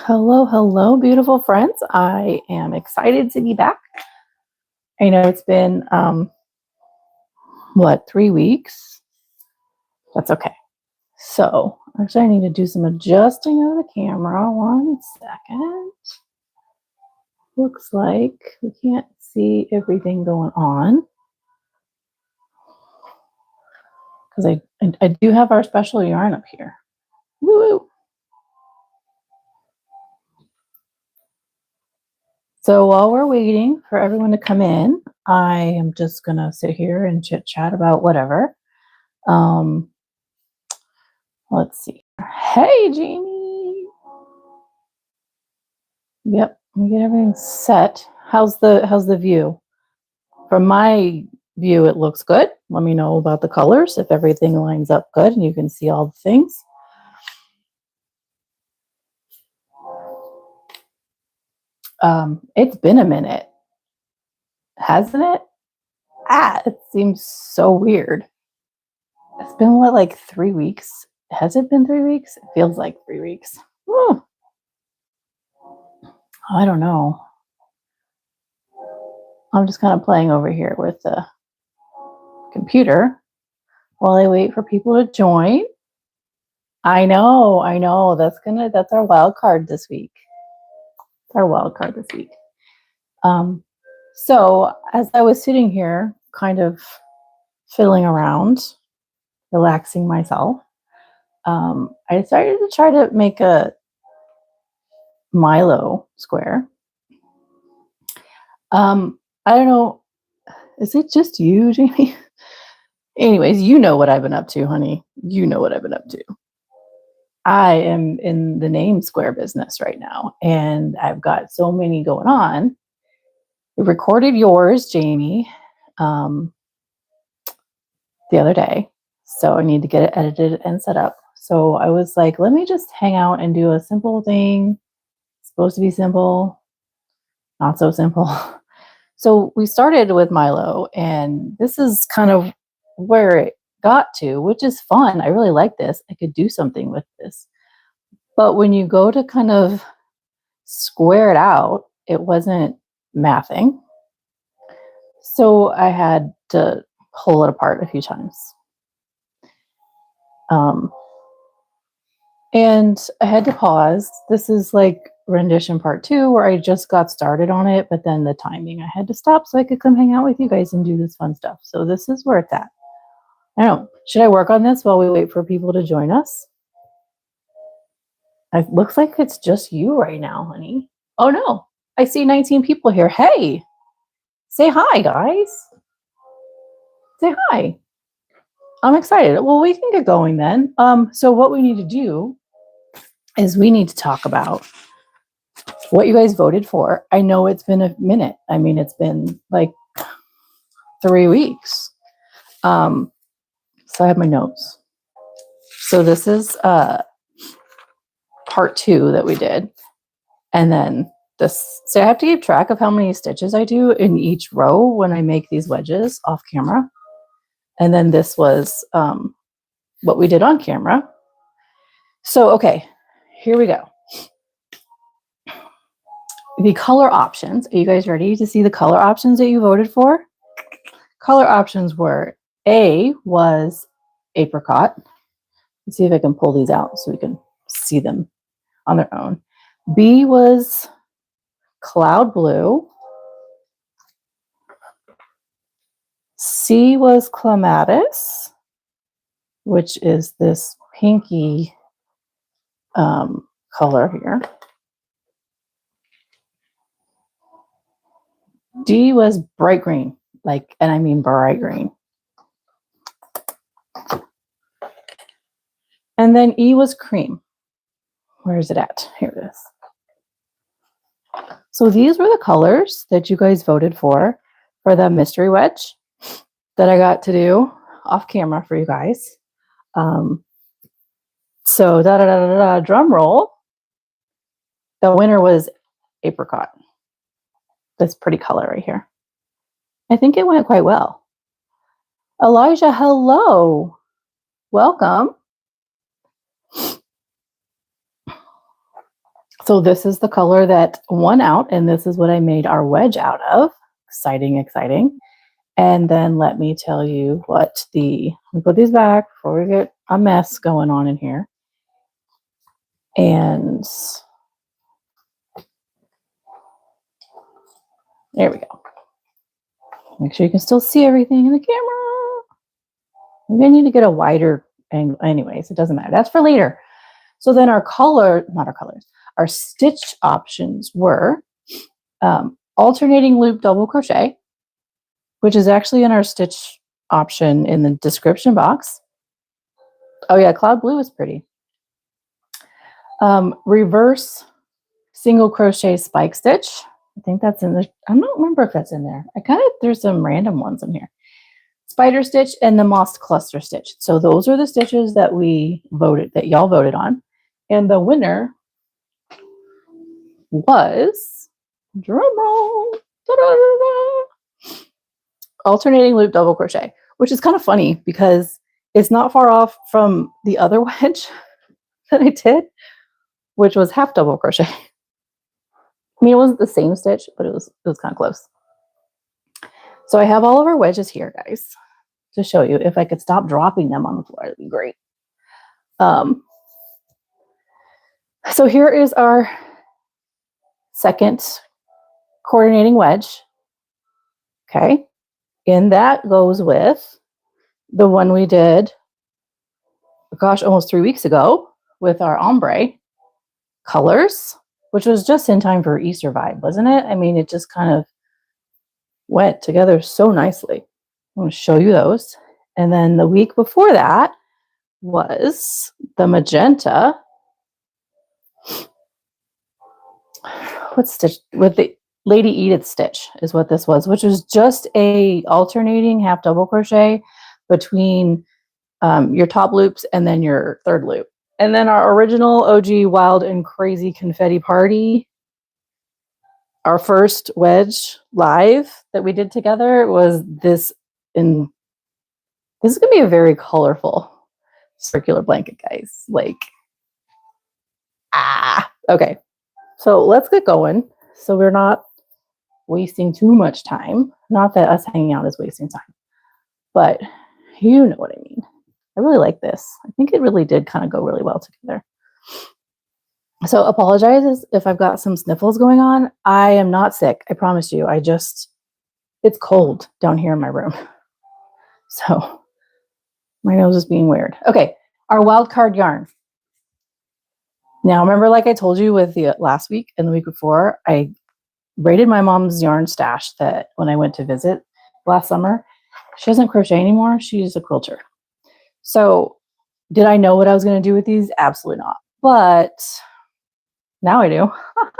Hello, hello, beautiful friends. I am excited to be back. I know it's been, 3 weeks? That's okay. So, actually, I need to do some adjusting of the camera. 1 second. Looks like we can't see everything going on. Because I do have our special yarn up here. Woo! So while we're waiting for everyone to come in, I am just going to sit here and chit chat about whatever. Let's see. Hey, Jamie. Yep, let me get everything set. How's the view? From my view, it looks good. Let me know about the colors, if everything lines up good and you can see all the things. It's been a minute, hasn't it? It seems so weird. It's been like 3 weeks? Has it been 3 weeks? It feels like 3 weeks. Whew. I don't know. I'm just kind of playing over here with the computer while I wait for people to join. I know. That's our wild card this week. So as I was sitting here, kind of fiddling around, relaxing myself, I decided to try to make a Milo square. I don't know. Is it just you, Jamie? Anyways, you know what I've been up to, honey. You know what I've been up to. I am in the name square business right now, and I've got so many going on. We recorded yours, Jamie, the other day, so I need to get it edited and set up. So I was like, let me just hang out and do a simple thing. It's supposed to be simple, not so simple. So we started with Milo, and this is kind of where it got to, which is fun. I really like this. I could do something with this. But when you go to kind of square it out, it wasn't mathing. So I had to pull it apart a few times. And I had to pause. This is like rendition part 2 where I just got started on it, but then the timing, I had to stop so I could come hang out with you guys and do this fun stuff. So this is where it's at. I don't know. Should I work on this while we wait for people to join us? It looks like it's just you right now, honey. Oh no, I see 19 people here. Hey, say hi, guys. Say hi. I'm excited. Well, we can get going then. So what we need to do is we need to talk about what you guys voted for. I know it's been a minute. I mean, it's been like 3 weeks. So I have my notes. So this is part 2 that we did. And then this, so I have to keep track of how many stitches I do in each row when I make these wedges off camera. And then this was what we did on camera. So, okay, here we go. The color options. Are you guys ready to see the color options that you voted for? Color options were, A was apricot. Let's see if I can pull these out so we can see them on their own. B was cloud blue. C was clematis, which is this pinky color here. D was bright green, and I mean bright green. And then E was cream. Where is it at? Here it is. So these were the colors that you guys voted for the mystery wedge that I got to do off camera for you guys. So drum roll. The winner was apricot. This pretty color right here. I think it went quite well. Elijah, hello. Welcome. So this is the color that won out, and this is what I made our wedge out of. Exciting, exciting. And then let me tell you what let me put these back before we get a mess going on in here. And there we go. Make sure you can still see everything in the camera. Maybe I need to get a wider angle. Anyways, it doesn't matter. That's for later. So then our our stitch options were alternating loop double crochet, which is actually in our stitch option in the description box. Oh yeah, cloud blue is pretty. Reverse single crochet spike stitch. I think that's in the, I don't remember if that's in there. There's some random ones in here. Spider stitch and the moss cluster stitch. So those are the stitches that y'all voted on. And the winner was, drum roll, alternating loop double crochet, which is kind of funny because it's not far off from the other wedge that I did, which was half double crochet. I mean, it wasn't the same stitch, but it was kind of close. So I have all of our wedges here, guys, to show you. If I could stop dropping them on the floor, that'd be great. So here is our second coordinating wedge. Okay. And that goes with the one we did, gosh, almost 3 weeks ago with our ombre colors, which was just in time for Easter vibe, wasn't it? I mean, it just kind of went together so nicely. I'm going to show you those. And then the week before that was the magenta. What stitch? With the Lady Edith stitch is what this was, which was just a alternating half double crochet between your top loops and then your third loop. And then our original OG Wild and Crazy Confetti Party, our first wedge live that we did together, was this. And this is going to be a very colorful circular blanket, guys. Like, okay. So let's get going. So we're not wasting too much time. Not that us hanging out is wasting time, but you know what I mean. I really like this. I think it really did kind of go really well together. So apologize if I've got some sniffles going on. I am not sick. I promise you. It's cold down here in my room. So my nose is being weird. Okay. Our wildcard yarn. Now, remember, like I told you with the last week and the week before, I raided my mom's yarn stash that when I went to visit last summer. She doesn't crochet anymore. She's a quilter. So did I know what I was going to do with these? Absolutely not. But now I do.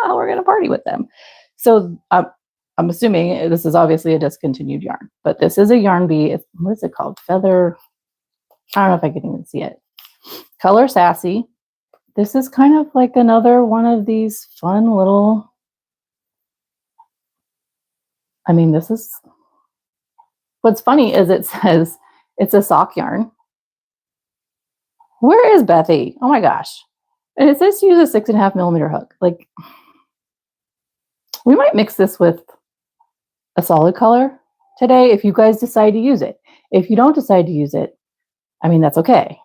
We're going to party with them. So I'm assuming this is obviously a discontinued yarn, but this is a yarn bee. What is it called? Feather. I don't know if I can even see it. Color Sassy. This is kind of like another one of these fun little, I mean, this is, what's funny is it says it's a sock yarn. Where is Bethy? Oh my gosh. And it says to use a 6.5 millimeter hook. Like, we might mix this with a solid color today if you guys decide to use it. If you don't decide to use it, I mean, that's okay.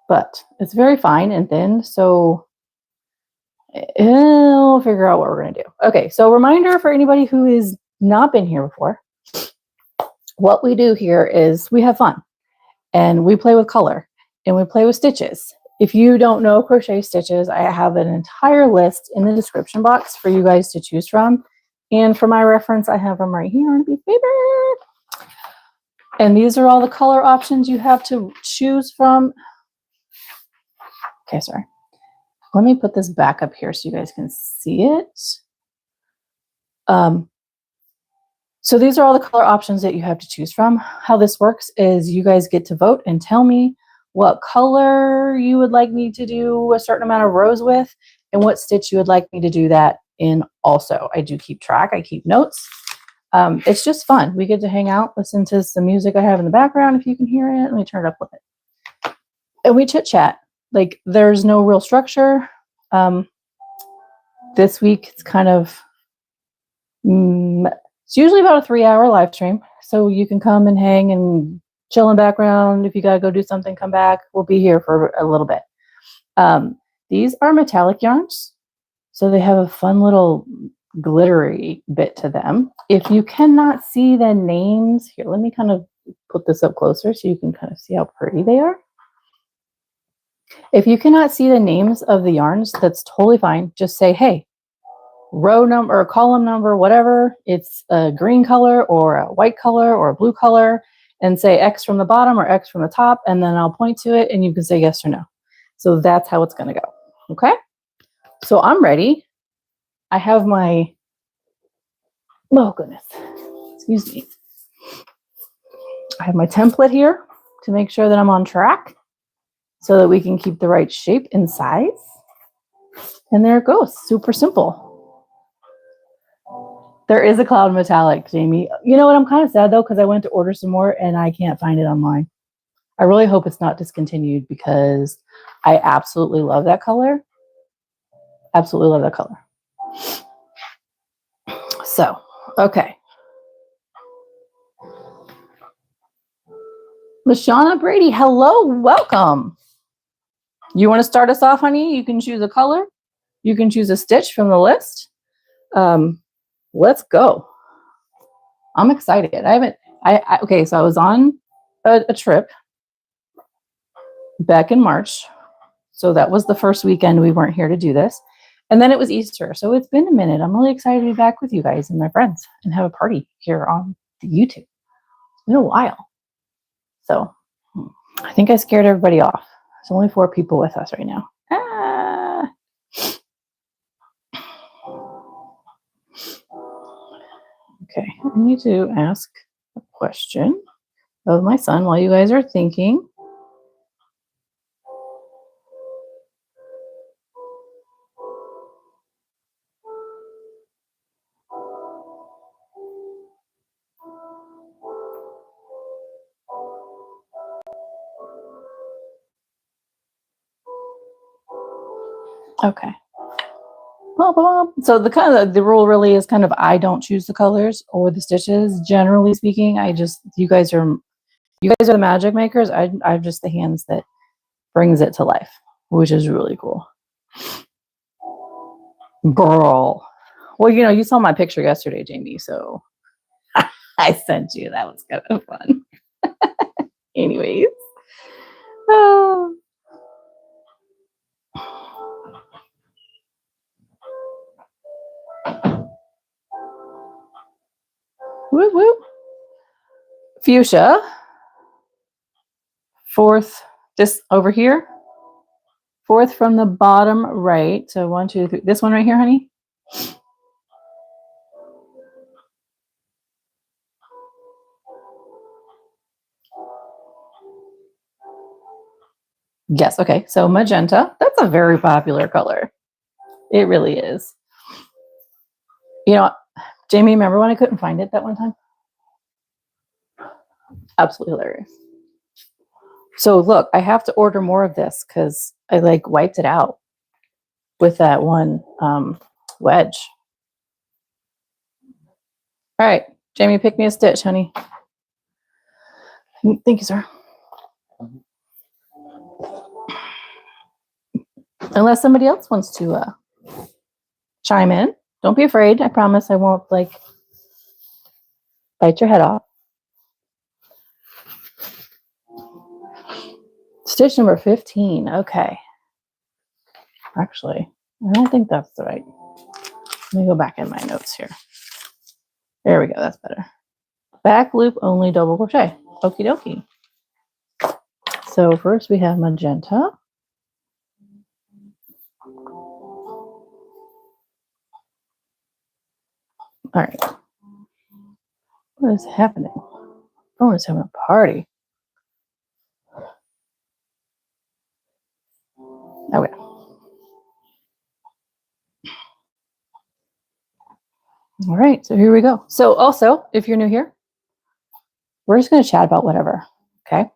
But it's very fine and thin, so we'll figure out what we're going to do. Okay, so reminder for anybody who has not been here before. What we do here is we have fun, and we play with color, and we play with stitches. If you don't know crochet stitches, I have an entire list in the description box for you guys to choose from. And for my reference, I have them right here on a piece of paper. And these are all the color options you have to choose from. Okay, sorry. Let me put this back up here so you guys can see it. So these are all the color options that you have to choose from. How this works is you guys get to vote and tell me what color you would like me to do a certain amount of rows with and what stitch you would like me to do that in also. I do keep track. I keep notes. It's just fun. We get to hang out, listen to some music I have in the background if you can hear it. Let me turn it up with it. And we chit chat. Like, there's no real structure. this week it's kind of, it's usually about a 3-hour live stream. So you can come and hang and chill in background. If you got to go do something, come back. We'll be here for a little bit. These are metallic yarns. So they have a fun little glittery bit to them. If you cannot see the names, here, let me kind of put this up closer so you can kind of see how pretty they are. If you cannot see the names of the yarns, that's totally fine. Just say, hey, row number or column number, whatever, it's a green color or a white color or a blue color, and say X from the bottom or X from the top, and then I'll point to it and you can say yes or no. So that's how it's going to go. Okay. So I'm ready. I have my, oh goodness, excuse me. I have my template here to make sure that I'm on track so that we can keep the right shape and size. And there it goes. Super simple. There is a cloud metallic, Jamie. You know what? I'm kind of sad though, because I went to order some more and I can't find it online. I really hope it's not discontinued because I absolutely love that color. Absolutely love that color. So, okay. LaShawna Brady, hello, welcome. You want to start us off, honey? You can choose a color. You can choose a stitch from the list. Let's go. I'm excited. Okay, so I was on a trip back in March. So that was the first weekend we weren't here to do this. And then it was Easter. So it's been a minute. I'm really excited to be back with you guys and my friends and have a party here on the YouTube. It's been a while. So I think I scared everybody off. There's only 4 people with us right now. Okay, I need to ask a question of my son while you guys are thinking. Okay. So the rule really is kind of I don't choose the colors or the stitches. Generally speaking, you guys are the magic makers. I'm just the hands that brings it to life, which is really cool. Girl. Well, you saw my picture yesterday, Jamie, so I sent you. That was kind of fun. Anyways. Whoop, whoop. Fuchsia. 4th, this over here. 4th from the bottom right. So 1, 2, 3. This one right here, honey. Yes. Okay. So magenta. That's a very popular color. It really is. Jamie, remember when I couldn't find it that one time? Absolutely hilarious. So look, I have to order more of this because I wiped it out with that one wedge. All right, Jamie, pick me a stitch, honey. Thank you, sir. Unless somebody else wants to chime in. Don't be afraid. I promise I won't bite your head off. Stitch number 15. Okay. Actually, I don't think that's the right. Let me go back in my notes here. There we go. That's better. Back loop only double crochet. Okie dokie. So first we have magenta. All right. What is happening? Oh, it's having a party. Okay. All right, so here we go. So also, if you're new here, we're just going to chat about whatever, okay?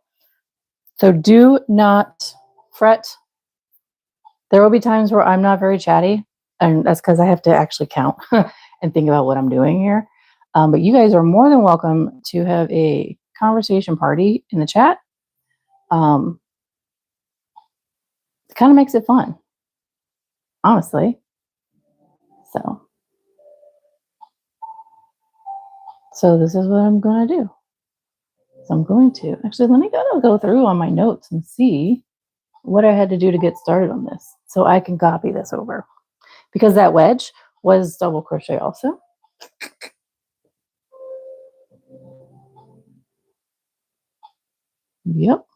So do not fret. There will be times where I'm not very chatty. And that's because I have to actually count and think about what I'm doing here. But you guys are more than welcome to have a conversation party in the chat. It kind of makes it fun, honestly. So this is what I'm going to do. So I'm going to actually let me go through on my notes and see what I had to do to get started on this, so I can copy this over, because that wedge was double crochet also. Yep.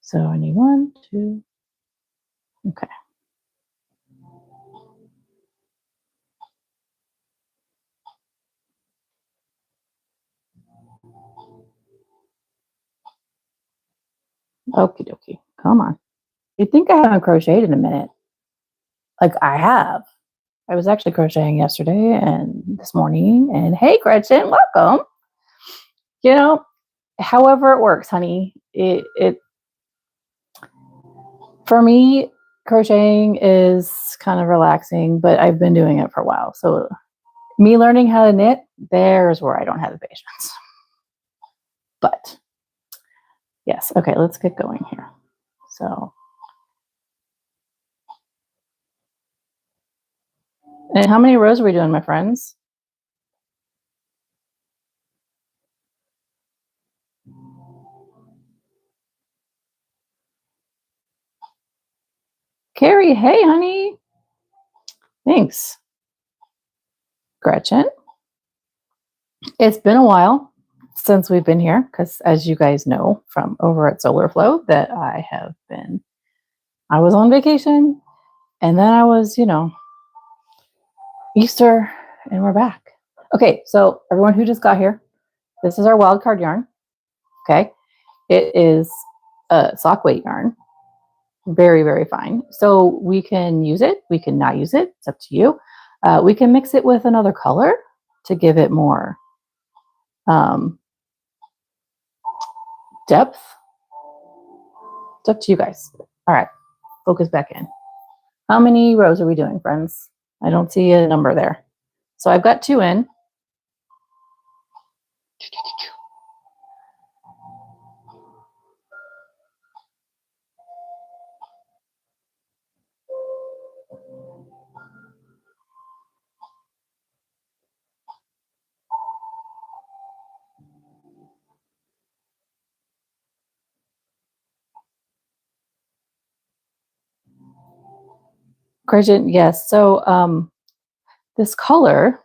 So I need 1, 2. Okay. Okie dokie. Come on. You'd think I haven't crocheted in a minute. Like I have. I was actually crocheting yesterday and this morning. And hey, Gretchen, welcome. You know, however it works, honey. It for me, crocheting is kind of relaxing, but I've been doing it for a while. So me learning how to knit, there's where I don't have the patience. But yes, okay, let's get going here. So, and how many rows are we doing, my friends? Carrie, hey, honey. Thanks. Gretchen, it's been a while since we've been here, because as you guys know from over at Solar Flow, that I was on vacation, and then I was, Easter, and we're back. Okay, so everyone who just got here, this is our wildcard yarn. Okay, it is a sock weight yarn. Very, very fine. So we can use it, we can not use it. It's up to you. We can mix it with another color to give it more depth. It's up to you guys. All right, focus back in. How many rows are we doing, friends? I don't see a number there. So I've got 2 in. Christian, yes. So this color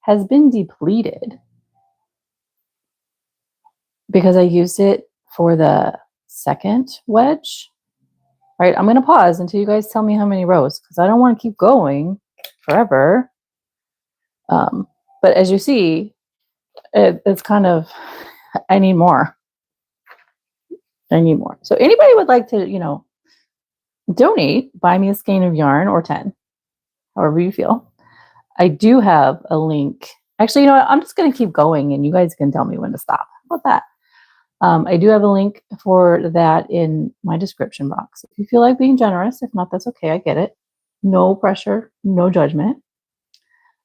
has been depleted because I used it for the second wedge. All right, I'm going to pause until you guys tell me how many rows, because I don't want to keep going forever. But as you see, it's kind of, I need more. So anybody would like to, donate, buy me a skein of yarn or 10, however you feel. I do have a link. Actually, you know what? I'm just going to keep going and you guys can tell me when to stop. How about that? I do have a link for that in my description box. If you feel like being generous, if not, that's okay. I get it. No pressure, no judgment.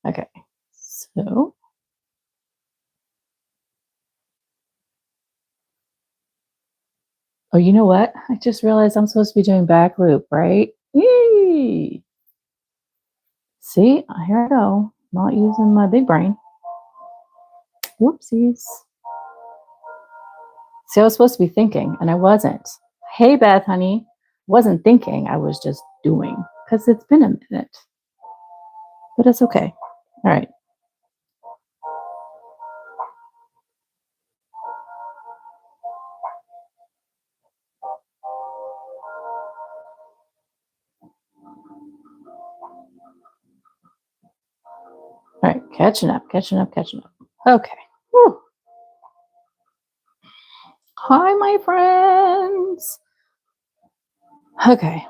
Okay, so. Oh, you know what? I just realized I'm supposed to be doing back loop, right? Yay! See, here I go. Not using my big brain. Whoopsies. See, I was supposed to be thinking, and I wasn't. Hey, Beth, honey. Wasn't thinking. I was just doing, because it's been a minute. But it's okay. All right. All right, catching up. Okay. Whew. Hi, my friends. Okay.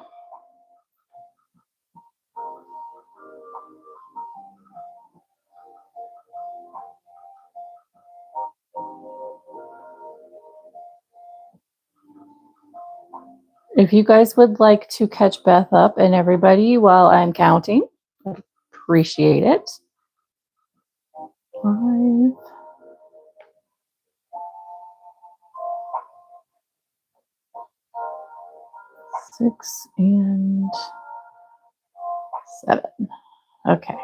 If you guys would like to catch Beth up and everybody while I'm counting, I'd appreciate it. 5, 6, and 7. Okay.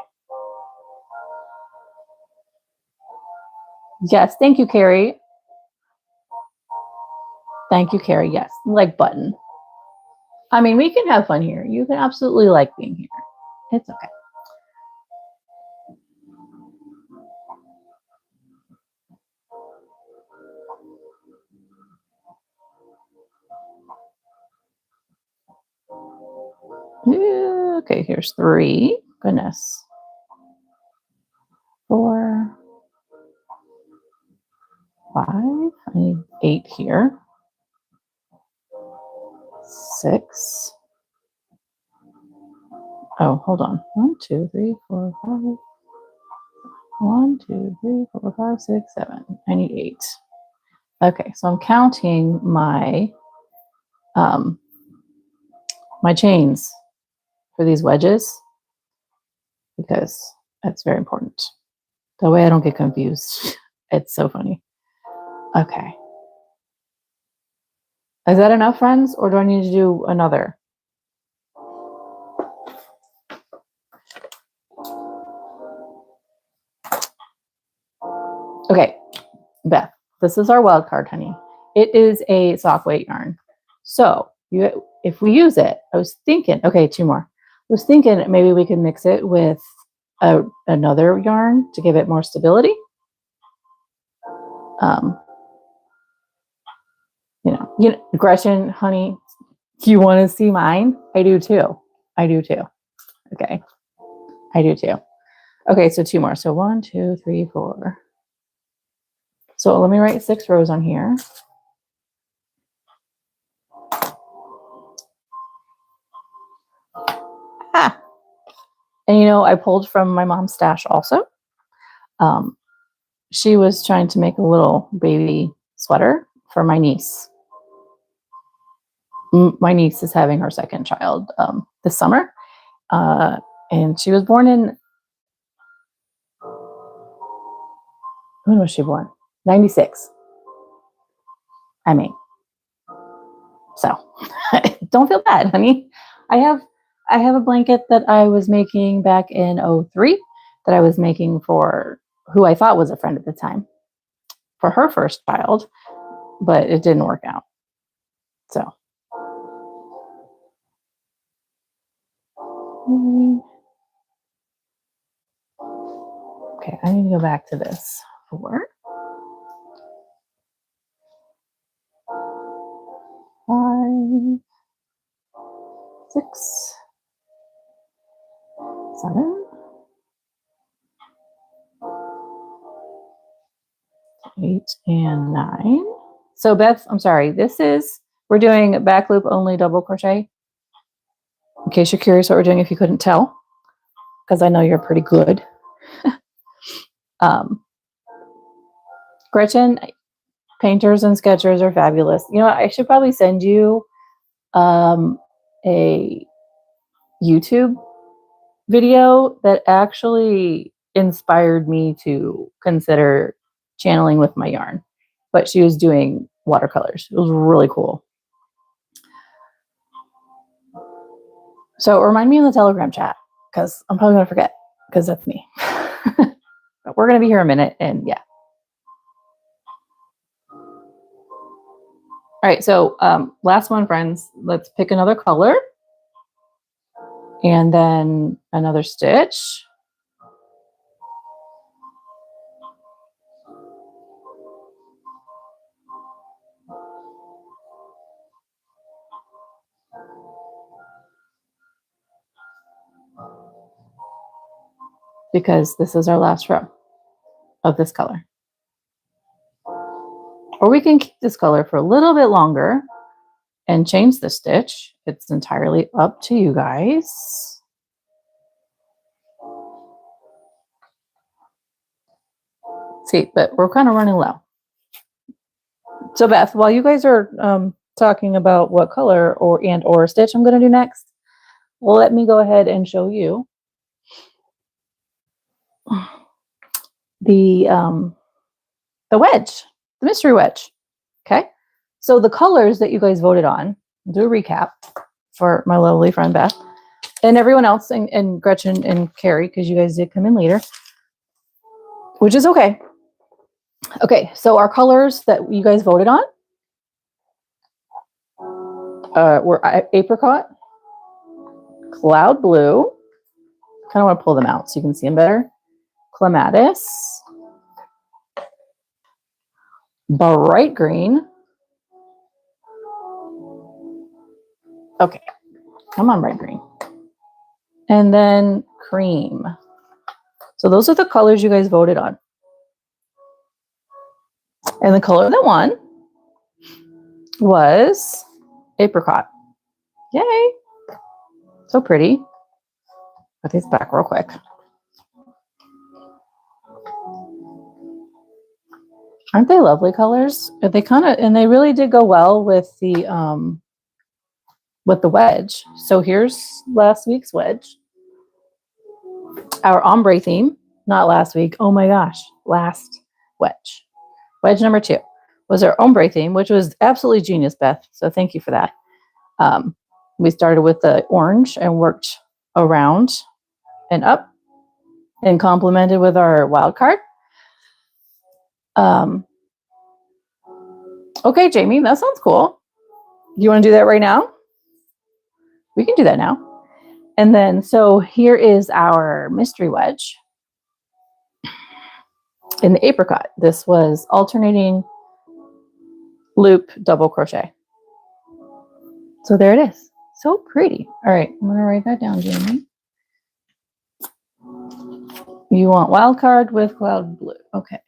Yes, thank you, Carrie. Thank you, Carrie. Yes, like button. I mean, we can have fun here. You can absolutely like being here. It's okay. Okay, here's 3. Goodness. 4, 5. I need 8 here. 6. Oh, hold on. 1, 2, 3, 4, 5. 1, 2, 3, 4, 5, 6, 7. I need 8. Okay, so I'm counting my my chains for these wedges because that's very important. That way I don't get confused. It's so funny. Okay. Is that enough, friends, or do I need to do another? Okay, Beth, this is our wild card, honey. It is a sock weight yarn. So if we use it, I was thinking, okay, 2 more. I was thinking maybe we could mix it with another yarn to give it more stability. You know, Gretchen, honey, you want to see mine? I do too. I do too. Okay, I do too. Okay, so 2 more. So 1, 2, 3, 4. So let me write 6 rows on here. Ah, and you know, I pulled from my mom's stash also. She was trying to make a little baby sweater for my niece. My niece is having her second child this summer. And she was born in, when was she born? 96. I mean, so don't feel bad, honey. I have a blanket that I was making back in 03 that I was making for who I thought was a friend at the time for her first child, but it didn't work out. So okay, I need to go back to this 4, 5, 6, 7, 8, and 9. So Beth, I'm sorry, we're doing back loop only double crochet. In case you're curious what we're doing if you couldn't tell, because I know you're pretty good. Gretchen, painters and sketchers are fabulous. You know, I should probably send you a YouTube video that actually inspired me to consider channeling with my yarn. But she was doing watercolors. It was really cool. So remind me in the Telegram chat because I'm probably going to forget because that's me. But we're going to be here a minute and yeah. All right, so last one, friends. Let's pick another color and then another stitch. Because this is our last row of this color. Or we can keep this color for a little bit longer and change the stitch. It's entirely up to you guys. See, but we're kind of running low. So Beth, while you guys are talking about what color or stitch I'm going to do next, let me go ahead and show you the wedge, the mystery wedge. Okay, so the colors that you guys voted on, I'll do a recap for my lovely friend Beth and everyone else, and Gretchen and Carrie, because you guys did come in later, which is okay. Okay, so our colors that you guys voted on were apricot, cloud blue. Kind of want to pull them out so you can see them better. Clematis, bright green. Okay, come on, bright green. And then cream. So those are the colors you guys voted on. And the color that won was apricot. Yay! So pretty. Put these back real quick. Aren't they lovely colors? They kind of, and they really did go well with the wedge. So here's last week's wedge. Our ombre theme, not last week. Oh my gosh, last wedge. Wedge number 2 was our ombre theme, which was absolutely genius, Beth. So thank you for that. We started with the orange and worked around and up and complemented with our wild card. Okay, Jamie, that sounds cool. You want to do that right now? We can do that now. And then, so here is our mystery wedge in the apricot. This was alternating loop double crochet. So there it is. So pretty. All right, I'm going to write that down, Jamie. You want wild card with cloud blue. Okay.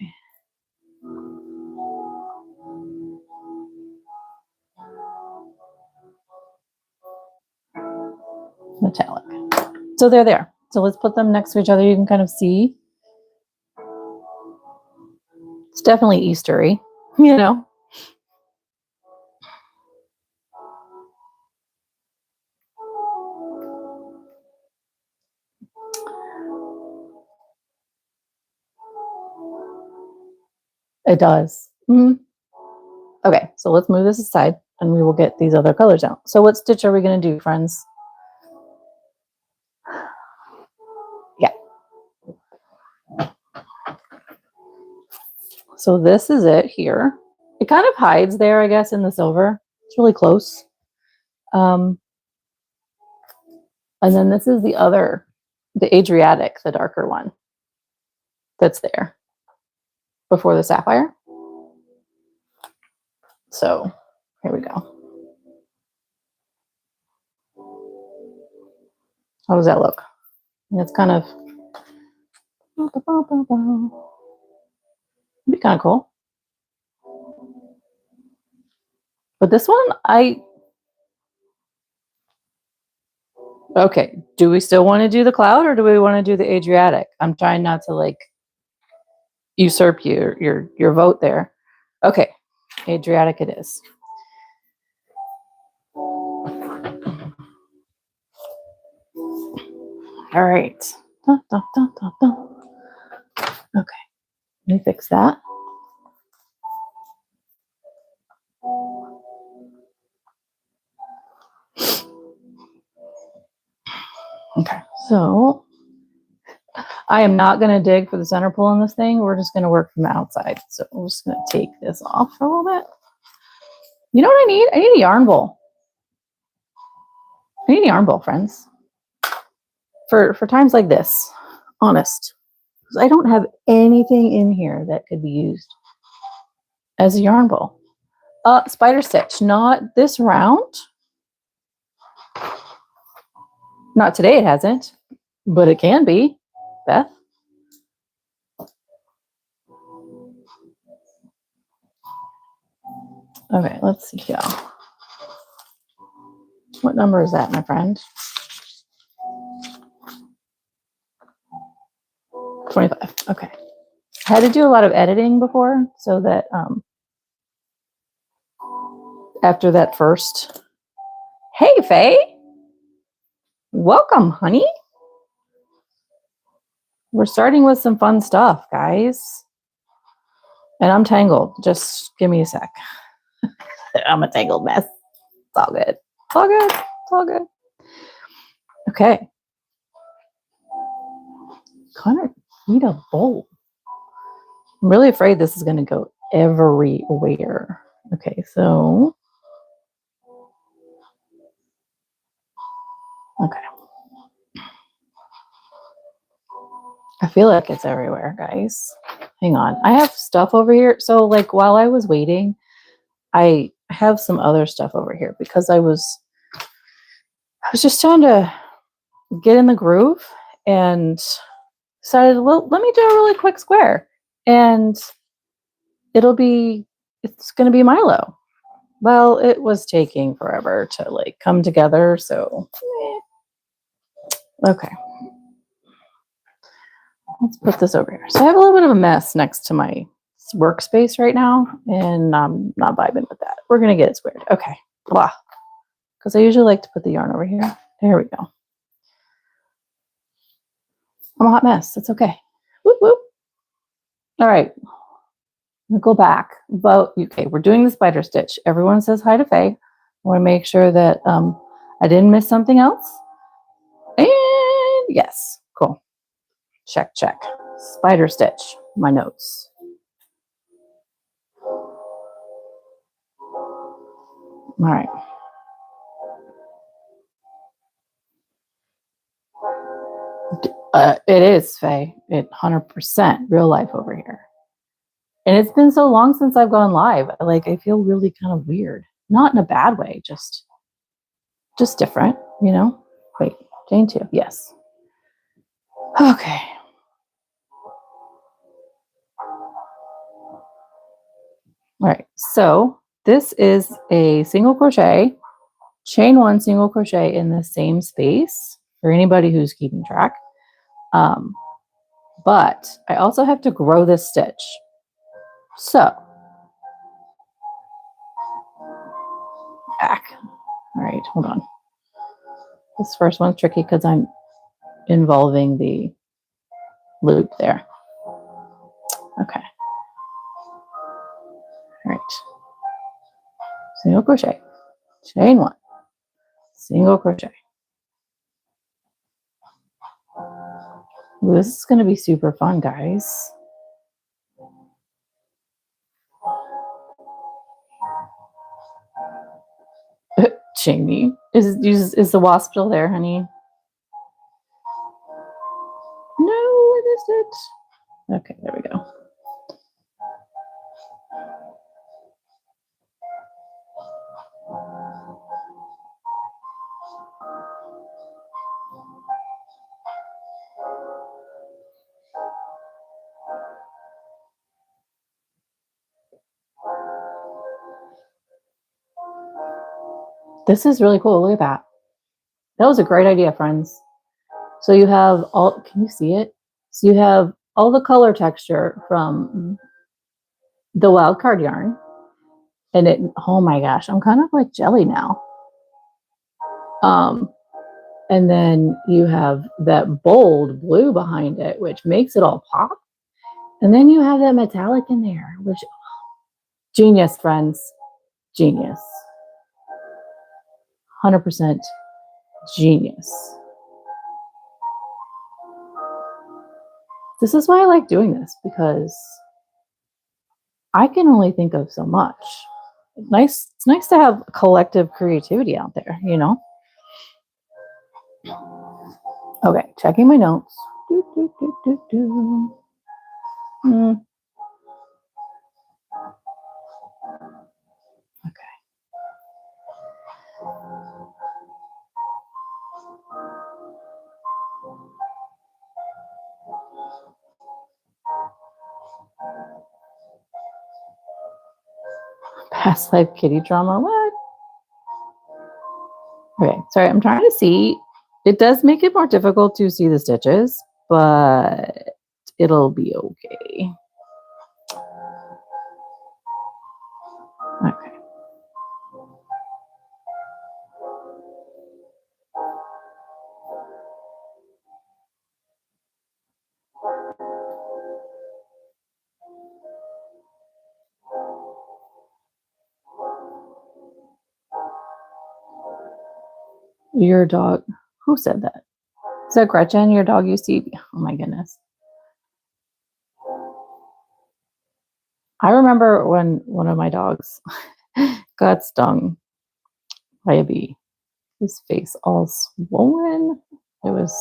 Metallic. So they're there. So let's put them next to each other. You can kind of see. It's definitely Eastery, you know. It does. Mm-hmm. Okay, so let's move this aside and we will get these other colors out. So what stitch are we going to do, friends? Yeah. So this is it here. It kind of hides there, I guess, in the silver. It's really close. And then this is the other, the Adriatic, the darker one that's there before the sapphire. So here we go. How does that look? It's kind of, it'd be kind of cool. But this one, okay, do we still want to do the cloud or do we want to do the Adriatic? I'm trying not to like usurp your vote there. Okay, Adriatic it is. All right. Dun, dun, dun, dun, dun. Okay, let me fix that. Okay, so I am not going to dig for the center pull on this thing. We're just going to work from the outside. So I'm just going to take this off for a little bit. You know what I need? I need a yarn bowl. I need a yarn bowl, friends. For times like this, honest. Because I don't have anything in here that could be used as a yarn bowl. Spider stitch, not this round. Not today, it hasn't, but it can be. Beth? Okay, let's see here. What number is that, my friend? 25. Okay. I had to do a lot of editing before so that after that first. Hey, Faye. Welcome, honey. We're starting with some fun stuff, guys. And I'm tangled. Just give me a sec. I'm a tangled mess. It's all good. It's all good. It's all good. Okay. Kind of need a bowl. I'm really afraid this is going to go everywhere. Okay, so. Okay. I feel like it's everywhere, guys. Hang on. I have stuff over here. So, like, while I was waiting, I have some other stuff over here because I was just trying to get in the groove and decided, well, let me do a really quick square and it's going to be Milo. Well, it was taking forever to like come together. So, okay. Let's put this over here. So I have a little bit of a mess next to my workspace right now, and I'm not vibing with that. We're going to get it squared. Okay. Blah. Because I usually like to put the yarn over here. There we go. I'm a hot mess. It's okay. Whoop, whoop. All right. We'll go back. But, okay, we're doing the spider stitch. Everyone says hi to Faye. I want to make sure that I didn't miss something else. And yes. Cool. Check, check. Spider stitch. My notes. All right. It is, Faye. It 100% real life over here. And it's been so long since I've gone live. Like, I feel really kind of weird. Not in a bad way, just different, you know? Wait, Jane too. Yes. Okay. All right. So this is a single crochet, chain one single crochet in the same space for anybody who's keeping track. But I also have to grow this stitch. So back. All right, hold on. This first one's tricky because I'm involving the loop there. Okay. All right. Single crochet, chain one, single crochet. Ooh, this is going to be super fun, guys. Jamie, is the wasp still there, honey? No, I missed it. Okay, there we go. This is really cool. Look at that. That was a great idea, friends. So you have all, can you see it? So you have all the color texture from the wildcard yarn. And it, oh my gosh, I'm kind of like jelly now. And then you have that bold blue behind it, which makes it all pop. And then you have that metallic in there, which, genius, friends. Genius. 100% genius. This is why I like doing this, because I can only think of so much. It's nice to have collective creativity out there, you know? Okay, checking my notes. Okay. Past life kitty drama, what? Okay, sorry, I'm trying to see. It does make it more difficult to see the stitches, but it'll be okay. Okay. Your dog. Who said that? Is that Gretchen? Your dog used to eat. Oh my goodness. I remember when one of my dogs got stung by a bee. His face all swollen. It was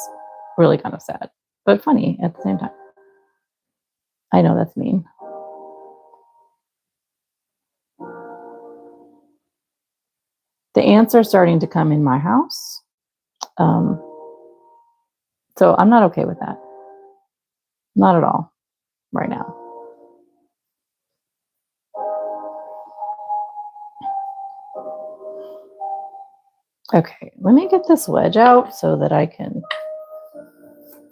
really kind of sad, but funny at the same time. I know that's mean. The ants are starting to come in my house. So I'm not okay with that. Not at all right now. Okay, let me get this wedge out so that I can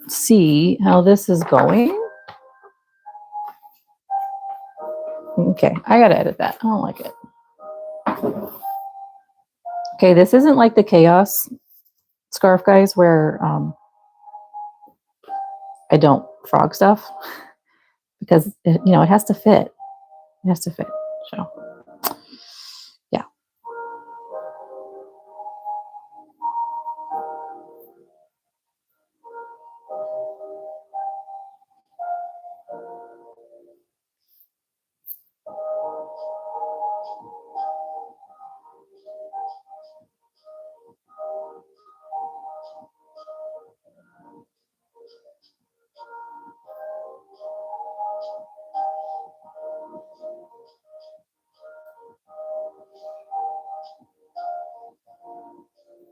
see how this is going. Okay, I gotta edit that. I don't like it. Okay, this isn't like the chaos scarf, guys, where I don't frog stuff because it, it has to fit. It has to fit. So yeah.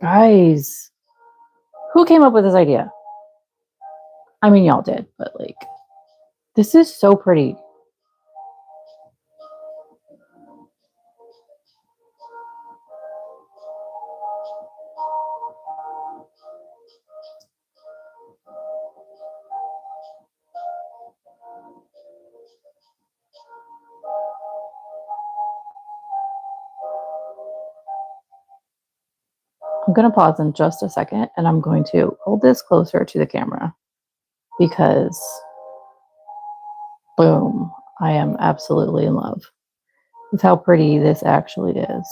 Guys, who came up with this idea? I mean, y'all did, but like, this is so pretty. I'm going to pause in just a second and I'm going to hold this closer to the camera because, boom, I am absolutely in love with how pretty this actually is.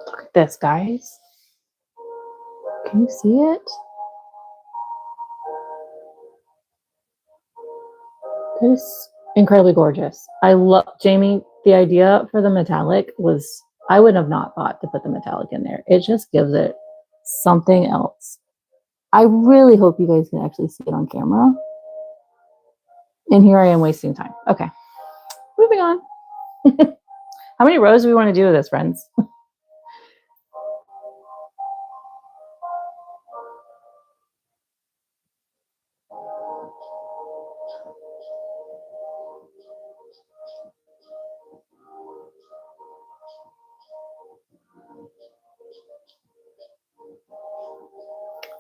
Look at this, guys. Can you see it? It is incredibly gorgeous. I love, Jamie, the idea for the metallic was, I would have not thought to put the metallic in there. It just gives it something else. I really hope you guys can actually see it on camera. And here I am wasting time. Okay, moving on. How many rows do we want to do with this, friends?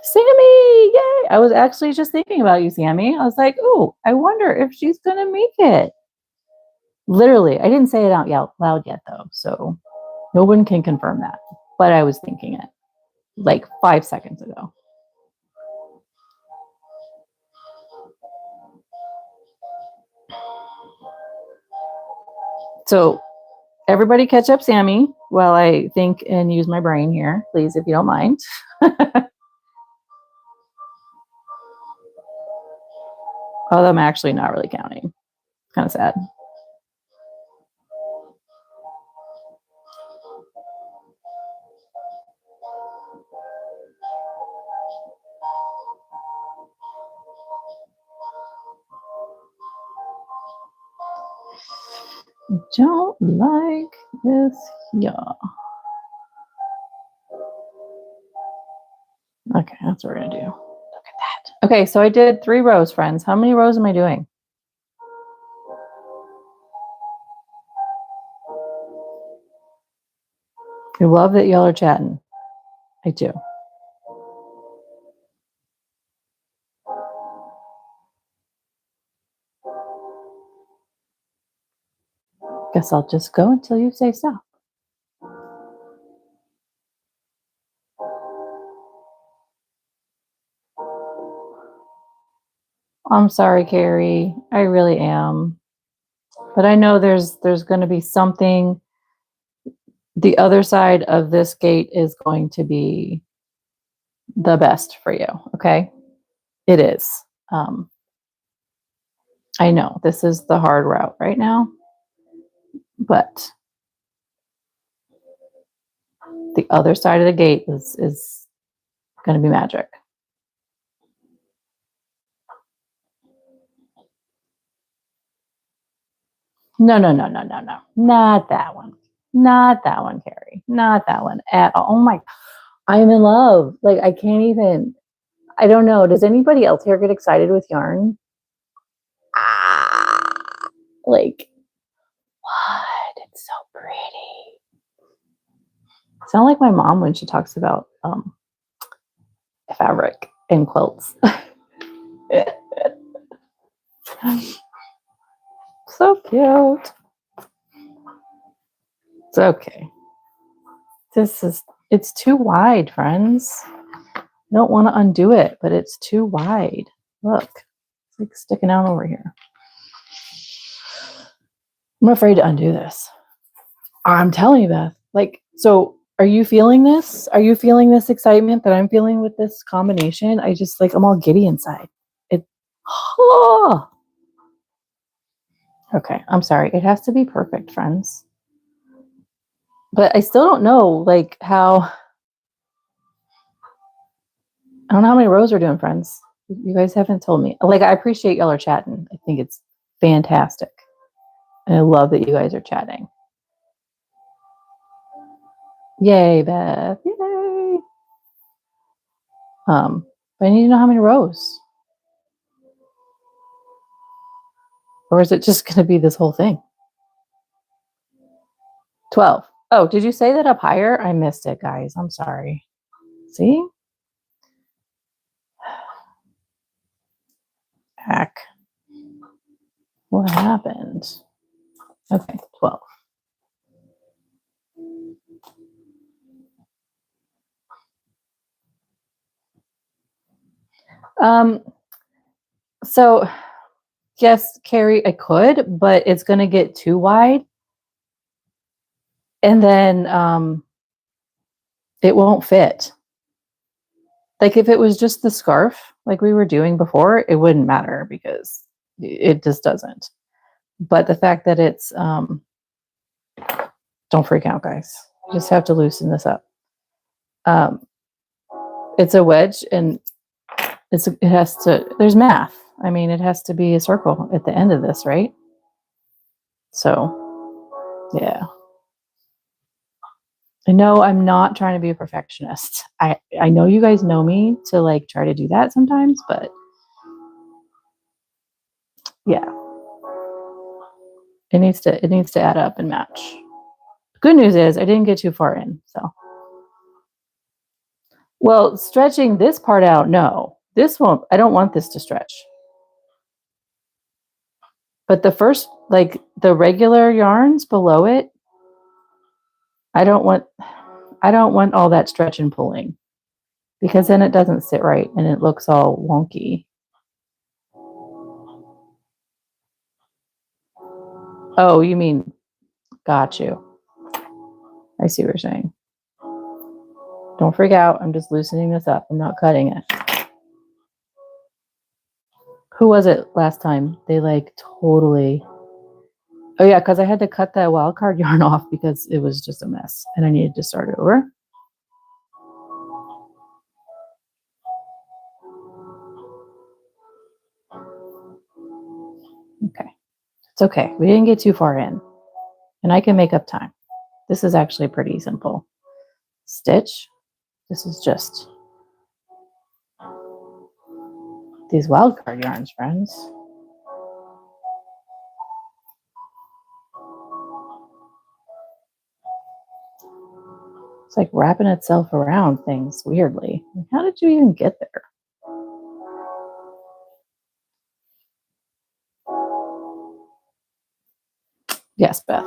Sammy, yay! I was actually just thinking about you, Sammy. I was like, oh, I wonder if she's going to make it. Literally, I didn't say it out loud yet, though, so no one can confirm that. But I was thinking it like 5 seconds ago. So everybody catch up Sammy while I think and use my brain here, please, if you don't mind. Oh, I'm actually not really counting. Kind of sad. I don't like this. Yeah. Okay, that's what we're gonna do. Look at that. Okay, so I did 3 rows, friends. How many rows am I doing? I love that y'all are chatting. I do. Guess I'll just go until you say stop. I'm sorry, Carrie. I really am. But I know there's going to be something. The other side of this gate is going to be the best for you. Okay. It is. Um, I know this is the hard route right now, but the other side of the gate is going to be magic. No, no, no, no, no, no. Not that one. Not that one, Carrie. Not that one at all. Oh my, I am in love. Like, I can't even, I don't know. Does anybody else here get excited with yarn? Ah, like, what? It's so pretty. Sound like my mom when she talks about fabric and quilts. So cute. It's okay. It's too wide, friends. I don't want to undo it, but it's too wide. Look, it's like sticking out over here. I'm afraid to undo this. I'm telling you, Beth. Like, so are you feeling this? Are you feeling this excitement that I'm feeling with this combination? I just like, I'm all giddy inside. Oh. Okay, I'm sorry. It has to be perfect, friends. But I still don't know, like, how. I don't know how many rows we're doing, friends. You guys haven't told me. Like, I appreciate y'all are chatting. I think it's fantastic. And I love that you guys are chatting. Yay, Beth. Yay. But I need to know how many rows. Or is it just going to be this whole thing? 12. Oh, did you say that up higher? I missed it, guys. I'm sorry. See? Heck. What happened? Okay, 12. So yes, Carrie, I could, but it's going to get too wide. And then it won't fit. Like if it was just the scarf, like we were doing before, it wouldn't matter because it just doesn't. But the fact that it's, don't freak out, guys. You just have to loosen this up. It's a wedge and it has to, there's math. I mean, it has to be a circle at the end of this, right? So, yeah. I know I'm not trying to be a perfectionist. I know you guys know me to like try to do that sometimes, but yeah. It needs to add up and match. Good news is I didn't get too far in, so. Well, stretching this part out, no. This won't, I don't want this to stretch. But the first, like the regular yarns below it, I don't want all that stretch and pulling because then it doesn't sit right and it looks all wonky. Oh, you mean, got you. I see what you're saying. Don't freak out. I'm just loosening this up. I'm not cutting it. Who was it last time? They like totally. Oh yeah, because I had to cut that wildcard yarn off because it was just a mess and I needed to start over. Okay. It's okay. We didn't get too far in. And I can make up time. This is actually pretty simple. Stitch. This is just these wildcard yarns, friends. It's like wrapping itself around things weirdly. How did you even get there? Yes, Beth,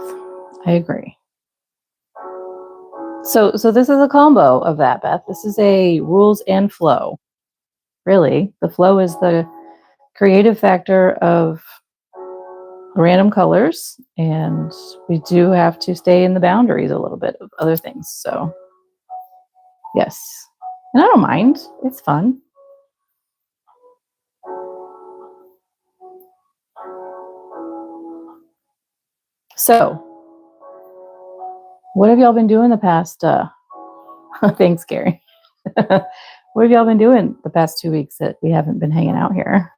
I agree. So this is a combo of that, Beth. This is a rules and flow. Really, the flow is the creative factor of random colors, and we do have to stay in the boundaries a little bit of other things. So yes, and I don't mind. It's fun. So what have y'all been doing the past thanks, Gary. What have y'all been doing the past 2 weeks that we haven't been hanging out here?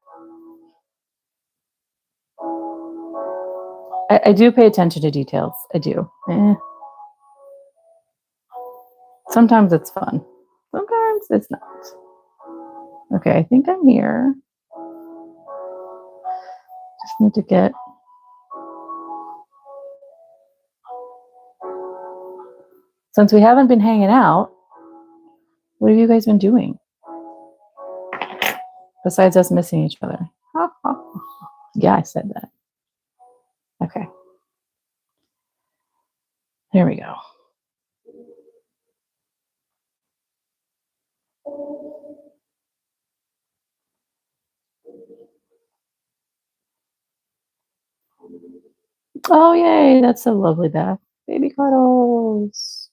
I do pay attention to details. I do. Sometimes it's fun. Sometimes it's not. Okay, I think I'm here. Just need to get... Since we haven't been hanging out, what have you guys been doing? Besides us missing each other. Yeah, I said that. Okay. There we go. Oh, yay. That's so lovely, Beth. Baby cuddles.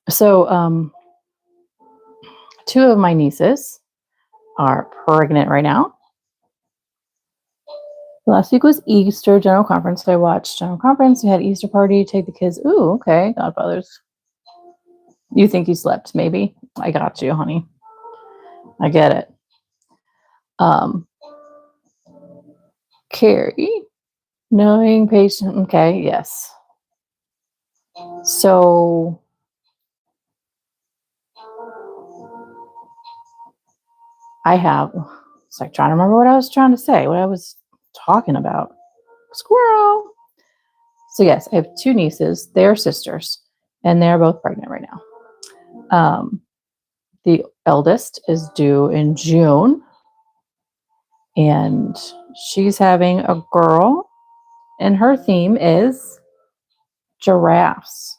So, 2 of my nieces are pregnant right now. Last week was Easter General Conference. So I watched General Conference. We had Easter party, take the kids. Ooh, okay, Godfathers. You think you slept, maybe? I got you, honey. I get it. Carrie, knowing patient. Okay, yes. So I have, it's like trying to remember what I was trying to say, what I was talking about. Squirrel. So yes, I have 2 nieces. They're sisters, and they're both pregnant right now. The eldest is due in June, and she's having a girl, and her theme is giraffes.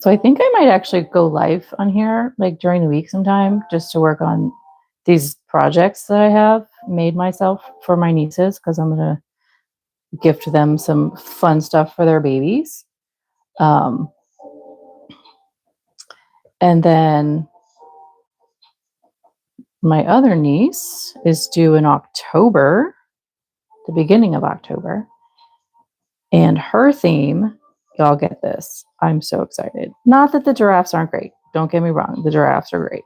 So I think I might actually go live on here like during the week sometime just to work on these projects that I have made myself for my nieces, because I'm going to gift them some fun stuff for their babies. And then my other niece is due in October, the beginning of October. And her theme, y'all get this. I'm so excited. Not that the giraffes aren't great. Don't get me wrong. The giraffes are great.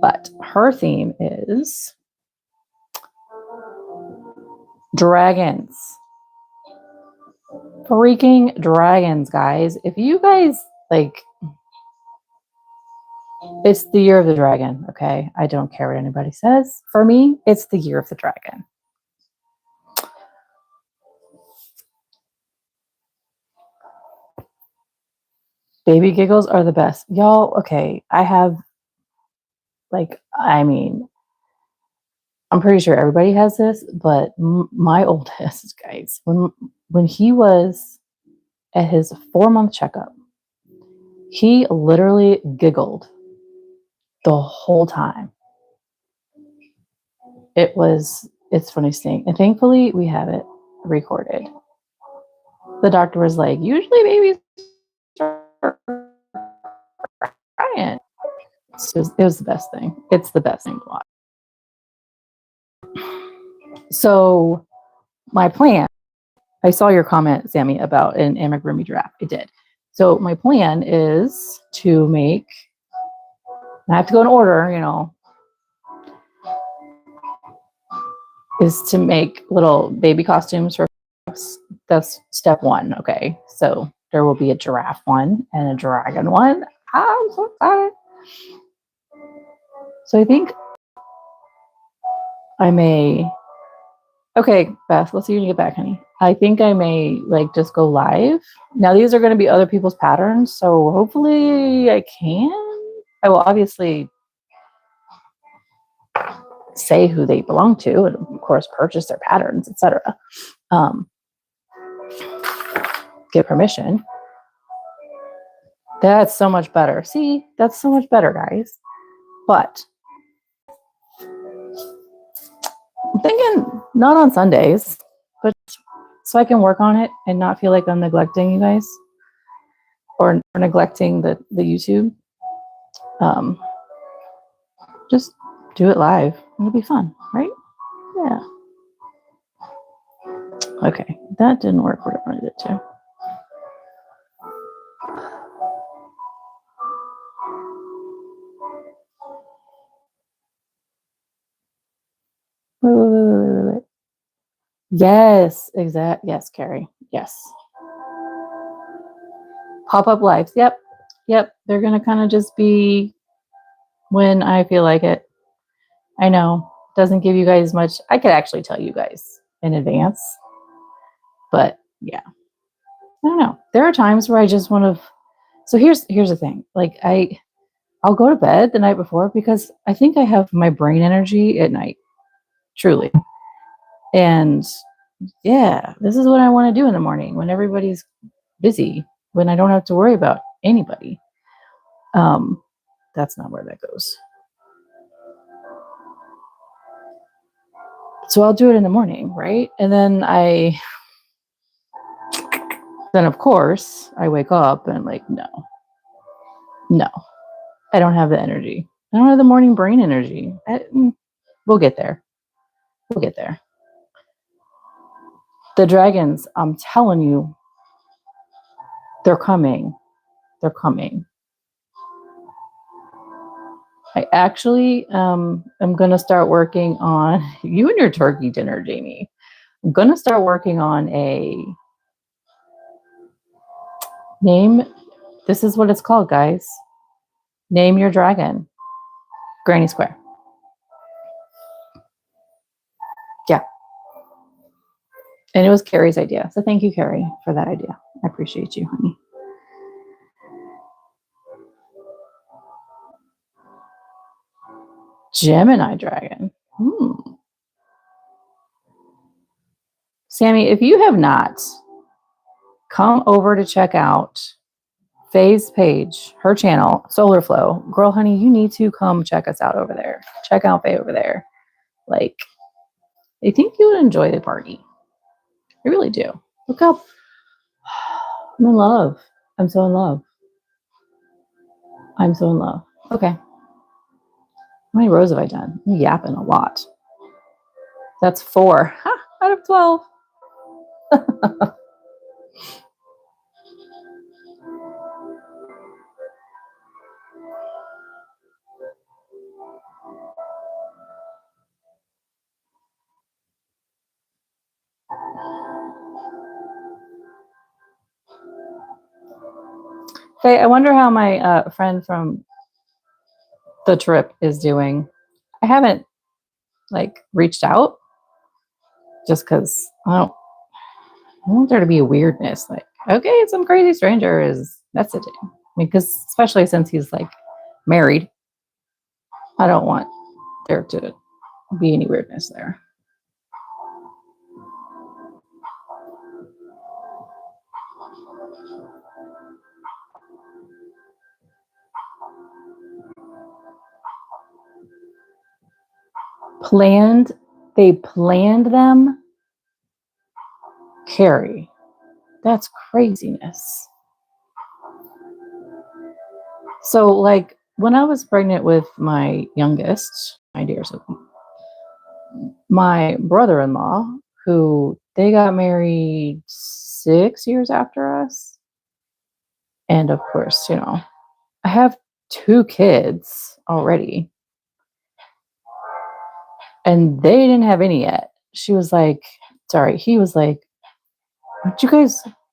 But her theme is dragons. Freaking dragons, guys. If you guys like, it's the year of the dragon, okay? I don't care what anybody says. For me, it's the year of the dragon. Baby giggles are the best. Y'all, okay, I have, like, I mean, I'm pretty sure everybody has this, but my oldest, guys, when he was at his 4-month checkup, he literally giggled the whole time. It's the funniest thing. And thankfully, we have it recorded. The doctor was like, usually babies are crying. It was the best thing. It's the best thing to watch. So my plan, I saw your comment, Sammy, about an amigurumi giraffe. I did. So my plan is to make, I have to go in order, you know, is to make little baby costumes for giraffes. That's step 1. Okay. So there will be a giraffe one and a dragon one. I'm so excited. So I think I may, okay, Beth, let's see when you get back, honey. I think I may like just go live. Now these are going to be other people's patterns, so hopefully I can. I will obviously say who they belong to and of course purchase their patterns, etc. Get permission. That's so much better. See, that's so much better, guys. But I'm thinking not on Sundays, but so I can work on it and not feel like I'm neglecting you guys or neglecting the YouTube. Just do it live. It'll be fun, right? Yeah. Okay, that didn't work where I wanted it to. Wait. Yes, exact. Yes, Carrie. Yes. Pop-up lives. Yep. They're gonna kind of just be when I feel like it. I know. Doesn't give you guys much. I could actually tell you guys in advance. But yeah. I don't know. There are times where I just want to. So here's the thing. Like I'll go to bed the night before because I think I have my brain energy at night. Truly. And yeah, this is what I want to do in the morning when everybody's busy, when I don't have to worry about anybody. That's not where that goes. So I'll do it in the morning, right? And then of course I wake up and I'm like, no, I don't have the energy. I don't have the morning brain energy. We'll get there. The dragons, I'm telling you, they're coming. I actually am going to start working on you and your turkey dinner, Jamie. I'm going to start working on a name. This is what it's called, guys. Name your dragon. Granny Square. Yeah. And it was Carrie's idea. So thank you, Carrie, for that idea. I appreciate you, honey. Gemini dragon. Sammy, if you have not come over to check out Faye's page, her channel, Solar Flow, girl, honey, you need to come check us out over there. Check out Faye over there. Like, I think you would enjoy the party. I really do. Look up. I'm in love. I'm so in love. Okay. How many rows have I done? I'm yapping a lot. That's 4 out of 12. Okay, I wonder how my friend from the trip is doing. I haven't reached out just because I want there to be a weirdness. Like, okay, some crazy stranger is messaging. I mean, because especially since he's married, I don't want there to be any weirdness there. They planned them? Carrie, that's craziness. So, when I was pregnant with my youngest, my dear son, my brother-in-law, who they got married 6 years after us. And of course, I have 2 kids already. And they didn't have any yet. He was like, can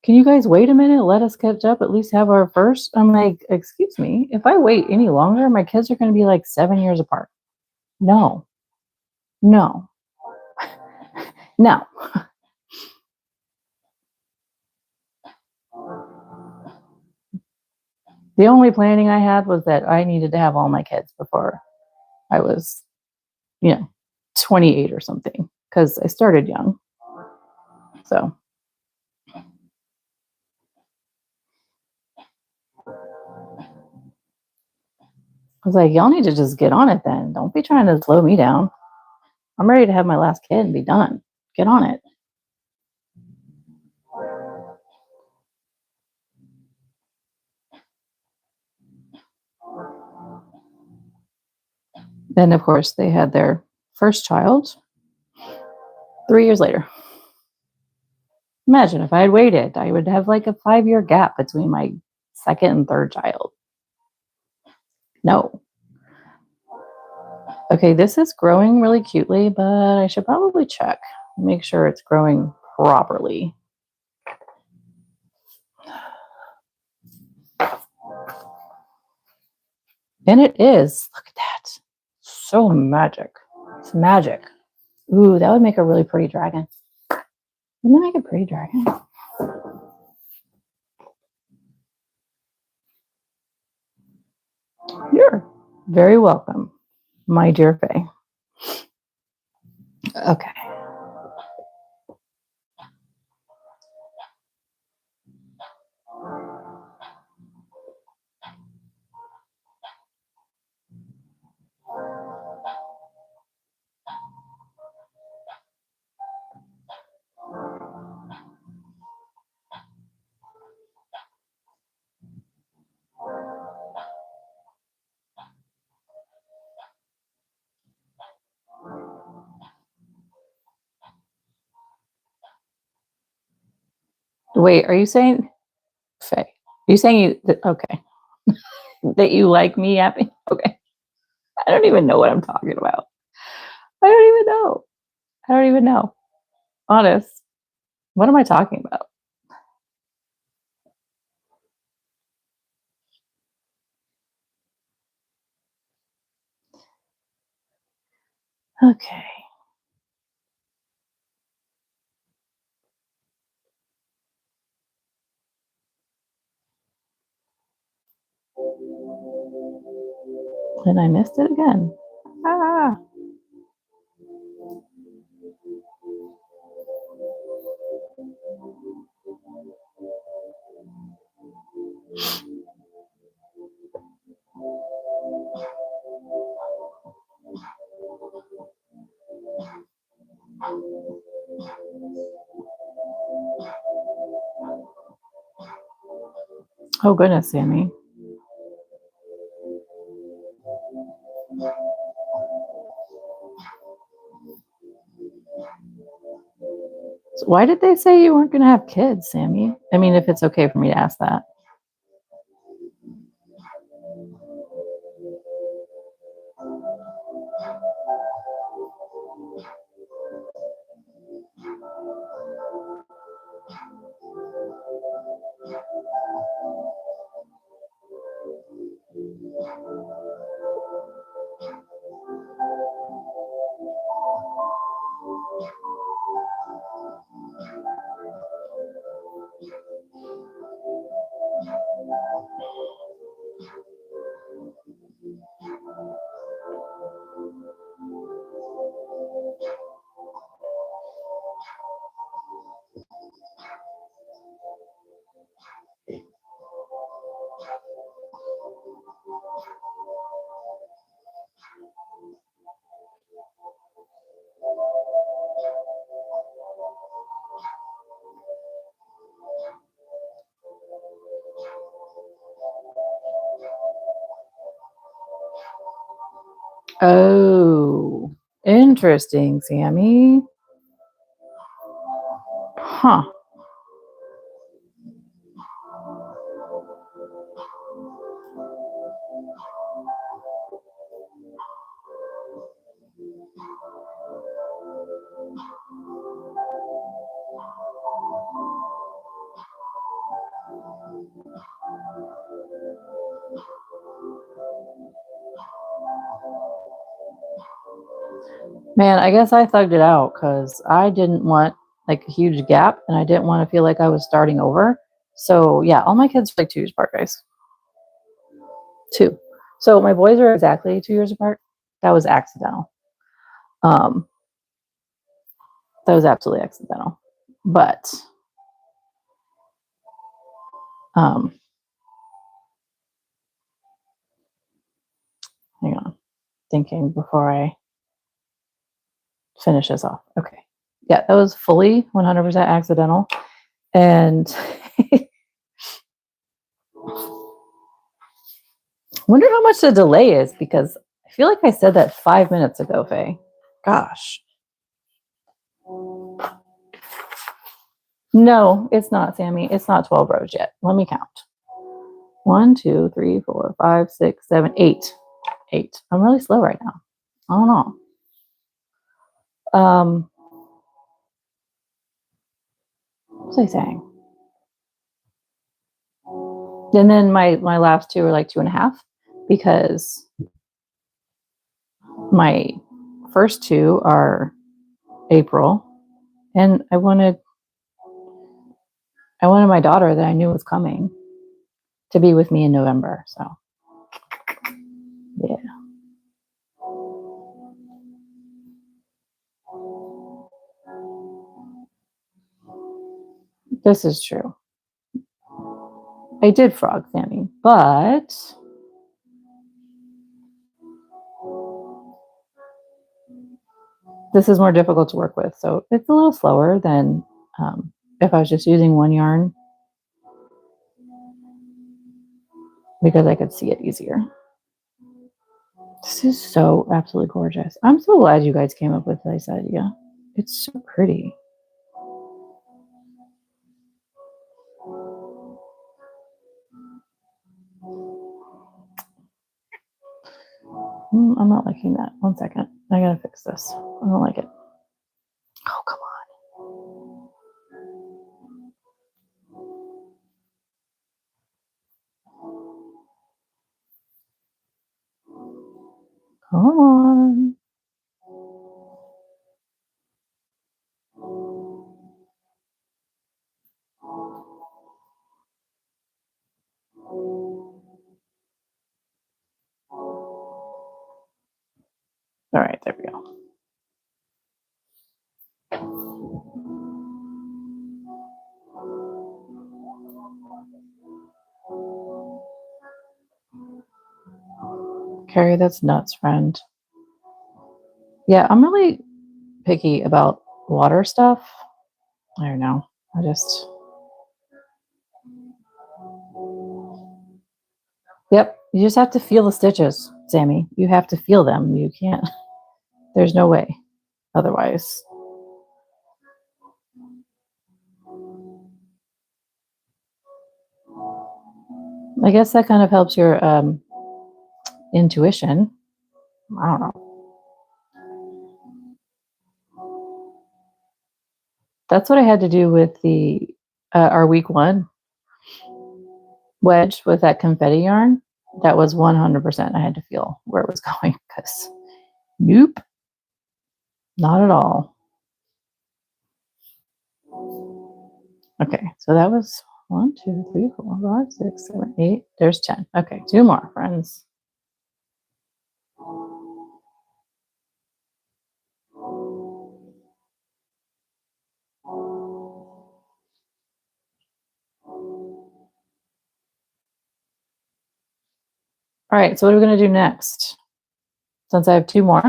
you guys wait a minute? Let us catch up, at least have our first. I'm like, excuse me, if I wait any longer, my kids are going to be 7 years apart. No. The only planning I had was that I needed to have all my kids before I was, 28 or something, because I started young. So. I was like, y'all need to just get on it then. Don't be trying to slow me down. I'm ready to have my last kid and be done. Get on it. Then, of course, they had their first child 3 years later. Imagine if I had waited, I would have like a 5-year gap between my second and third child. No. Okay, this is growing really cutely, but I should probably check, make sure it's growing properly. And it is. Look at that. So magic. It's magic. Ooh, that would make a really pretty dragon. Wouldn't that make a pretty dragon? You're very welcome, my dear Faye. Okay. Wait, are you saying, Faye? Are you saying okay, that you like me yapping? Okay. I don't even know what I'm talking about. I don't even know. I don't even know. Honest. What am I talking about? Okay. And I missed it again. Ah. Oh, goodness, Sammy. So why did they say you weren't going to have kids, Sammy? I mean, if it's okay for me to ask that. Oh, interesting, Sammy. Huh. Man, I guess I thugged it out because I didn't want like a huge gap and I didn't want to feel like I was starting over. So yeah, all my kids are like 2 years apart, guys. 2. So my boys are exactly 2 years apart. That was accidental. Um, that was absolutely accidental. But Hang on. Thinking before I finish this off. Okay. Yeah, that was fully 100% accidental. And wonder how much the delay is, because I feel like I said that 5 minutes ago, Faye. Gosh. No, it's not, Sammy. It's not 12 rows yet. Let me count. 1, 2, 3, 4, 5, 6, 7, 8. 8. I'm really slow right now. I don't know. What was I saying? And then my last two are like 2.5, because my first two are April, and I wanted my daughter that I knew was coming to be with me in November. So yeah. This is true. I did frog Sammy, but this is more difficult to work with. So it's a little slower than if I was just using one yarn, because I could see it easier. This is so absolutely gorgeous. I'm so glad you guys came up with this idea. It's so pretty. I'm not liking that. 1 second. I gotta fix this. I don't like it. Oh, come on. Come on. All right, there we go. Carrie, that's nuts, friend. Yeah, I'm really picky about water stuff. I don't know. Yep, you just have to feel the stitches, Sammy. You have to feel them. You can't, there's no way otherwise. I guess that kind of helps your intuition. I don't know. That's what I had to do with the our week 1 wedge with that confetti yarn. That was 100%. I had to feel where it was going, because nope, not at all. Okay, so that was 1, 2, 3, 4, 5, 6, 7, 8. There's 10. Okay, 2 more, friends. All right, so what are we going to do next? Since I have 2 more.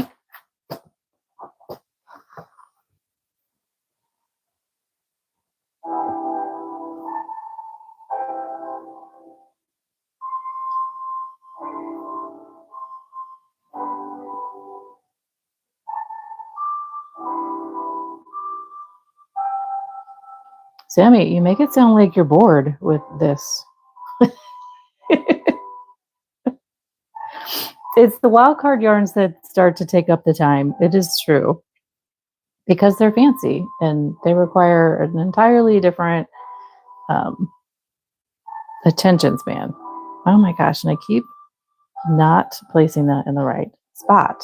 Sammy, you make it sound like you're bored with this. It's the wildcard yarns that start to take up the time. It is true. Because they're fancy and they require an entirely different attention span. Oh my gosh, and I keep not placing that in the right spot.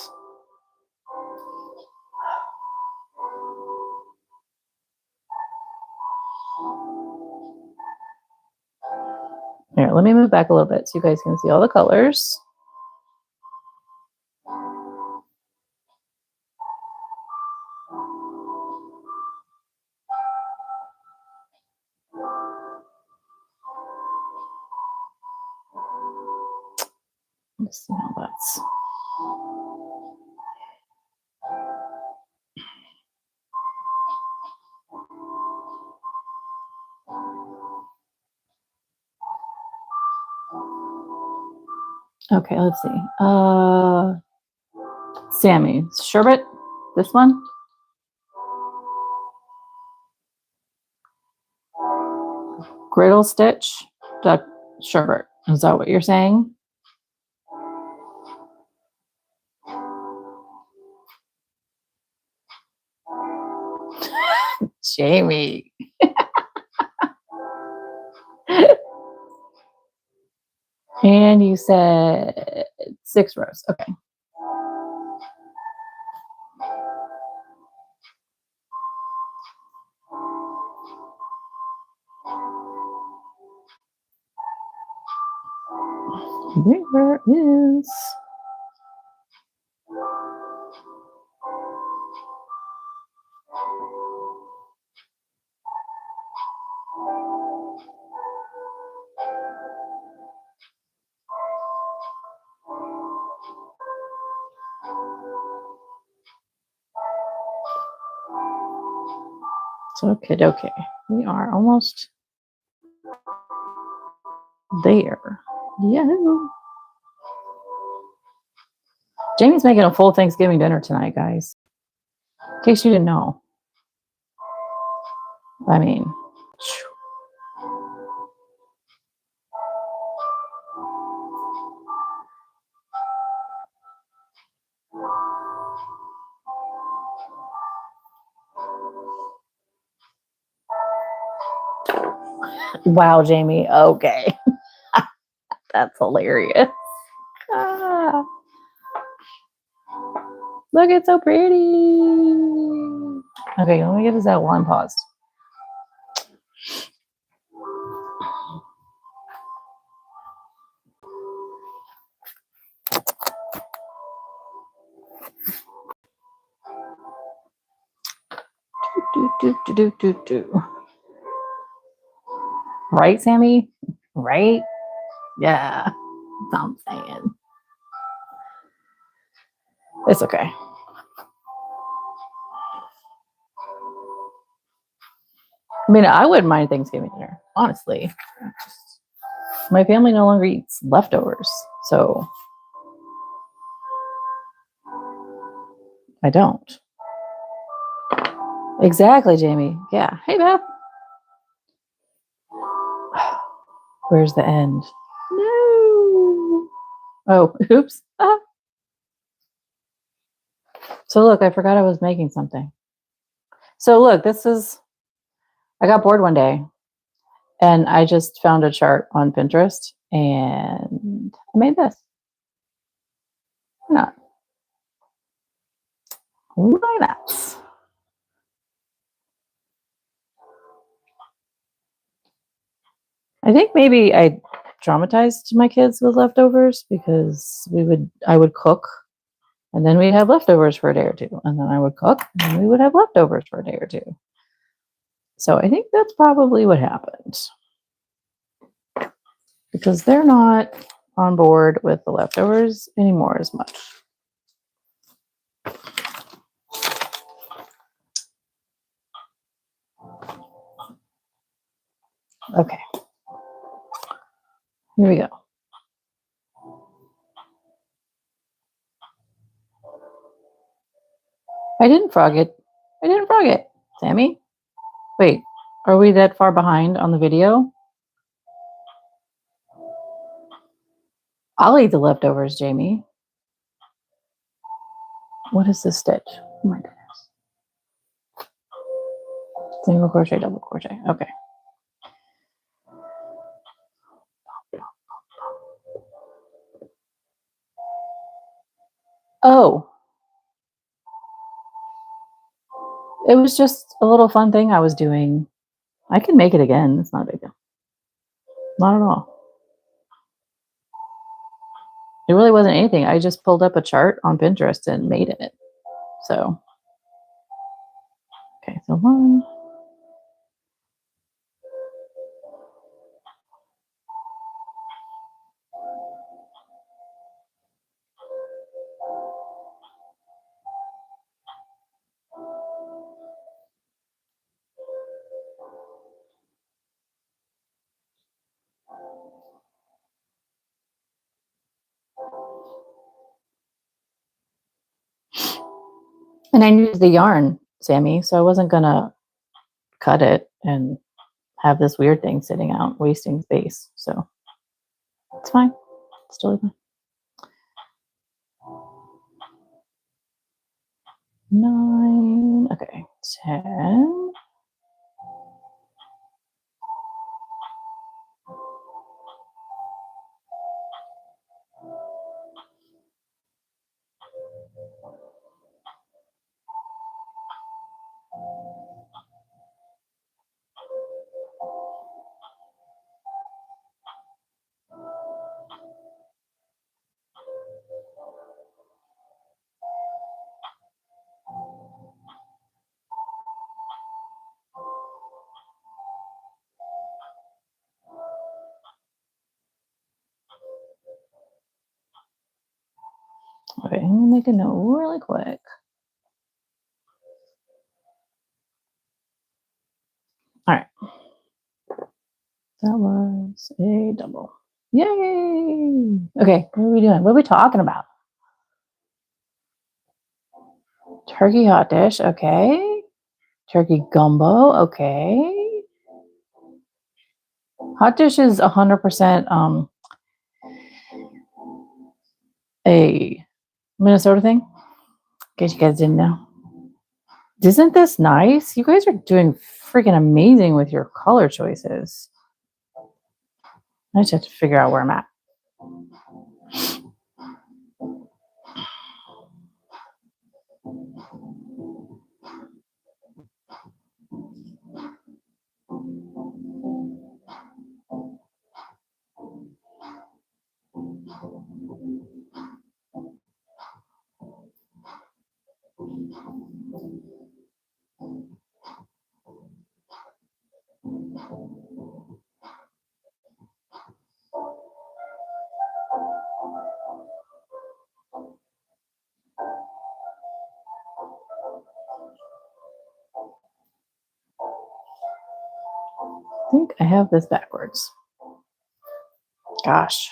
Here, let me move back a little bit so you guys can see all the colors. Let's see how that's. Okay, let's see. Sammy, sherbet. This one. Griddle stitch. Sherbet. Is that what you're saying? Jamie. And you said 6 rows. Okay. Where is... So, okay. We are almost there. Yeah. Jamie's making a full Thanksgiving dinner tonight, guys. In case you didn't know. I mean, wow, Jamie. Okay. That's hilarious. Ah, look, it's so pretty. Okay, let me get this out while I'm paused. Do. Right, Sammy? Right? Yeah. That's what I'm saying. It's okay. I mean, I wouldn't mind Thanksgiving dinner, honestly. My family no longer eats leftovers, so I don't. Exactly, Jamie. Yeah. Hey, Beth. Where's the end? No. Oh, oops. Ah. So look, I forgot I was making something. So look, I got bored one day and I just found a chart on Pinterest and I made this. Why not? Why not? I think maybe I traumatized my kids with leftovers because I would cook and then we'd have leftovers for a day or two. And then I would cook and then we would have leftovers for a day or two. So I think that's probably what happened. Because they're not on board with the leftovers anymore as much. Okay. Here we go. I didn't frog it. Sammy? Wait, are we that far behind on the video? I'll eat the leftovers, Jamie. What is this stitch? Oh my goodness. Single crochet, double crochet. Okay. Oh. It was just a little fun thing I was doing. I can make it again. It's not a big deal. Not at all. It really wasn't anything. I just pulled up a chart on Pinterest and made it. So, okay, so 1. And I used the yarn, Sammy, so I wasn't gonna cut it and have this weird thing sitting out, wasting space. So it's fine. It's totally fine. 9, okay, 10. Okay, I'm gonna make a note really quick. All right. That was a double. Yay! Okay, what are we doing? What are we talking about? Turkey hot dish, okay. Turkey gumbo, okay. Hot dish is 100% a Minnesota thing. In case you guys didn't know. Isn't this nice? You guys are doing freaking amazing with your color choices. I just have to figure out where I'm at. I think I have this backwards. Gosh.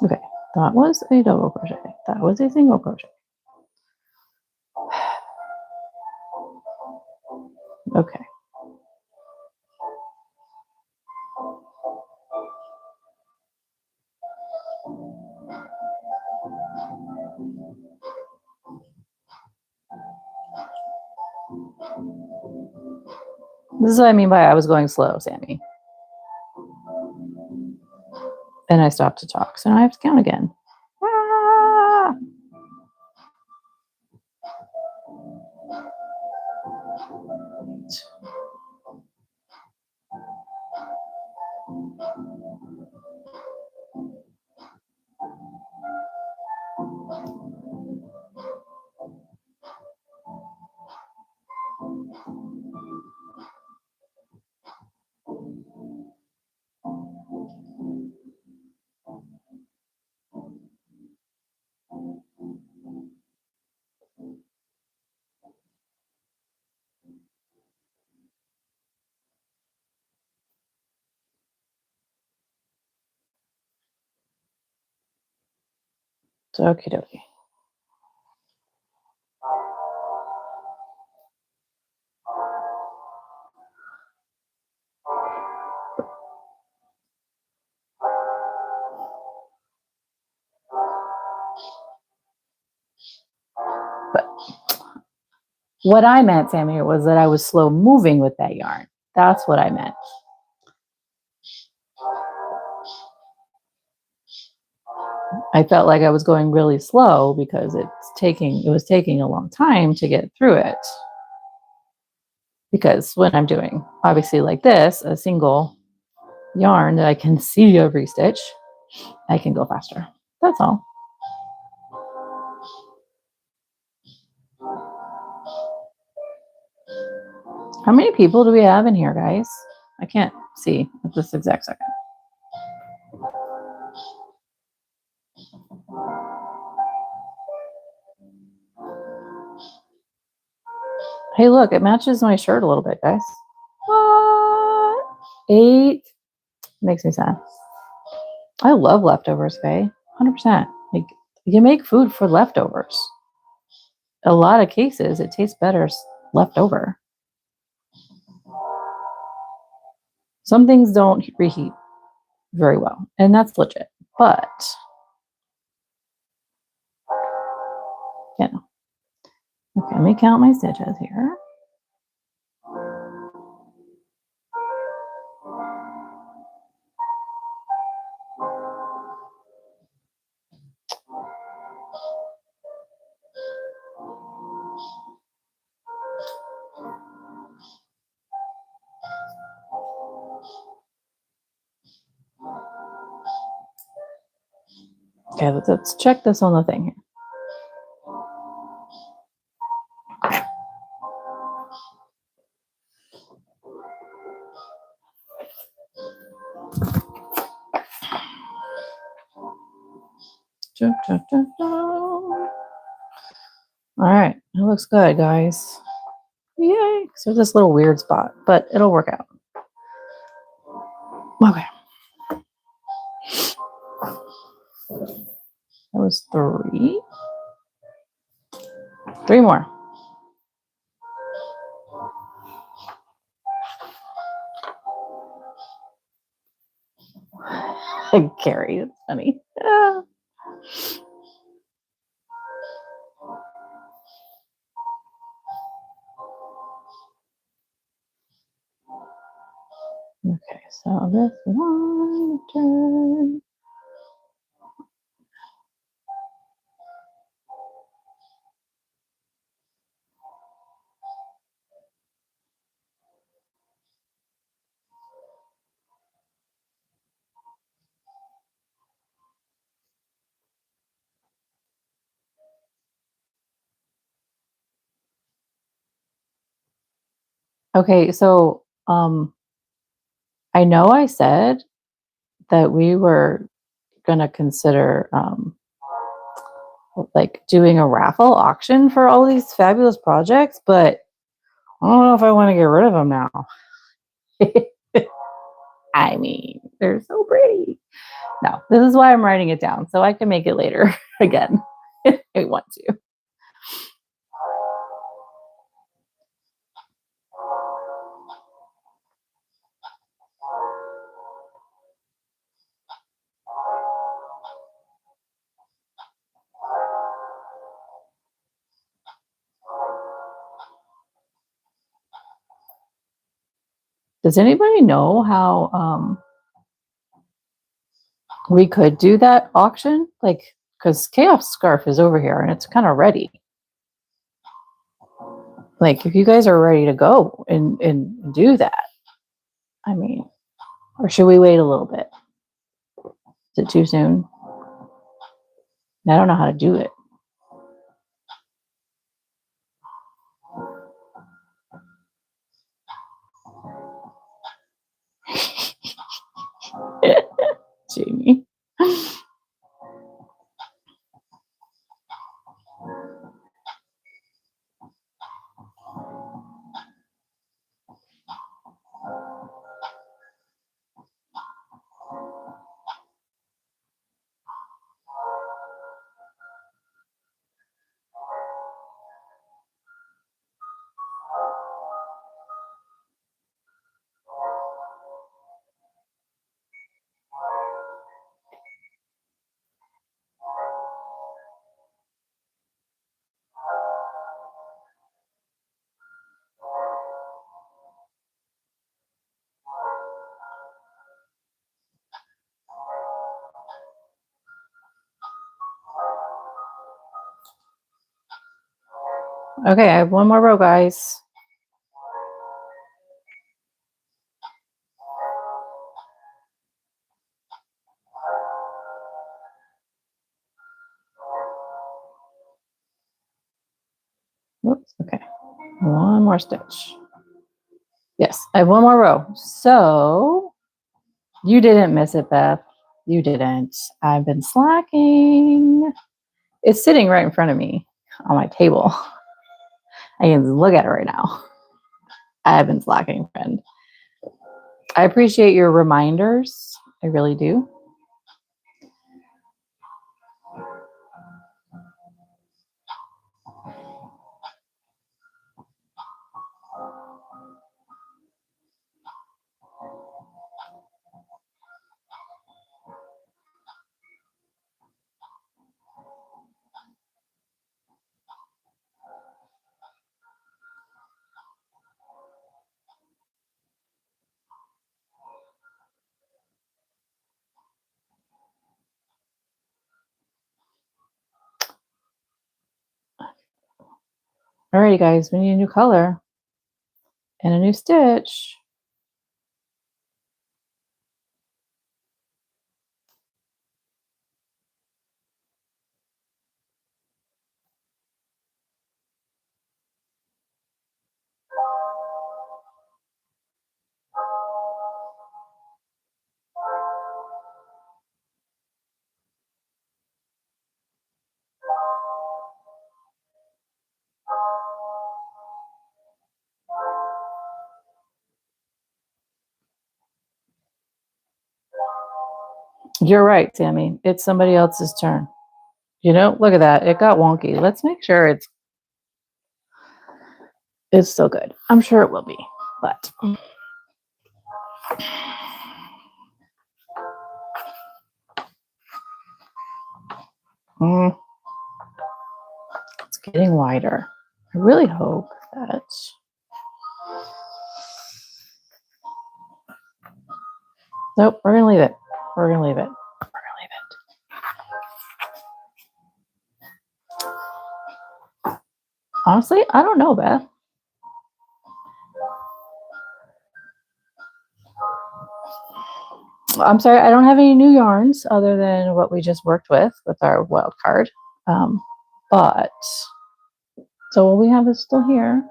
Okay, that was a double crochet. That was a single crochet. Okay. This is what I mean by I was going slow, Sammy. And I stopped to talk, so now I have to count again. Ah! So, okie dokie. But what I meant, Sammy, was that I was slow moving with that yarn. That's what I meant. I felt like I was going really slow because it was taking a long time to get through it. Because when I'm doing, obviously like this, a single yarn that I can see every stitch, I can go faster. That's all. How many people do we have in here, guys? I can't see at this exact second. Hey, look, it matches my shirt a little bit, guys. What? 8. Makes me sad. I love leftovers, Faye. 100%. Like, you make food for leftovers. A lot of cases, it tastes better leftover. Some things don't reheat very well, and that's legit. But, you know. Okay, let me count my stitches here. Okay, let's check this on the thing here. All right, it looks good, guys. Yay! So this little weird spot, but it'll work out. Okay. That was 3. 3 more. Carrie, it's funny. Ah. Okay, so this one turn. Okay, so I know I said that we were gonna consider like doing a raffle auction for all these fabulous projects, but I don't know if I want to get rid of them now. I mean, they're so pretty. No, this is why I'm writing it down so I can make it later again if I want to. Does anybody know how we could do that auction? Like, because Chaos Scarf is over here and it's kind of ready. Like, if you guys are ready to go and do that, I mean, or should we wait a little bit? Is it too soon? I don't know how to do it. Jamie. Okay, I have one more row, guys. Whoops, okay. One more stitch. Yes, I have one more row. So you didn't miss it, Beth. You didn't. I've been slacking. It's sitting right in front of me on my table. I can look at it right now. I've been slacking, friend. I appreciate your reminders. I really do. Alrighty, guys, we need a new color and a new stitch. You're right, Tammy. It's somebody else's turn. You know, look at that. It got wonky. Let's make sure it's still good. I'm sure it will be, but it's getting wider. I really hope that nope, we're gonna leave it. We're gonna leave it. We're gonna leave it. Honestly, I don't know, Beth. I'm sorry, I don't have any new yarns other than what we just worked with our wild card. But so what we have is still here.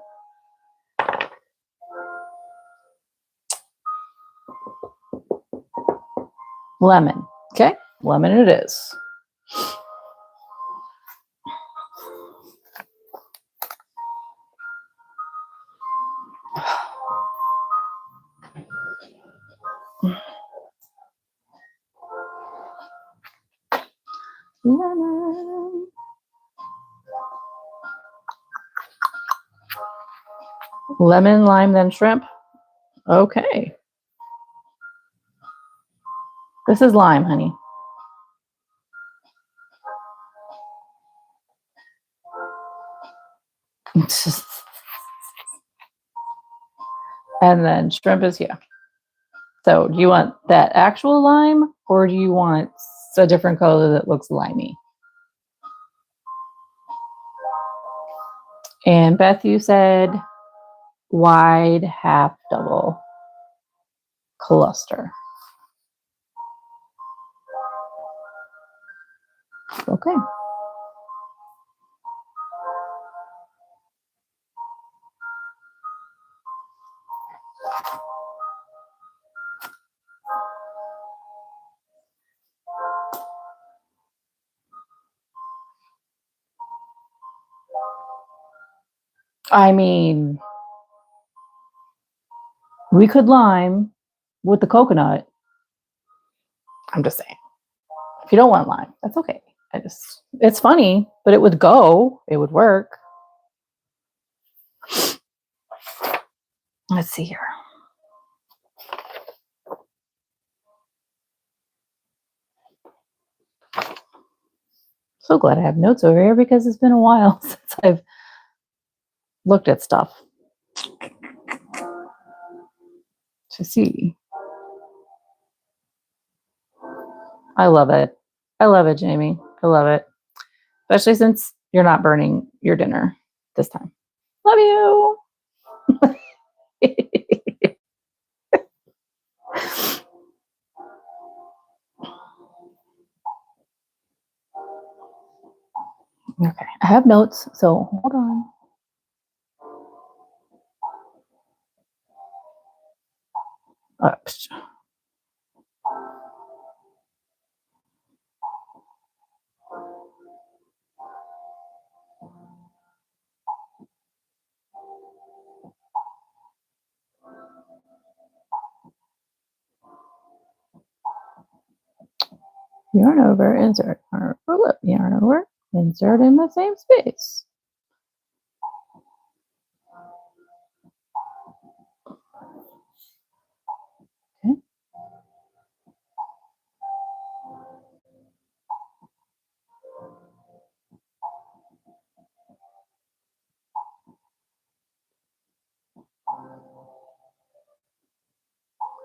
Lemon. Okay, lemon it is. Lemon. Lemon, lime, then shrimp. Okay. This is lime, honey. And then shrimp is here. So do you want that actual lime or do you want a different color that looks limey? And Beth, you said wide half double cluster. Okay. I mean, we could lime with the coconut. I'm just saying. If you don't want lime, that's okay. It's funny, but it would go. It would work. Let's see here. So glad I have notes over here because it's been a while since I've looked at stuff to see. I love it. I love it, Jamie. I love it. Especially since you're not burning your dinner this time. Love you. Okay, I have notes, so hold on. Oops. yarn over, insert, yarn over, insert in the same space. Okay.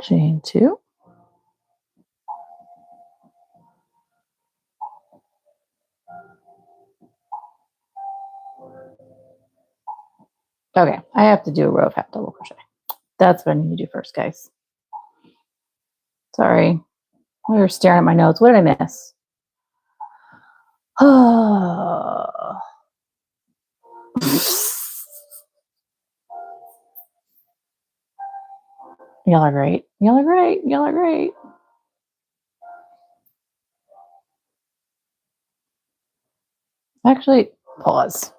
Chain 2. Okay, I have to do a row of half double crochet. That's what I need to do first, guys. Sorry. We were staring at my notes. What did I miss? Oh. Y'all are great. Y'all are great. Y'all are great. Actually, pause.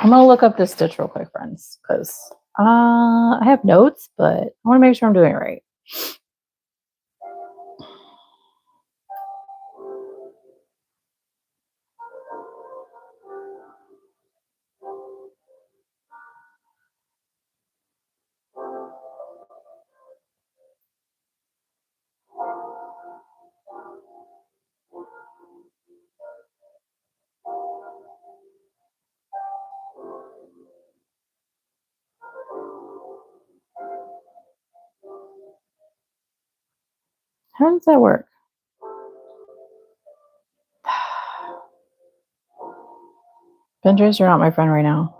I'm going to look up this stitch real quick, friends, because I have notes, but I want to make sure I'm doing it right. How does that work? Pinterest, you're not my friend right now.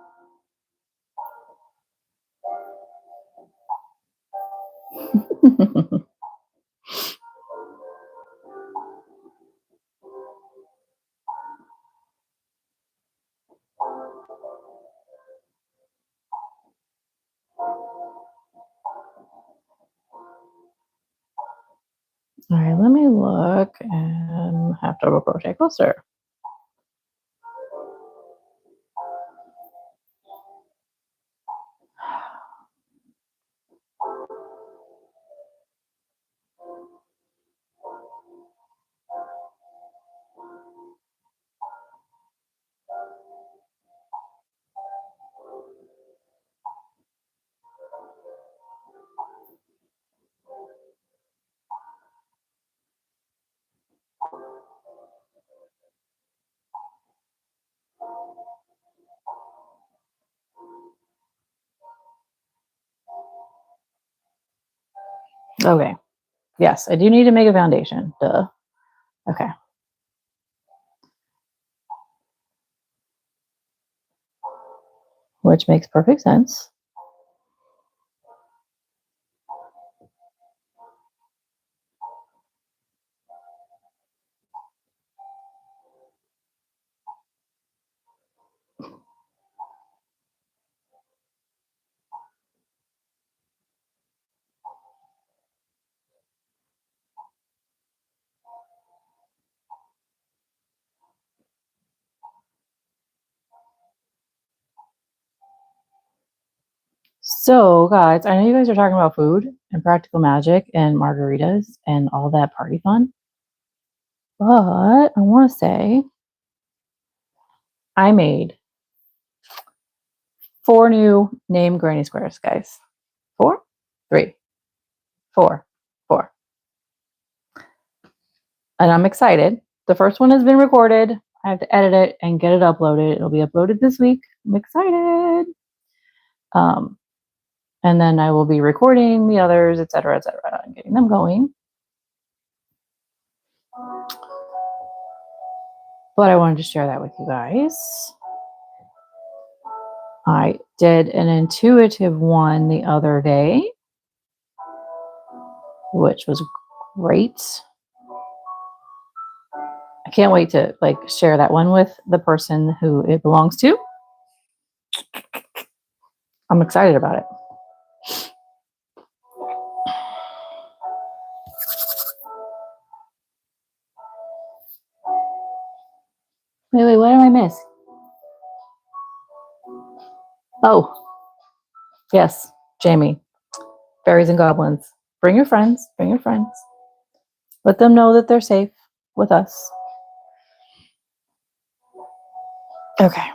All right, let me look and half double crochet closer. Okay. Yes, I do need to make a foundation. Duh. Okay. Which makes perfect sense. So, guys, I know you guys are talking about food and practical magic and margaritas and all that party fun, but I want to say I made 4 new name granny squares, guys. 4, 3, 4, 4. And I'm excited. The first one has been recorded. I have to edit it and get it uploaded. It'll be uploaded this week. I'm excited. And then I will be recording the others, etc., and getting them going. But I wanted to share that with you guys. I did an intuitive one the other day, which was great. I can't wait to share that one with the person who it belongs to. I'm excited about it. Wait, what did I miss? Oh, yes, Jamie. Fairies and goblins. Bring your friends. Bring your friends. Let them know that they're safe. with us. Okay.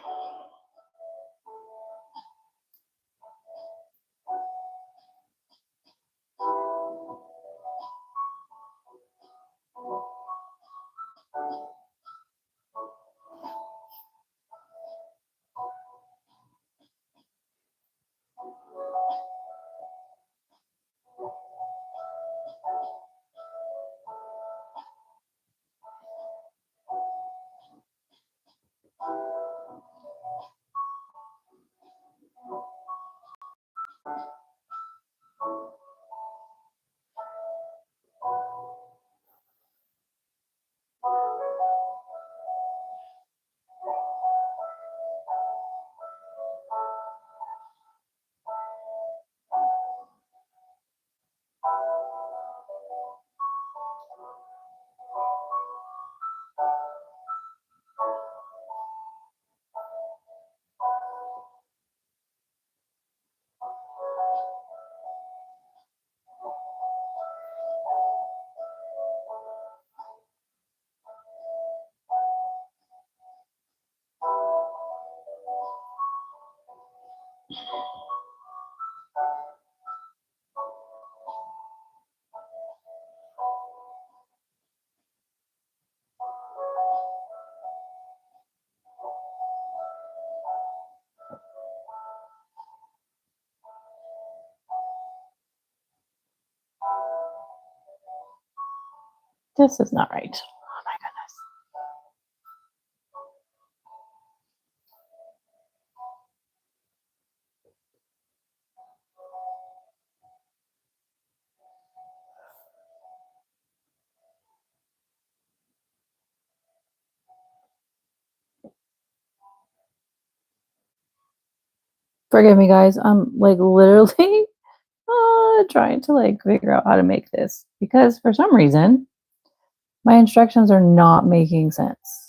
This is not right. Oh my goodness. Forgive me, guys. I'm like literally trying to like figure out how to make this because for some reason my instructions are not making sense.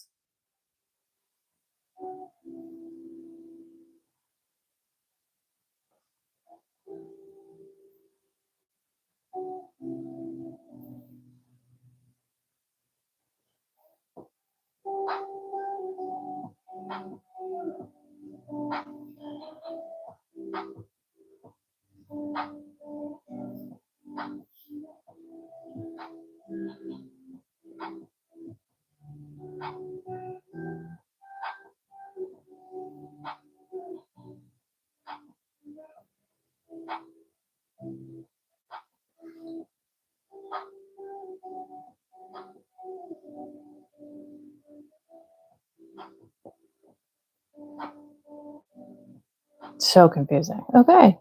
So confusing. Okay.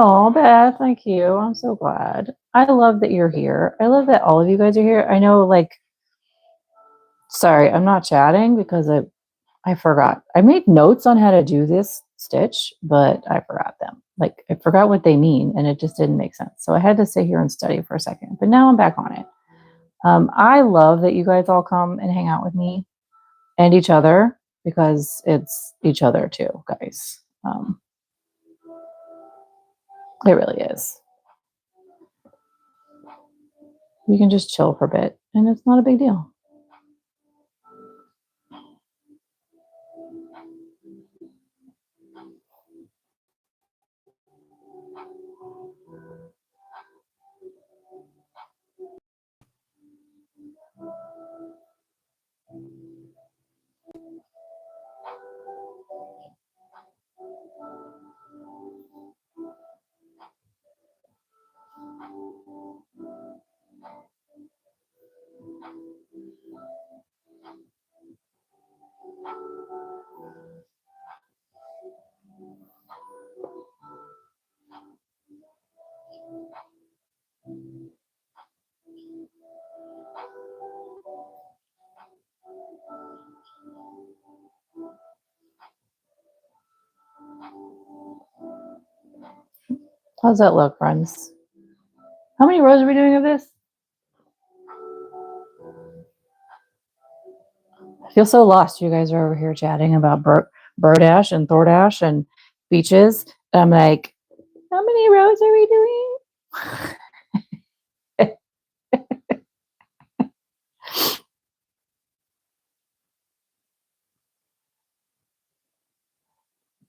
Oh, Beth, thank you. I'm so glad. I love that you're here. I love that all of you guys are here. I know, like, sorry, I'm not chatting because I forgot. I made notes on how to do this stitch, but I forgot them. Like, I forgot what they mean, and it just didn't make sense. So I had to sit here and study for a second. But now I'm back on it. I love that you guys all come and hang out with me and each other because it's each other too, guys. It really is. We can just chill for a bit, and it's not a big deal. How's that look, friends? How many rows are we doing of this? I feel so lost. You guys are over here chatting about Brodash and Thordash and beaches. And I'm like, how many rows are we doing?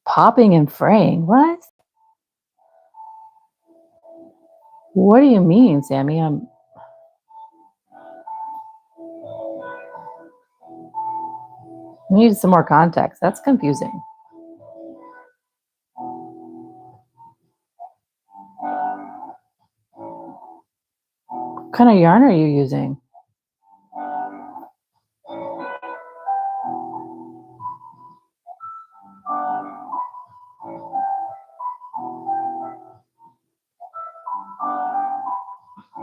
Popping and fraying. What? What do you mean, Sammy? I need some more context. That's confusing. What kind of yarn are you using?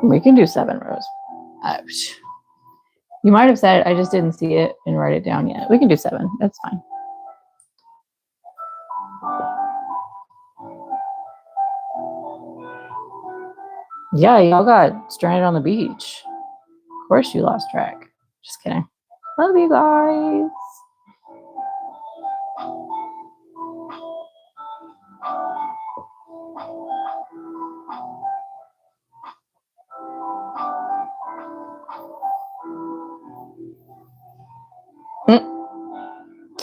We can do 7 rows. Ouch. You might have said it, I just didn't see it and write it down yet. We can do 7. That's fine. Yeah, y'all got stranded on the beach. Of course you lost track. Just kidding. Love you guys.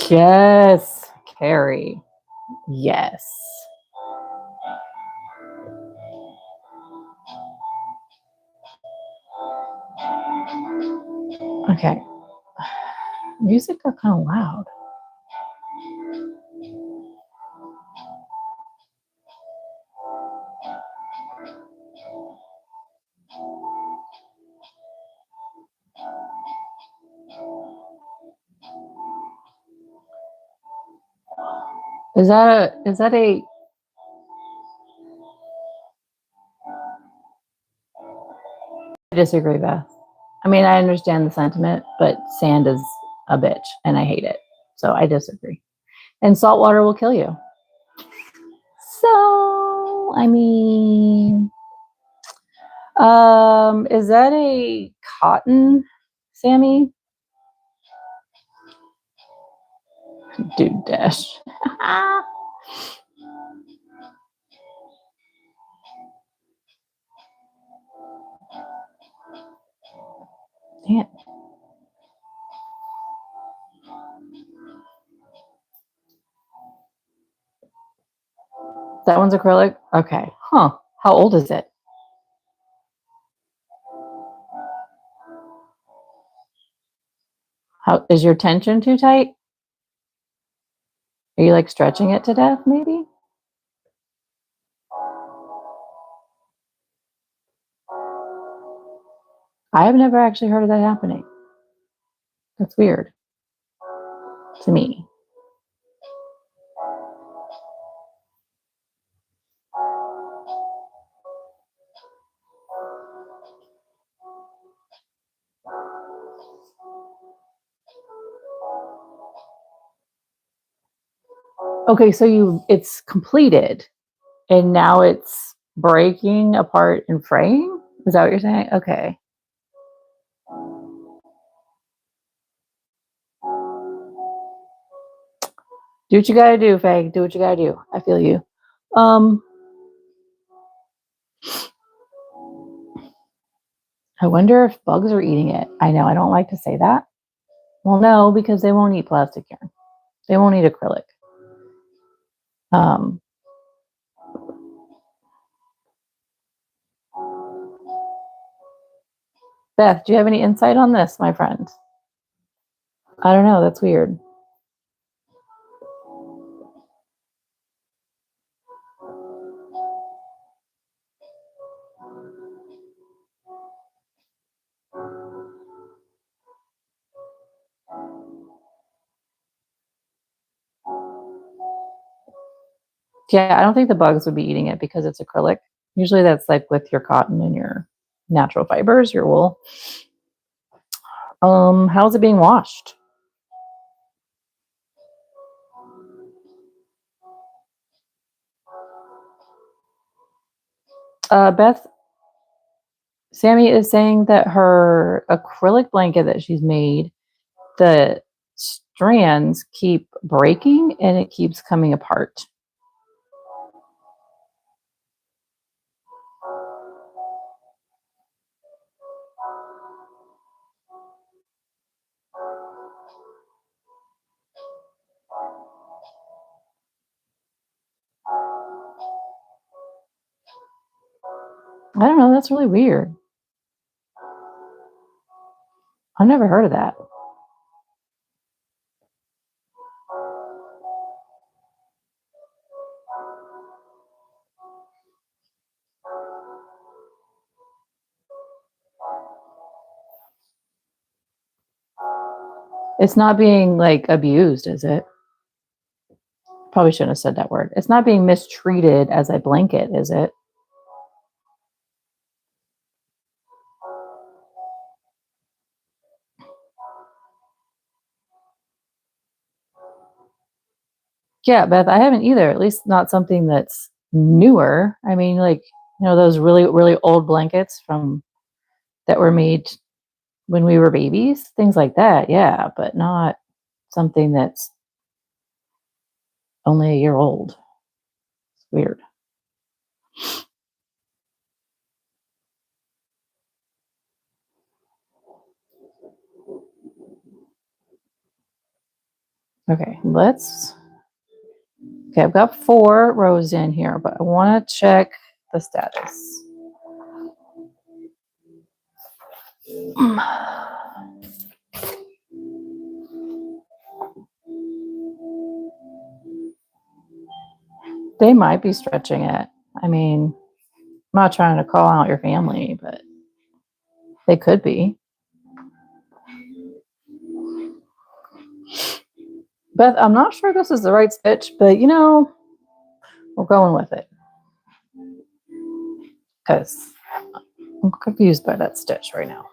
Yes, Carrie. Yes. Okay. Music got kind of loud. Is that a I disagree, Beth. I mean, I understand the sentiment, but sand is a bitch and I hate it. So I disagree. And salt water will kill you. So, I mean, is that a cotton, Sammy? Dude dash. Damn. That one's acrylic? Okay. Huh. How old is it? How is your tension too tight? Are you like stretching it to death, maybe? I have never actually heard of that happening. That's weird to me. Okay, so it's completed and now it's breaking apart and fraying? Is that what you're saying? Okay. Do what you gotta do, Faye. Do what you gotta do. I feel you. I wonder if bugs are eating it. I know I don't like to say that. Well, no, because they won't eat plastic yarn. They won't eat acrylic. Beth, do you have any insight on this, my friend? I don't know. That's weird. Yeah, I don't think the bugs would be eating it because it's acrylic. Usually that's like with your cotton and your natural fibers, your wool. How's it being washed? Beth, Sammy is saying that her acrylic blanket that she's made, the strands keep breaking and it keeps coming apart. I don't know. That's really weird. I've never heard of that. It's not being like abused, is it? Probably shouldn't have said that word. It's not being mistreated as a blanket, is it? Yeah, Beth, I haven't either. At least not something that's newer. I mean, like, those really, really old blankets from that were made when we were babies, things like that. Yeah, but not something that's only a year old. It's weird. Okay, okay, I've got 4 rows in here, but I want to check the status. They might be stretching it. I mean, I'm not trying to call out your family, but they could be. Beth, I'm not sure this is the right stitch, but we're going with it. Because I'm confused by that stitch right now.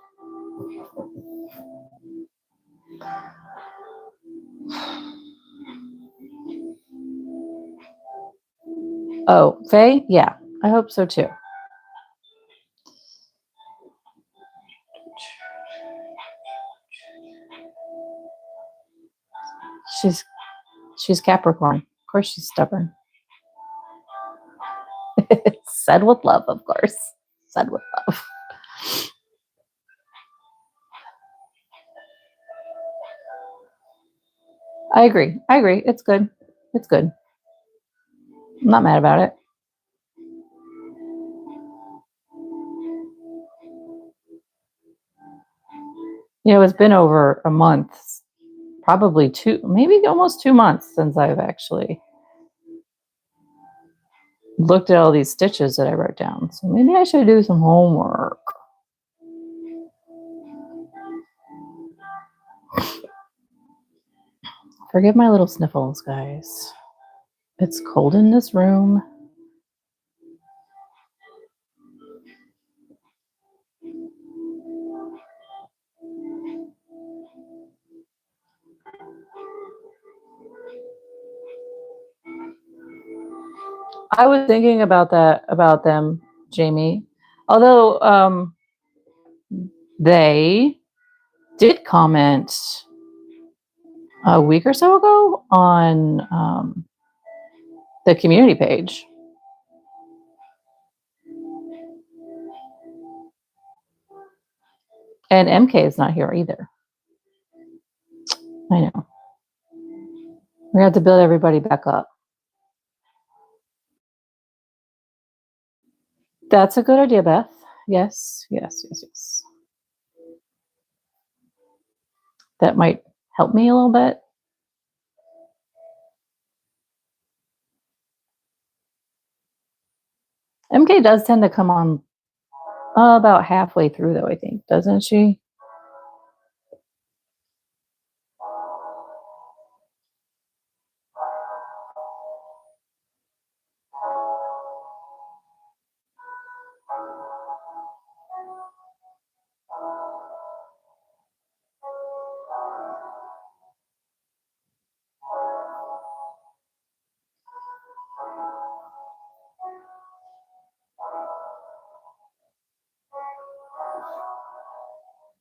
Oh, Faye? Yeah, I hope so too. She's Capricorn. Of course she's stubborn. Said with love, of course. Said with love. I agree. It's good. It's good. I'm not mad about it. It's been over a month, probably 2, maybe almost 2 months since I've actually looked at all these stitches that I wrote down. So maybe I should do some homework. Forgive my little sniffles, guys. It's cold in this room. I was thinking about them, Jamie. Although they did comment a week or so ago on the community page. And MK is not here either. I know. We have to build everybody back up. That's a good idea, Beth. Yes. That might help me a little bit. MK does tend to come on about halfway through, though, I think, doesn't she?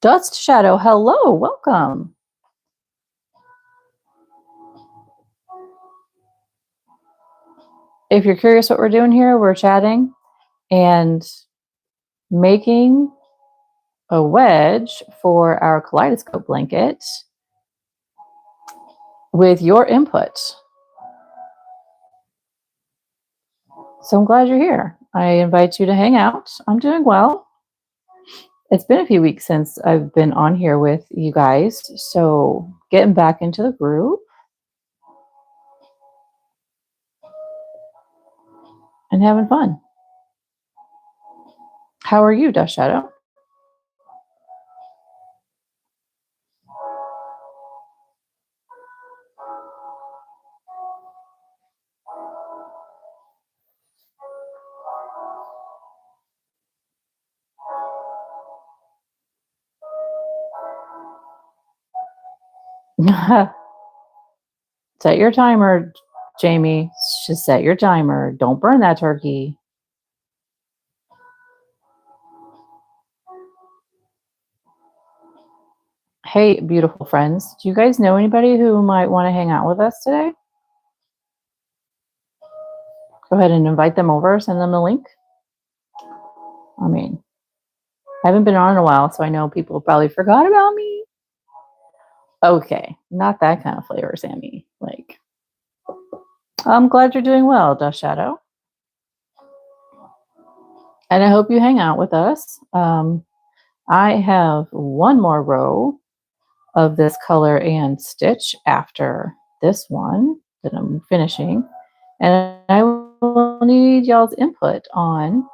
Dust Shadow, hello, welcome. If you're curious what we're doing here, we're chatting and making a wedge for our kaleidoscope blanket with your input. So I'm glad you're here. I invite you to hang out. I'm doing well. It's been a few weeks since I've been on here with you guys, so getting back into the groove and having fun. How are you, Dust Shadow? Set your timer, Jamie. Just set your timer. Don't burn that turkey. Hey, beautiful friends. Do you guys know anybody who might want to hang out with us today? Go ahead and invite them over, send them the link. I mean, I haven't been on in a while, so I know people probably forgot about me. Okay, not that kind of flavor, Sammy. Like, I'm glad you're doing well, Dust Shadow. And I hope you hang out with us. I have one more row of this color and stitch after this one that I'm finishing. And I will need y'all's input on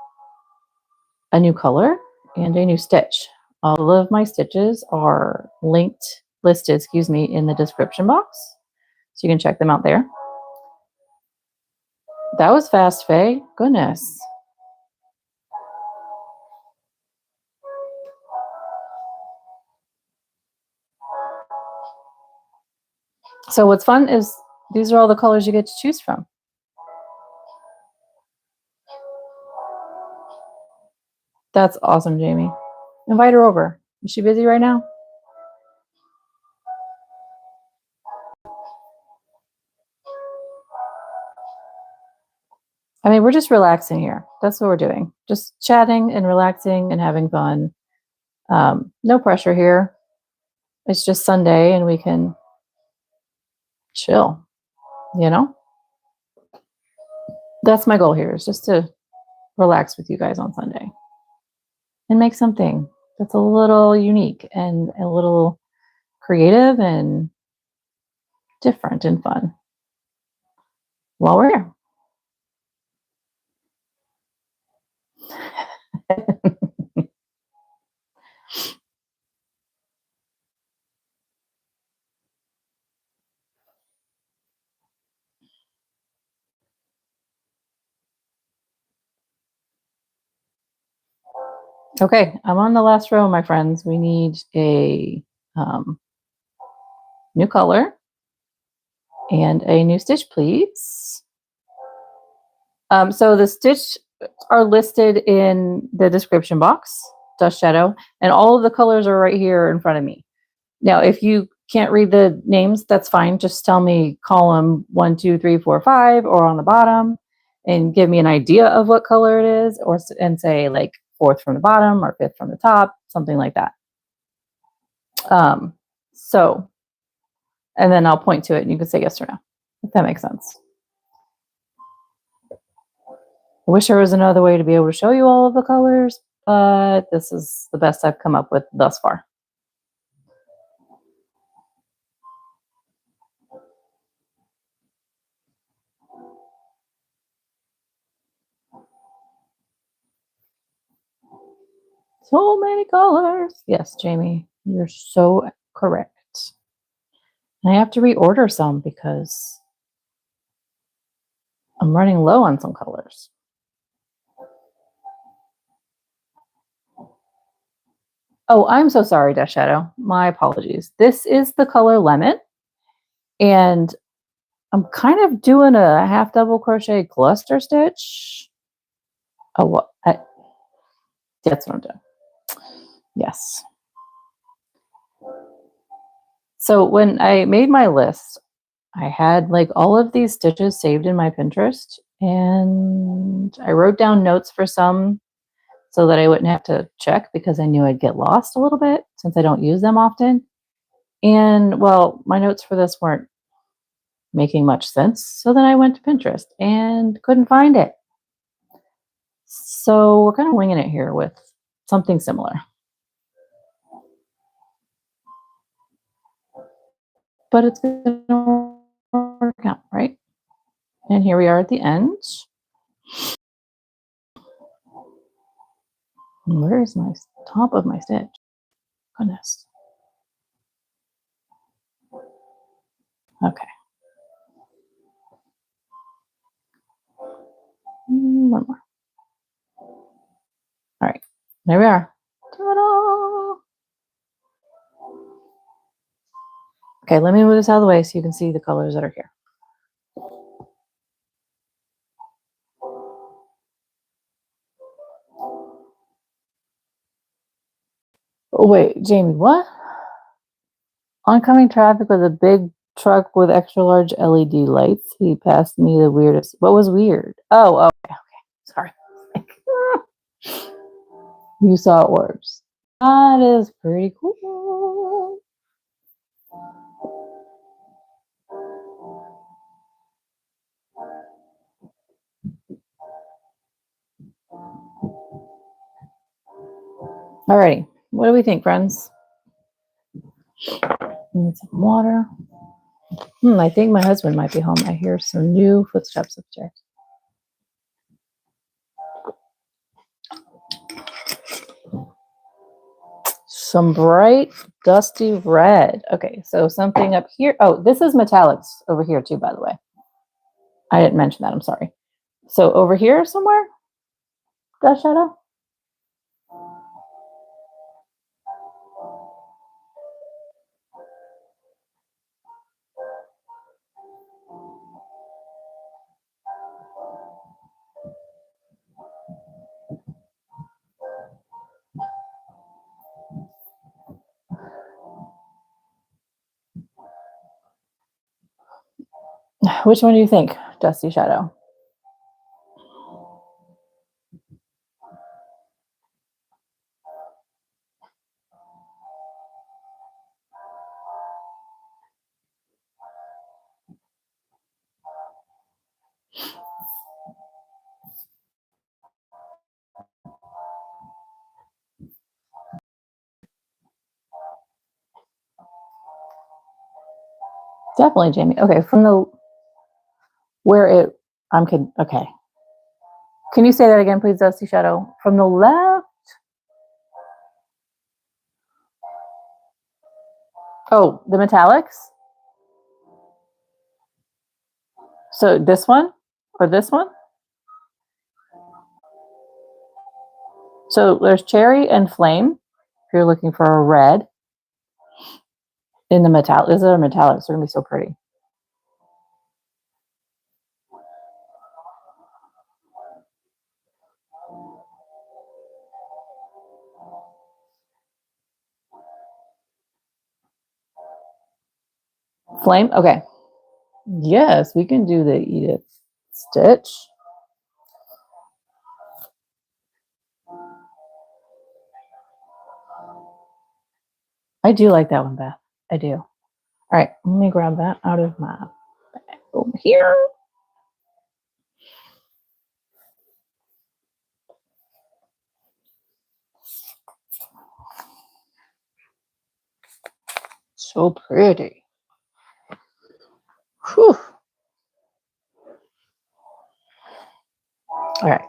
a new color and a new stitch. All of my stitches are listed, in the description box. So you can check them out there. That was fast, Faye. Goodness. So what's fun is these are all the colors you get to choose from. That's awesome, Jamie. Invite her over. Is she busy right now? I mean, we're just relaxing here. That's what we're doing. Just chatting and relaxing and having fun. No pressure here. It's just Sunday and we can chill, you know? That's my goal here, is just to relax with you guys on Sunday and make something that's a little unique and a little creative and different and fun while we're here. Okay, I'm on the last row, my friends. We need a new color and a new stitch, please. So the stitch are listed in the description box, Dust Shadow, and all of the colors are right here in front of me. Now, if you can't read the names, that's fine. Just tell me column 1, 2, 3, 4, 5, or on the bottom, and give me an idea of what color it is, and say like 4th from the bottom or 5th from the top, something like that. And then I'll point to it, and you can say yes or no, if that makes sense. I wish there was another way to be able to show you all of the colors, but this is the best I've come up with thus far. So many colors. Yes, Jamie, you're so correct. And I have to reorder some because I'm running low on some colors. Oh, I'm so sorry, Dust Shadow. My apologies. This is the color Lemon, and I'm kind of doing a half double crochet cluster stitch. Oh, what? That's what I'm doing. Yes. So when I made my list, I had like all of these stitches saved in my Pinterest, and I wrote down notes for some so that I wouldn't have to check because I knew I'd get lost a little bit since I don't use them often. And well, my notes for this weren't making much sense. So then I went to Pinterest and couldn't find it. So we're kind of winging it here with something similar. But it's going to work out, right? And here we are at the end. Where is my top of my stitch? Goodness. Okay. One more. All right. There we are. Ta-da! Okay, let me move this out of the way so you can see the colors that are here. Oh, wait, Jamie, what? Oncoming traffic with a big truck with extra large LED lights. He passed me the weirdest. What was weird? Oh, okay. Sorry. You saw orbs. That is pretty cool. Alrighty. What do we think, friends? Need some water. I think my husband might be home. I hear some new footsteps upstairs. Some bright, dusty red. Okay, so something up here. Oh, this is metallics over here too, by the way. I didn't mention that. I'm sorry. So over here somewhere, that shadow. Which one do you think, Dusty Shadow? Definitely Jamie. Okay, from the where it okay. Can you say that again, please, Dusty Shadow? From the left. Oh, the metallics. So this one or this one? So there's cherry and flame. If you're looking for a red in the metallic, this is a metallics. They're gonna be so pretty. Flame. Okay. Yes, we can do the Edith stitch. I do like that one, Beth. I do. All right, let me grab that out of my bag over here. So pretty. Whew. All right.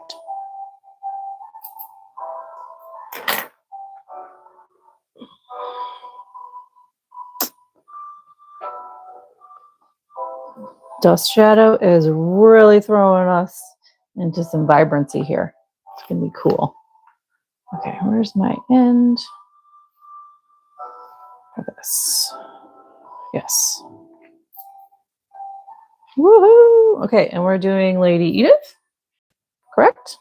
Dust Shadow is really throwing us into some vibrancy here. It's going to be cool. Okay, where's my end for this? Yes. Woohoo! Okay, and we're doing Lady Edith, correct?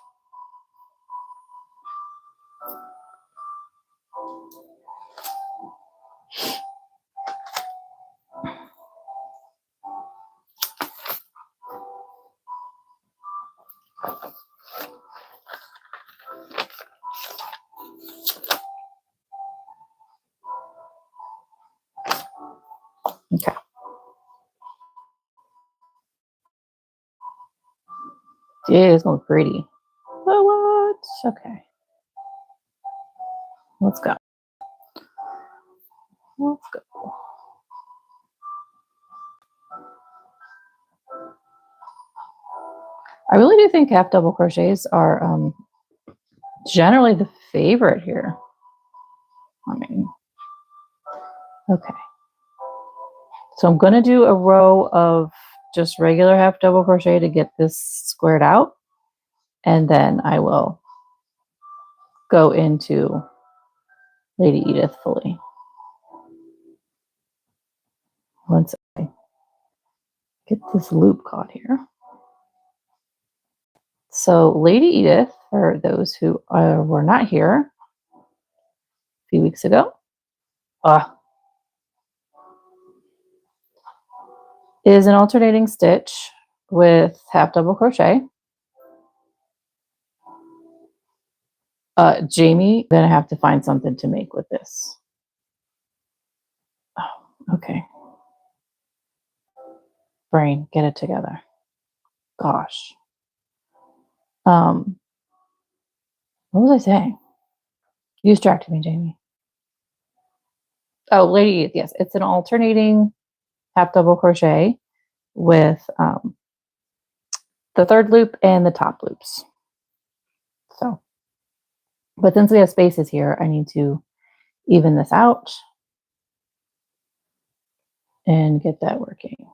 Yeah, it's going pretty. But what? Okay. Let's go. Let's go. I really do think half double crochets are generally the favorite here. I mean, okay. So I'm going to do a row of just regular half double crochet to get this squared out. And then I will go into Lady Edith fully. Once I get this loop caught here. So Lady Edith, for those who were not here a few weeks ago, is an alternating stitch with half double crochet. Jamie, gonna have to find something to make with this. Oh, okay. Brain, get it together. Gosh. What was I saying? You distracted me, Jamie. Oh, Lady Edith, yes. It's an alternating half double crochet with the third loop and the top loops. So, but since we have spaces here, I need to even this out and get that working.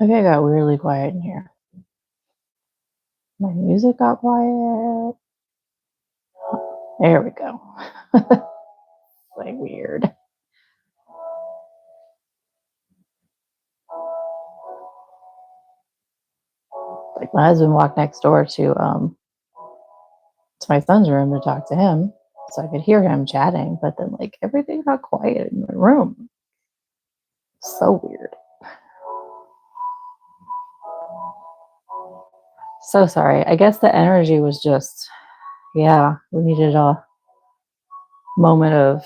Okay, I got weirdly quiet in here. My music got quiet. There we go. Like weird. Like my husband walked next door to my son's room to talk to him, so I could hear him chatting. But then like everything got quiet in my room. So weird. So sorry. I guess the energy was just, yeah, we needed a moment of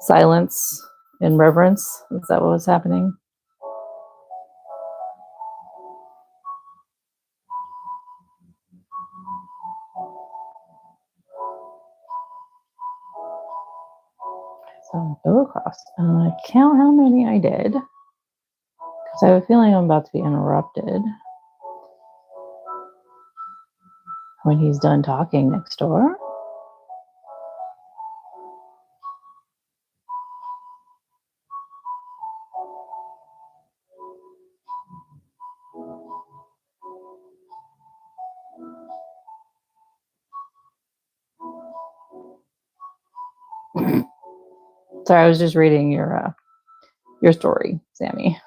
silence and reverence. Is that what was happening? So go across and count how many I did, because I have a feeling I'm about to be interrupted when he's done talking next door. Sorry, I was just reading your story, Sammy.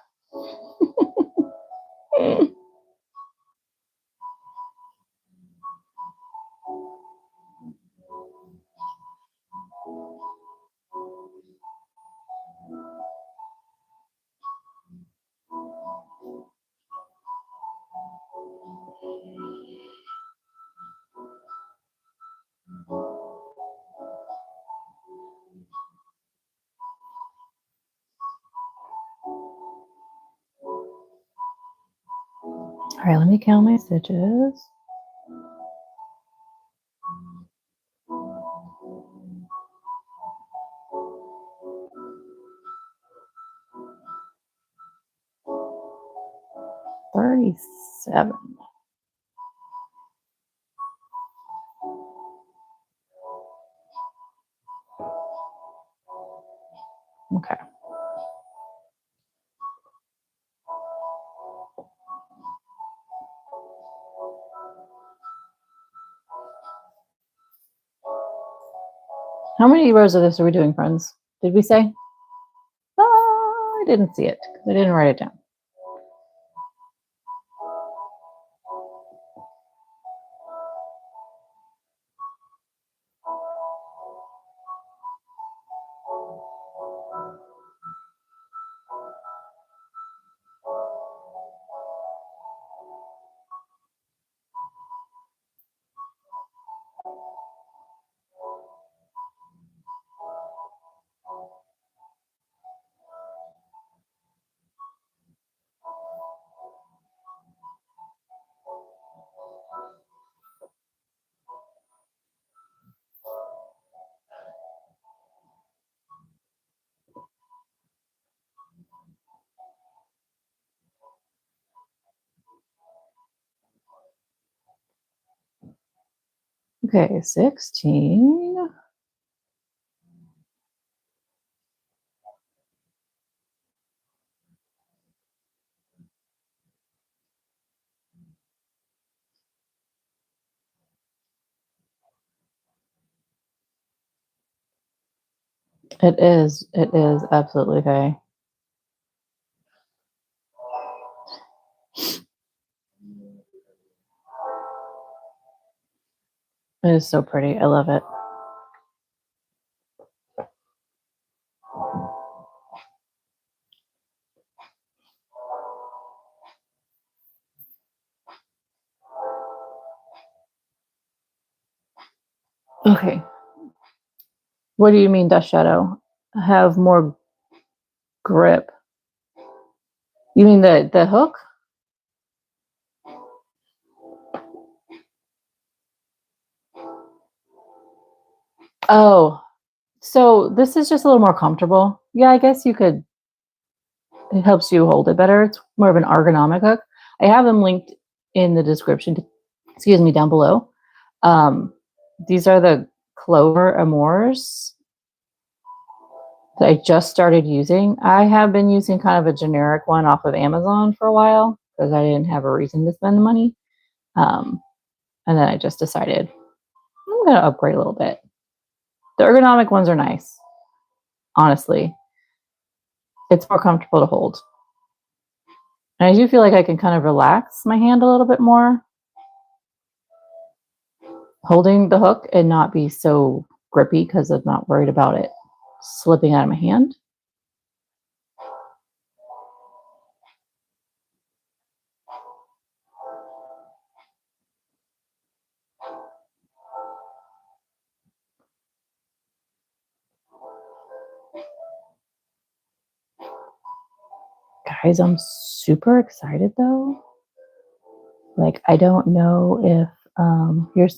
All right, let me count my stitches. $37. Okay. How many rows of this are we doing, friends? Did we say? I didn't see it because I didn't write it down. Okay, 16. It is absolutely okay. It is so pretty. I love it. Okay. What do you mean, Dust Shadow? Have more grip. You mean the hook? Oh, so this is just a little more comfortable. Yeah, I guess you could. It helps you hold it better. It's more of an ergonomic hook. I have them linked in the description. Excuse me, down below. Um, these are the Clover Amours that I just started using. I have been using kind of a generic one off of Amazon for a while because I didn't have a reason to spend the money. And then I just decided I'm going to upgrade a little bit. The ergonomic ones are nice, honestly. It's more comfortable to hold. And I do feel like I can kind of relax my hand a little bit more holding the hook and not be so grippy because I'm not worried about it slipping out of my hand. Guys, I'm super excited though. Like, I don't know if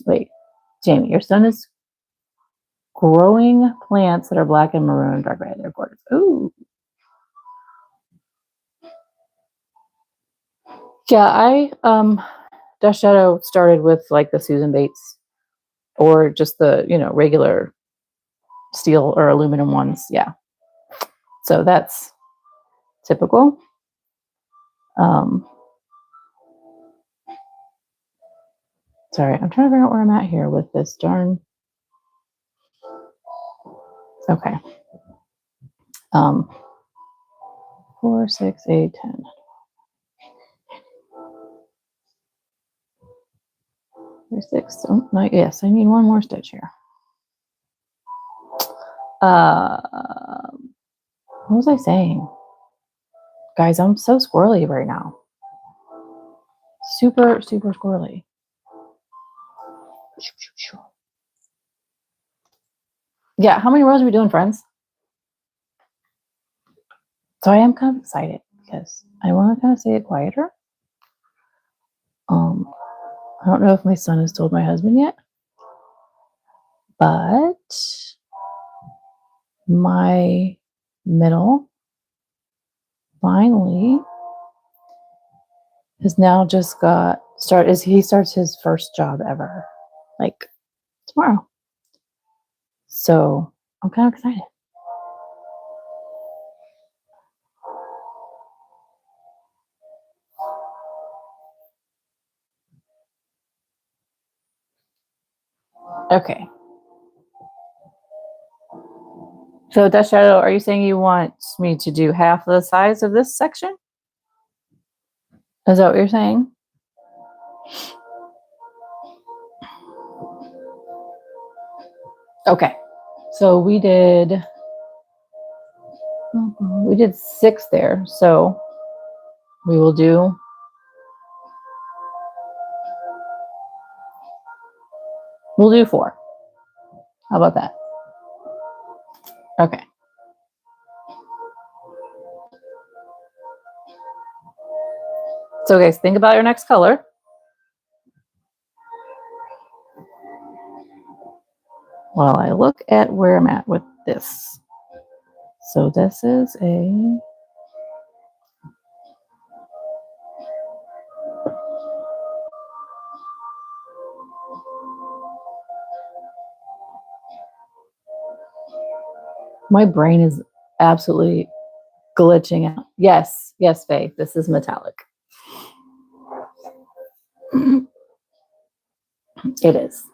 wait, Jamie, your son is growing plants that are black and maroon, dark red. They're gorgeous. Ooh. Yeah, I Dash Shadow started with like the Susan Bates or just the, regular steel or aluminum ones. Yeah. So that's typical. Um Sorry, I'm trying to figure out where I'm at here with this darn. Okay. 4, 6, 8, 10. 6. Oh, no, yes, I need one more stitch here. What was I saying? Guys, I'm so squirrely right now. Super, super squirrely. Yeah, how many rows are we doing, friends? So I am kind of excited because I want to kind of say it quieter. I don't know if my son has told my husband yet, but my middle finally has now just he starts his first job ever, like tomorrow. So I'm kind of excited. Okay. So Dust Shadow, are you saying you want me to do half the size of this section? Is that what you're saying? Okay. So we did 6 there. So we'll do 4. How about that? Okay. So guys, think about your next color. While I look at where I'm at with this. So this is a My brain is absolutely glitching out. Yes, yes, Faye, this is metallic. It is.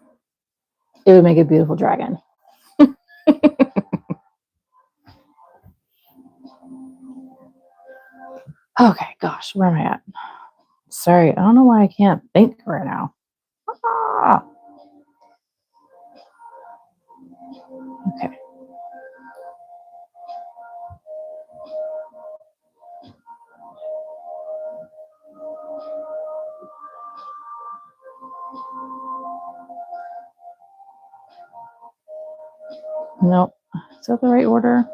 It would make a beautiful dragon. Okay, gosh, where am I at? Sorry, I don't know why I can't think right now. Ah, okay. Nope. Is that the right order?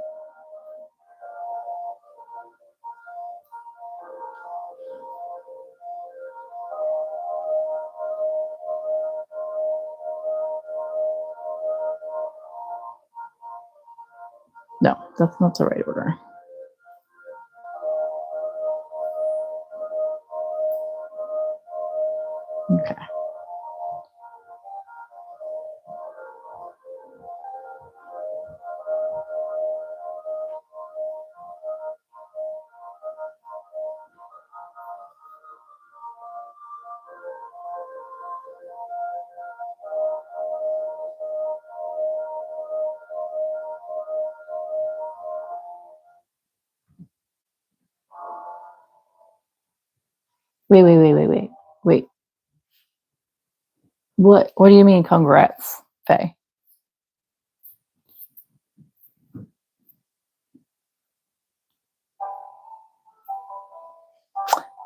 No, that's not the right order. Okay. Wait. What do you mean congrats, Faye?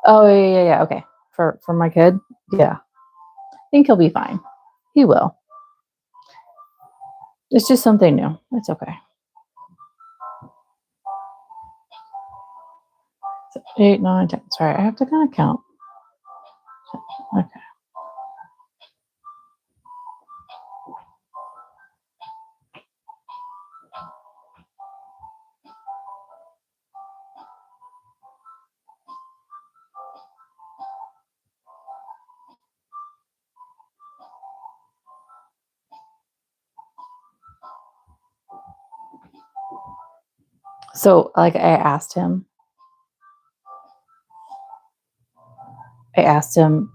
Oh yeah. Okay. For my kid? Yeah. I think he'll be fine. He will. It's just something new. It's okay. So 8, 9, 10. Sorry, I have to kind of count. Okay. So like I asked him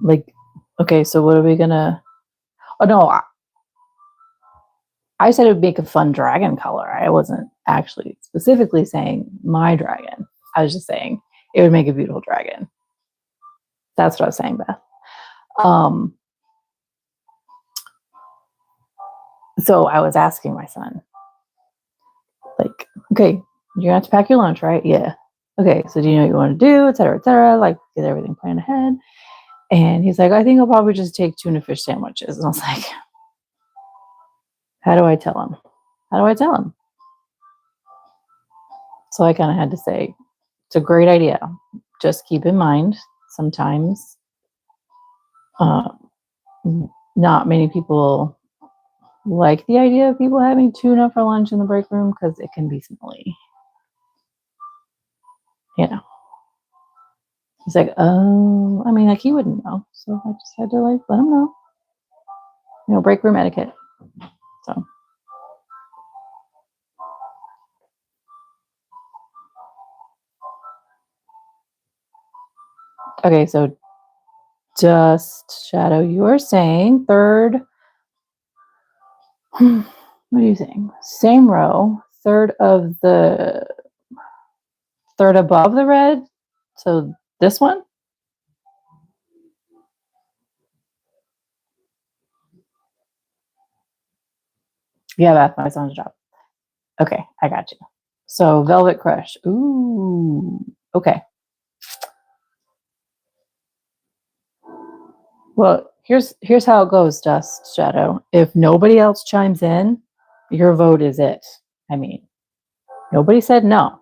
like, okay, so what are we gonna? Oh no, I said it would make a fun dragon color. I wasn't actually specifically saying my dragon. I was just saying it would make a beautiful dragon. That's what I was saying, Beth. Um, so I was asking my son, like, okay, you're gonna have to pack your lunch, right? Yeah. Okay, so do you know what you want to do, et cetera, et cetera? Like, get everything planned ahead. And he's like, I think I'll probably just take tuna fish sandwiches. And I was like, how do I tell him? How do I tell him? So I kind of had to say, it's a great idea. Just keep in mind, sometimes uh, not many people like the idea of people having tuna for lunch in the break room because it can be smelly. You know. He's like, oh, I mean, like he wouldn't know. So I just had to like let him know. You know, break room etiquette. So. Okay, so just Shadow, you are saying third. What are you saying? Same row, third above the red. So this one? Yeah, that's my son's job. Okay, I got you. So Velvet Crush. Ooh, okay. Well, here's how it goes, Dust Shadow. If nobody else chimes in, your vote is it. I mean, nobody said no.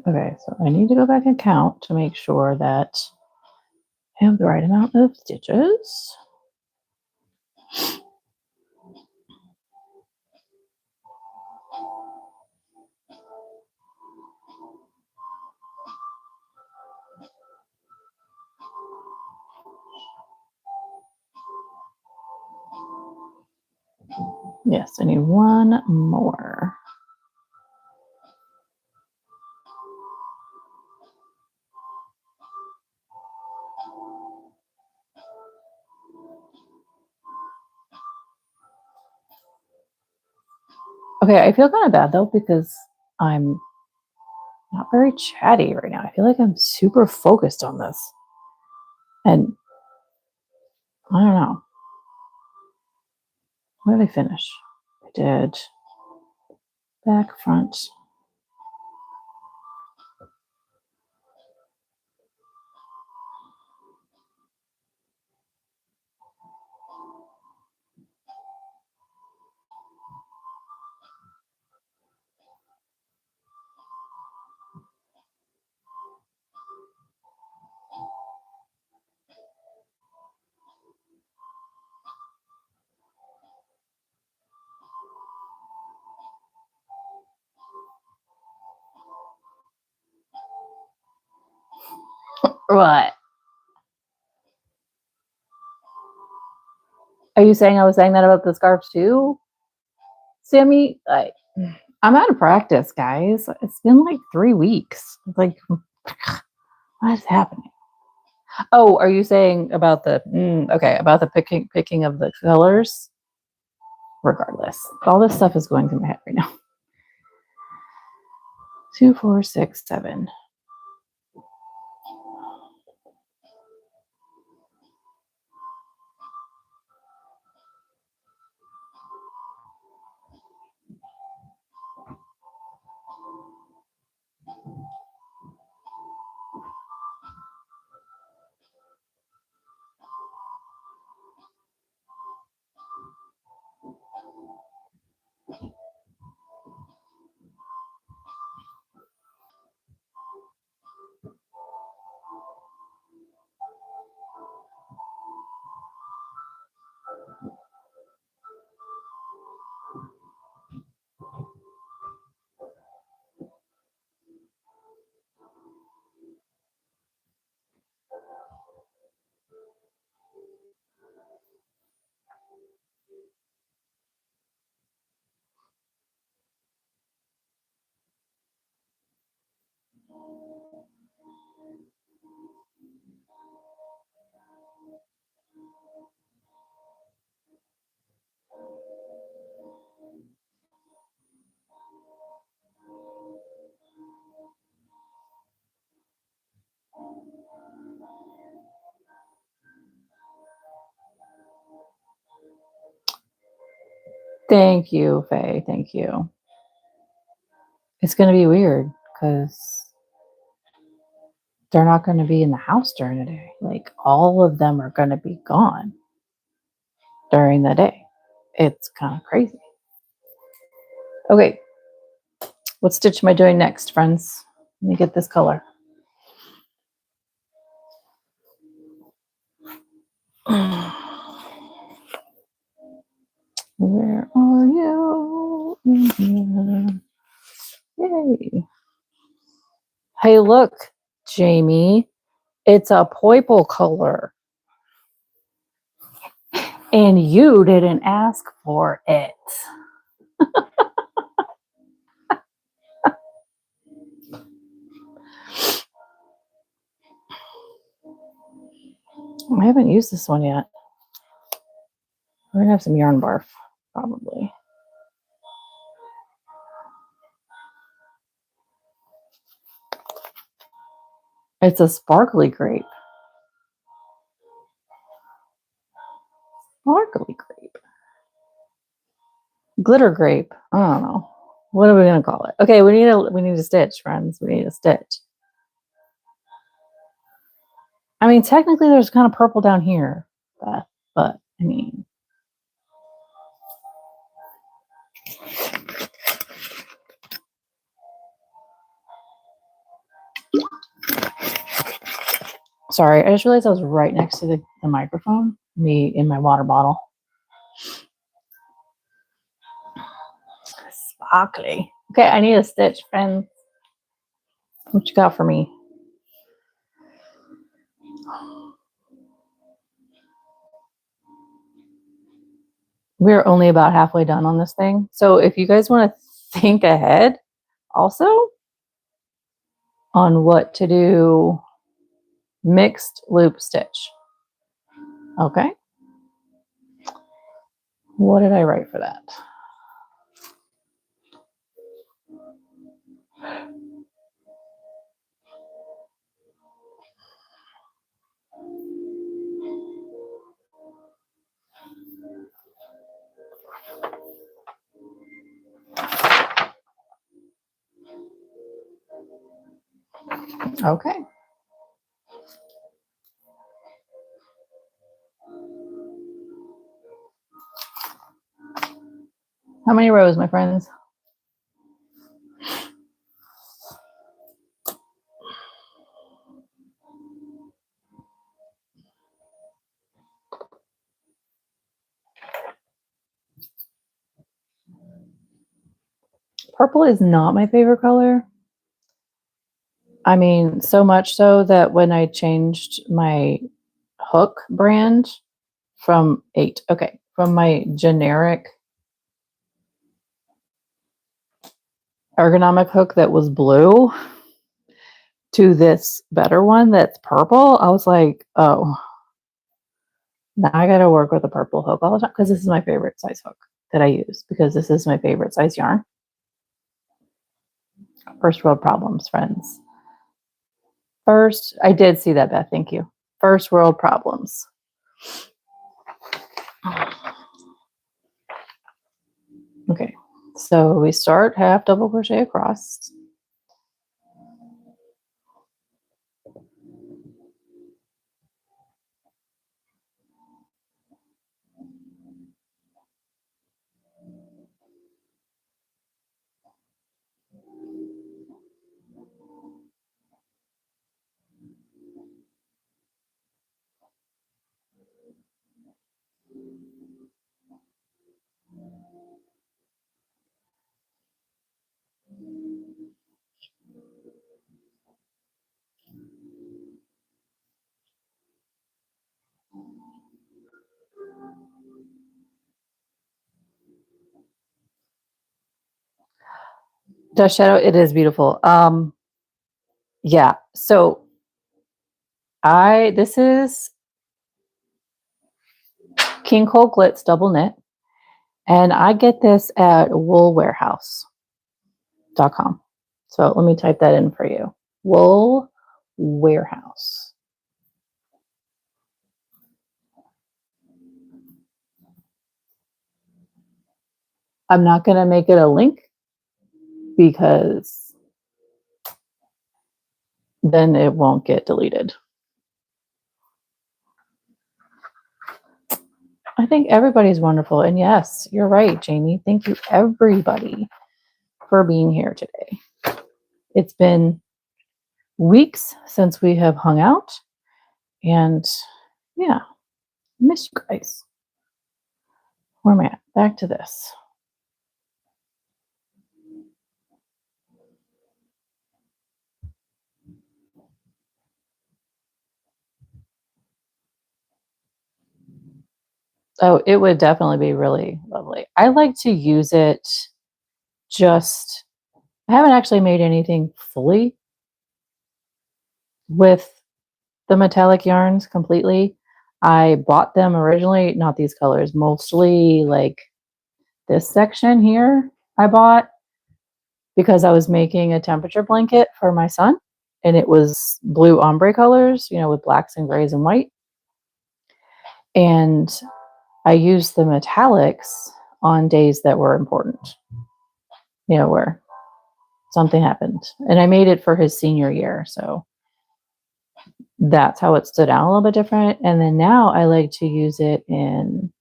Okay, so I need to go back and count to make sure that I have the right amount of stitches. Yes, I need one more. Okay, I feel kind of bad though because I'm not very chatty right now. I feel like I'm super focused on this. And I don't know. What did I finish? I did back, front. What? Are you saying I was saying that about the scarves too? Sammy, I'm out of practice, guys. It's been like 3 weeks. It's like, what is happening? Oh, are you saying about the okay, about the picking of the colors? Regardless, all this stuff is going through my head right now. 2, 4, 6, 7. Thank you, Faye. Thank you. It's going to be weird because they're not going to be in the house during the day. Like all of them are going to be gone during the day. It's kind of crazy. Okay, what stitch am I doing next, friends? Let me get this color. Where are you? Yay. Hey, look, Jamie. It's a purple color. And you didn't ask for it. I haven't used this one yet. We're going to have some yarn barf, probably. It's a sparkly grape. Sparkly grape. Glitter grape. I don't know. What are we going to call it? Okay, we need a stitch, friends. We need a stitch. I mean, technically there's kind of purple down here, but I mean, Sorry, I just realized I was right next to the microphone, me in my water bottle. Sparkly. Okay, I need a stitch, friends. What you got for me? We're only about halfway done on this thing. So if you guys want to think ahead also on what to do, mixed loop stitch. Okay. What did I write for that? Okay. How many rows, my friends? Purple is not my favorite color. I mean, so much so that when I changed my hook brand from my generic ergonomic hook that was blue to this better one that's purple, I was like, oh, now I got to work with a purple hook all the time because this is my favorite size hook that I use because this is my favorite size yarn. First world problems, friends. I did see that, Beth. Thank you. First world problems. Okay, so we start half double crochet across. Dust shadow, it is beautiful. Yeah, so this is King Cole Glitz double knit, and I get this at woolwarehouse.com. So let me type that in for you. Wool Warehouse. I'm not going to make it a link because then it won't get deleted. I think everybody's wonderful. And yes, you're right, Jamie. Thank you, everybody, for being here today. It's been weeks since we have hung out. And yeah, I miss you guys. Where am I at? Back to this. Oh, it would definitely be really lovely. I like to use it I haven't actually made anything fully with the metallic yarns completely. I bought them originally, not these colors, mostly like this section here I bought because I was making a temperature blanket for my son and it was blue ombre colors, with blacks and grays and white. And I used the metallics on days that were important, where something happened. And I made it for his senior year. So that's how it stood out a little bit different. And then now I like to use it in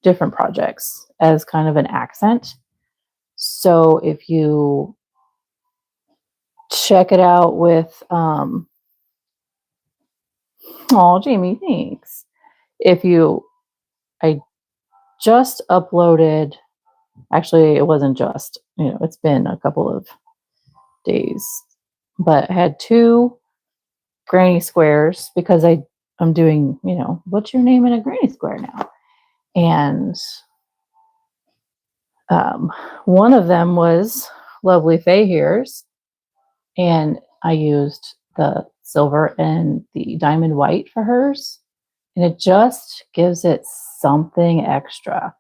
different projects as kind of an accent. So if you check it out with Oh, Jamie, thanks. If you, I just uploaded, actually, it wasn't just, it's been a couple of days, but I had two granny squares because I'm doing, what's your name in a granny square now? And one of them was Lovely Faye Here's, and I used the silver and the diamond white for hers, and it just gives it something extra.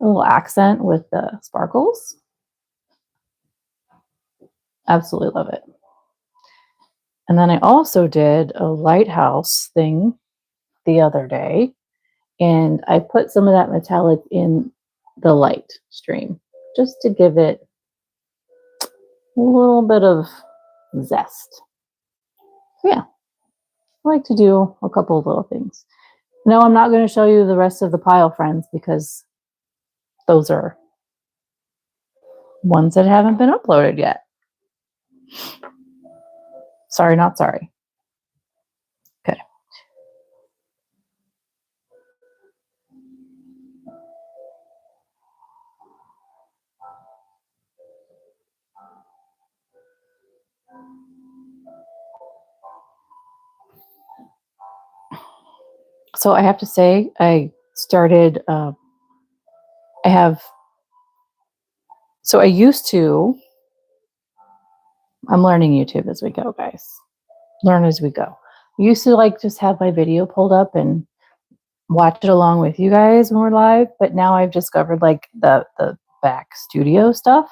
A little accent with the sparkles. Absolutely love it. And then I also did a lighthouse thing the other day, and I put some of that metallic in the light stream just to give it a little bit of zest. So yeah, I like to do a couple of little things. No, I'm not going to show you the rest of the pile, friends, because those are ones that haven't been uploaded yet. Sorry, not sorry. Okay. So I have to say, I started, I used to, I'm learning YouTube as we go, guys. Learn as we go. I used to just have my video pulled up and watch it along with you guys when we're live, but now I've discovered the back studio stuff.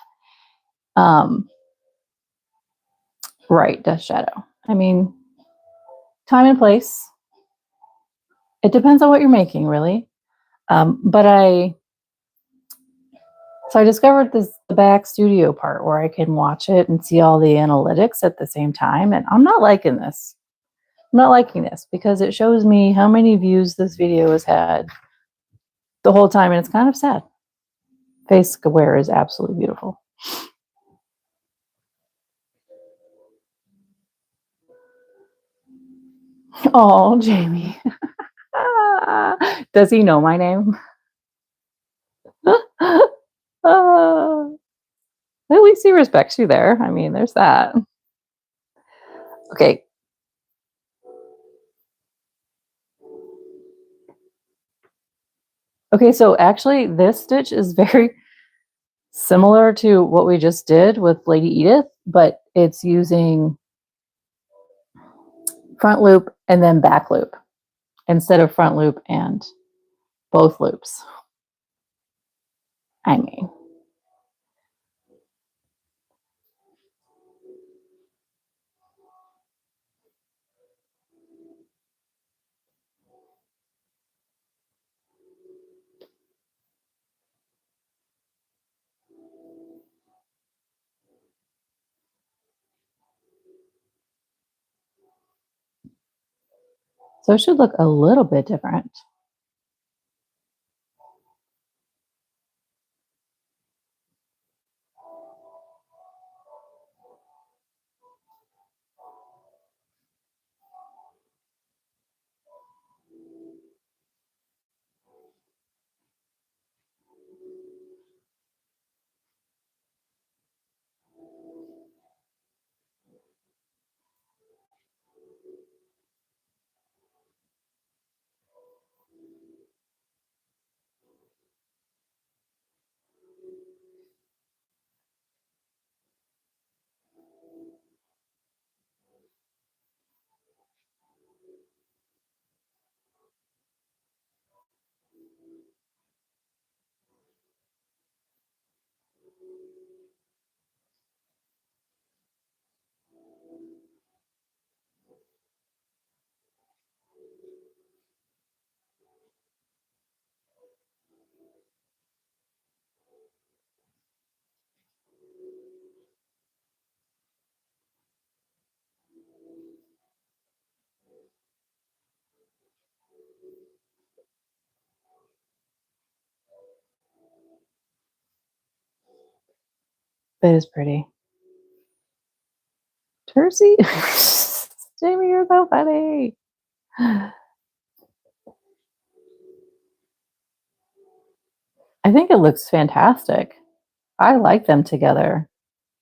Right, Death Shadow. I mean, time and place. It depends on what you're making, really. So I discovered the back studio part where I can watch it and see all the analytics at the same time, and I'm not liking this. I'm not liking this because it shows me how many views this video has had the whole time, and it's kind of sad. Face Square is absolutely beautiful. Oh, Jamie. Does he know my name? At least he respects you there. I mean, there's that. Okay. Okay, so actually this stitch is very similar to what we just did with Lady Edith, but it's using front loop and then back loop instead of front loop and both loops. I mean, so it should look a little bit different. It is pretty. Tercy? Jamie, you're so funny. I think it looks fantastic. I like them together,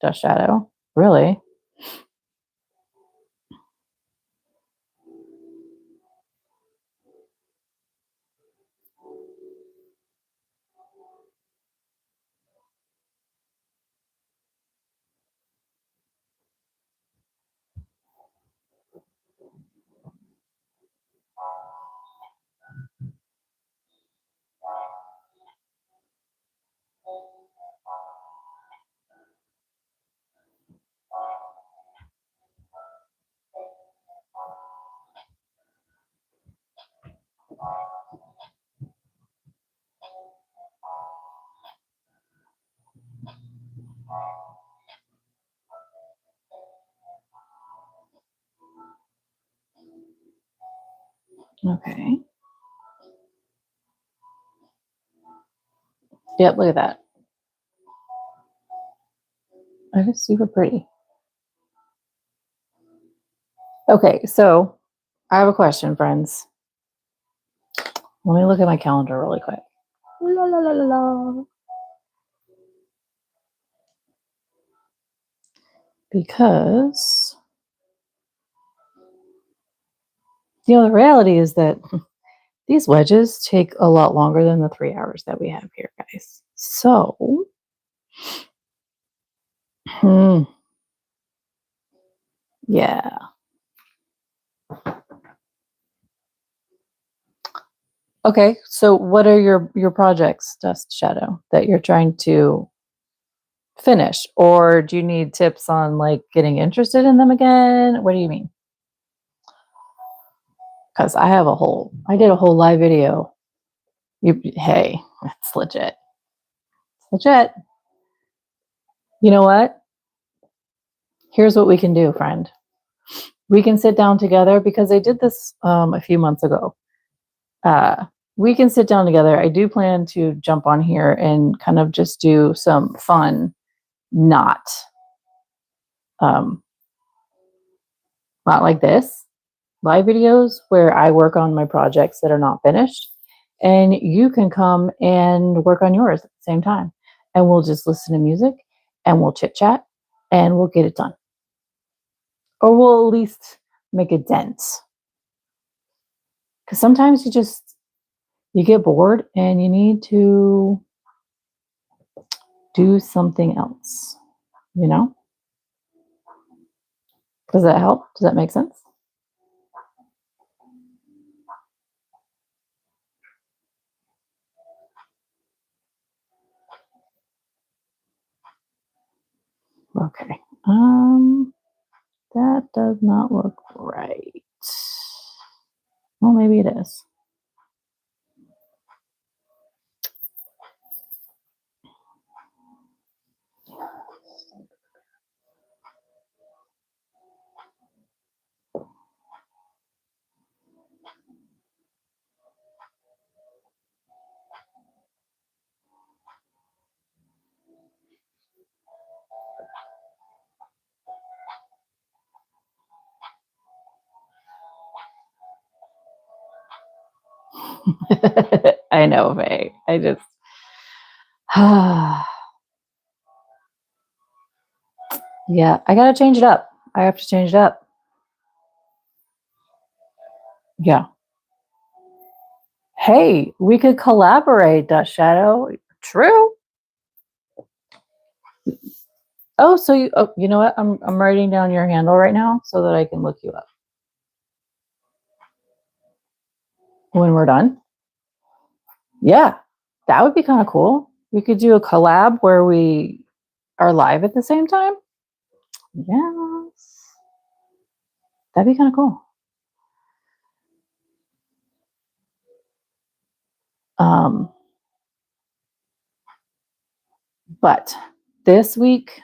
Dust Shadow. Really. Okay. Yep, look at that. That is super pretty. Okay, so I have a question, friends. Let me look at my calendar really quick. La, la, la, la, la. Because, the reality is that these wedges take a lot longer than the 3 hours that we have here, guys. So, yeah. Okay, so what are your projects, Dust Shadow, that you're trying to finish? Or do you need tips on like getting interested in them again? What do you mean? Because I did a whole live video. Hey, it's legit. It's legit. You know what? Here's what we can do, friend. We can sit down together because I did this a few months ago. We can sit down together. I do plan to jump on here and kind of just do some fun, not like this, live videos where I work on my projects that are not finished. And you can come and work on yours at the same time. And we'll just listen to music and we'll chit chat and we'll get it done. Or we'll at least make a dent. Because sometimes you get bored and you need to do something else, you know? Does that help? Does that make sense? Okay. That does not look right. Well, maybe it is. I know, Faye. I just yeah, I gotta change it up. I have to change it up. Yeah. Hey, we could collaborate, Dust Shadow. True. Oh, so you know what? I'm writing down your handle right now so that I can look you up when we're done. Yeah, that would be kind of cool. We could do a collab where we are live at the same time. Yes, that'd be kind of cool. But this week,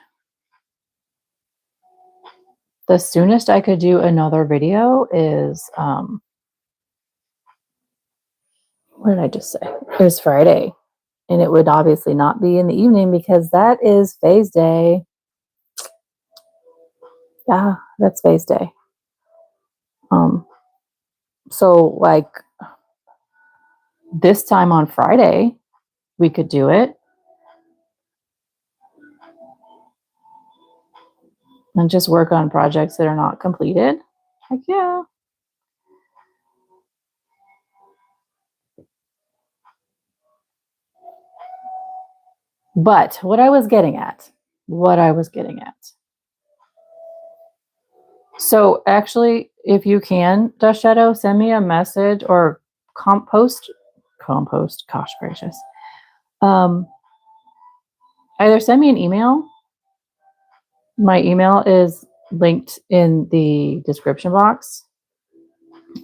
the soonest I could do another video is what did I just say? It was Friday. And it would obviously not be in the evening because that is Faye's day. Yeah, that's Faye's day. So like this time on Friday, we could do it and just work on projects that are not completed. Heck yeah. But what I was getting at. So actually, if you can, Dust Shadow, send me a message or compost, gosh gracious. Either send me an email. My email is linked in the description box,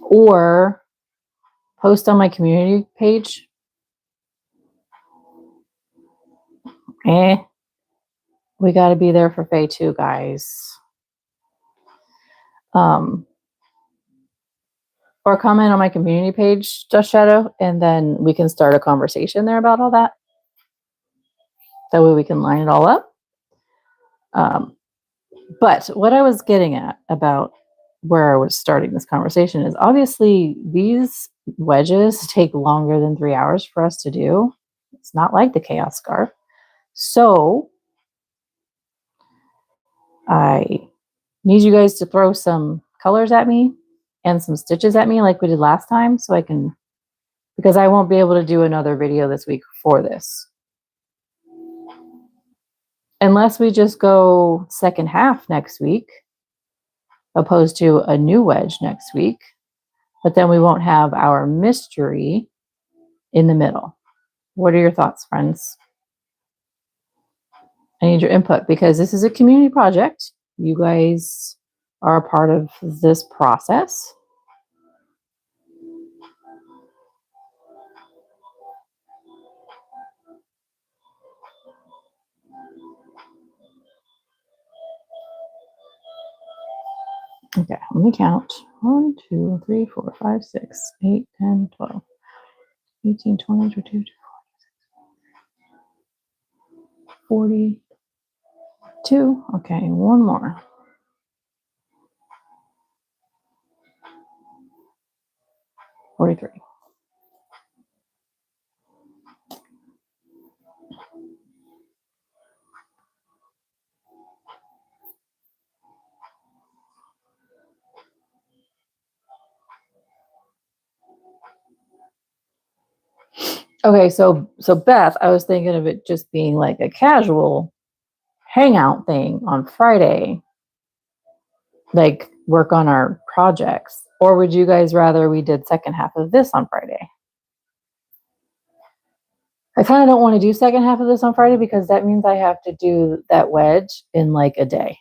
or post on my community page. We got to be there for Faye too, guys. Or comment on my community page, Just Shadow, and then we can start a conversation there about all that. That way we can line it all up. But what I was getting at about where I was starting this conversation is obviously these wedges take longer than 3 hours for us to do. It's not like the Chaos Scarf. So I need you guys to throw some colors at me and some stitches at me like we did last time, so I can, because I won't be able to do another video this week for this. Unless we just go second half next week, opposed to a new wedge next week, but then we won't have our mystery in the middle. What are your thoughts, friends? I need your input because this is a community project. You guys are a part of this process. Okay, let me count. 1, 2, 3, 4, 5, 6, 8, 10, 12, 18, 20, 22, 42. Okay, one more. 43. Okay, so Beth, I was thinking of it just being like a casual hangout thing on Friday, like work on our projects. Or would you guys rather we did second half of this on Friday? I kind of don't want to do second half of this on Friday because that means I have to do that wedge in like a day.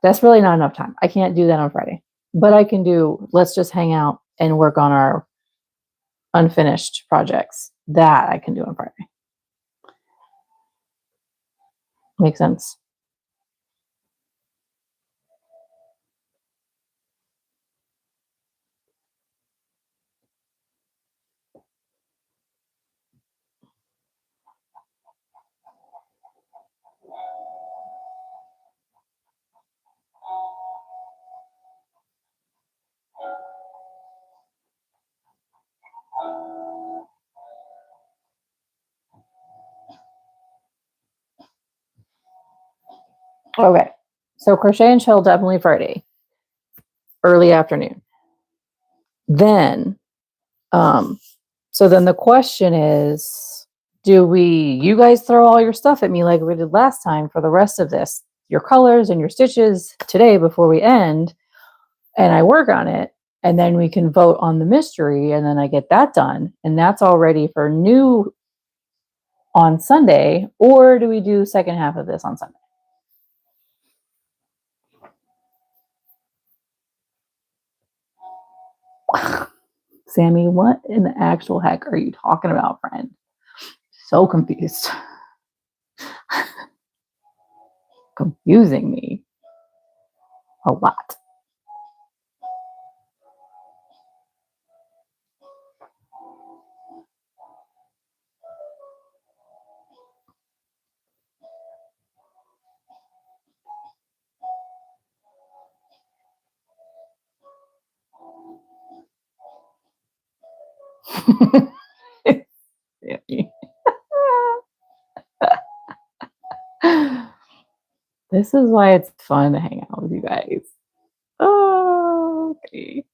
That's really not enough time. I can't do that on Friday, but I can do, let's just hang out and work on our unfinished projects. That I can do on Friday. Makes sense. Okay. So crochet and chill definitely Friday, early afternoon. Then, so then the question is, you guys throw all your stuff at me like we did last time for the rest of this, your colors and your stitches today before we end, and I work on it, and then we can vote on the mystery, and then I get that done, and that's all ready for new on Sunday, or do we do second half of this on Sunday? Sammy, what in the actual heck are you talking about, friend? So confused. Confusing me a lot. This is why it's fun to hang out with you guys. Oh, okay.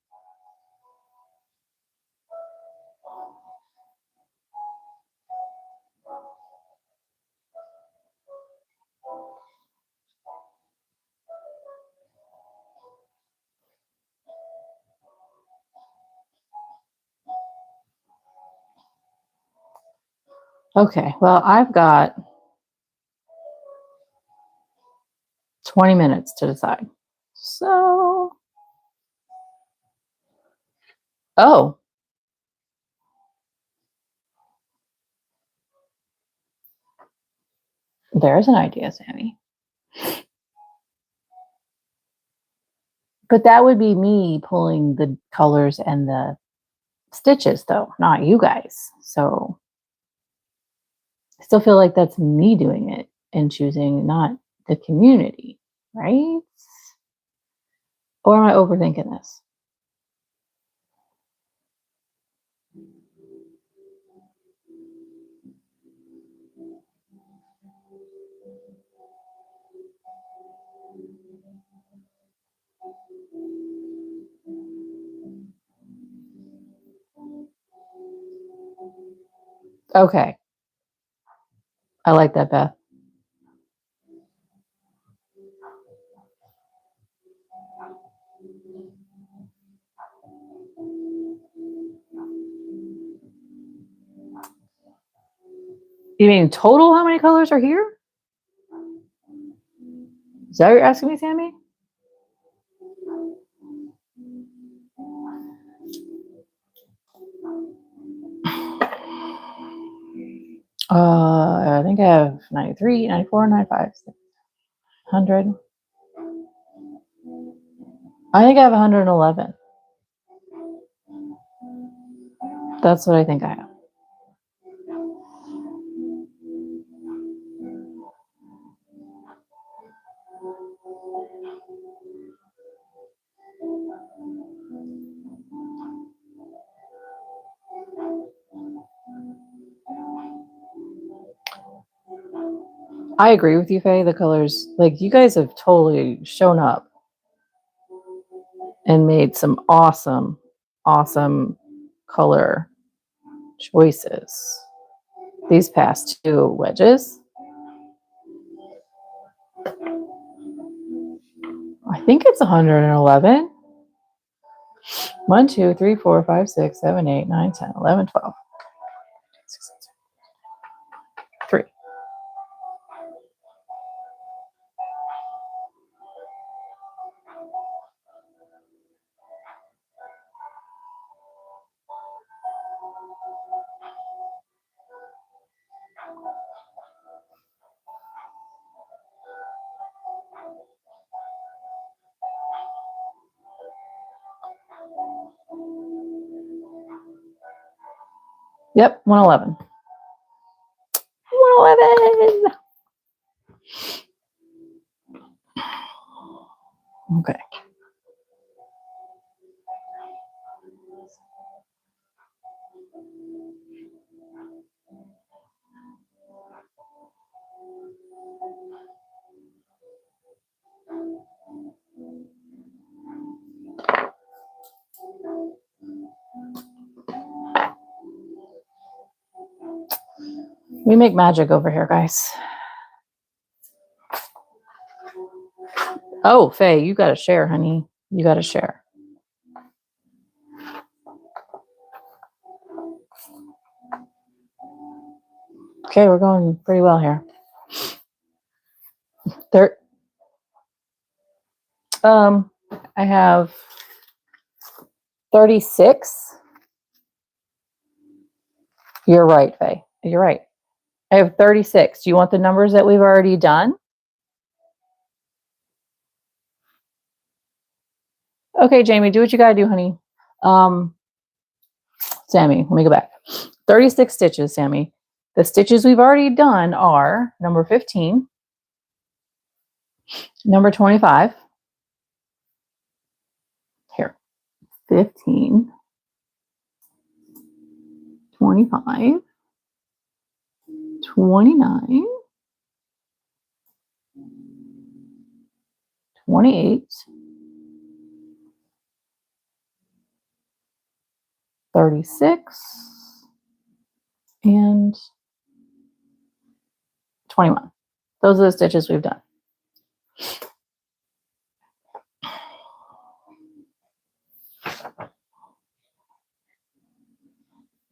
Okay, well, I've got 20 minutes to decide. So, oh, there's an idea, Sammy. But that would be me pulling the colors and the stitches, though, not you guys. So I still feel like that's me doing it and choosing, not the community, right? Or am I overthinking this? Okay. I like that, Beth. You mean total how many colors are here? Is that what you're asking me, Sammy? I think I have 93, 94, 95, 100. I think I have 111. That's what I think I have. I agree with you, Faye. The colors, like, you guys have totally shown up and made some awesome, awesome color choices these past two wedges. I think it's 111. 1, 2, 3, 4, 5, 6, 7, 8, 9, 10, 11, 12. 3. Yep, 111. 111. Okay. We make magic over here, guys. Oh, Faye, you got to share, honey. You got to share. Okay, we're going pretty well here. I have 36. You're right, Faye. You're right. I have 36. Do you want the numbers that we've already done? Okay, Jamie, do what you got to do, honey. Sammy, let me go back. 36 stitches, Sammy. The stitches we've already done are number 15, number 25, here, 15, 25, 29, 28, 36, and 21. Those are the stitches we've done.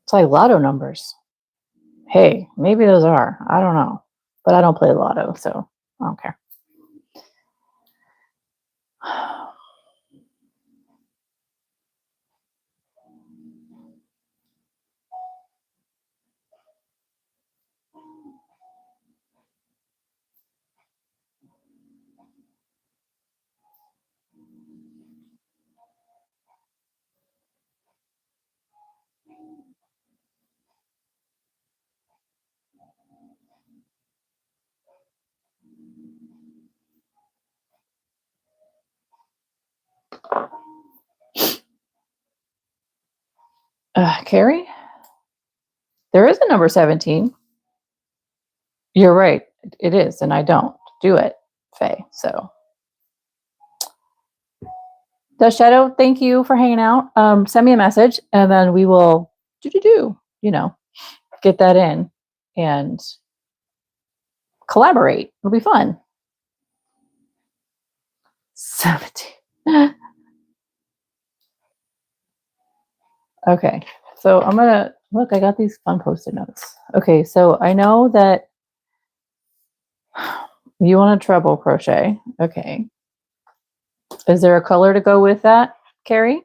It's like lotto numbers. Hey, maybe those are. I don't know. But I don't play lotto, so I don't care. Carrie, there is a number 17. You're right. It is, and I don't do it, Faye. So, the Shadow, thank you for hanging out. Send me a message, and then we will get that in and collaborate. It'll be fun. 17. Okay, so I'm gonna look. I got these fun post-it notes. Okay, so I know that you want a treble crochet. Okay, is there a color to go with that, Carrie?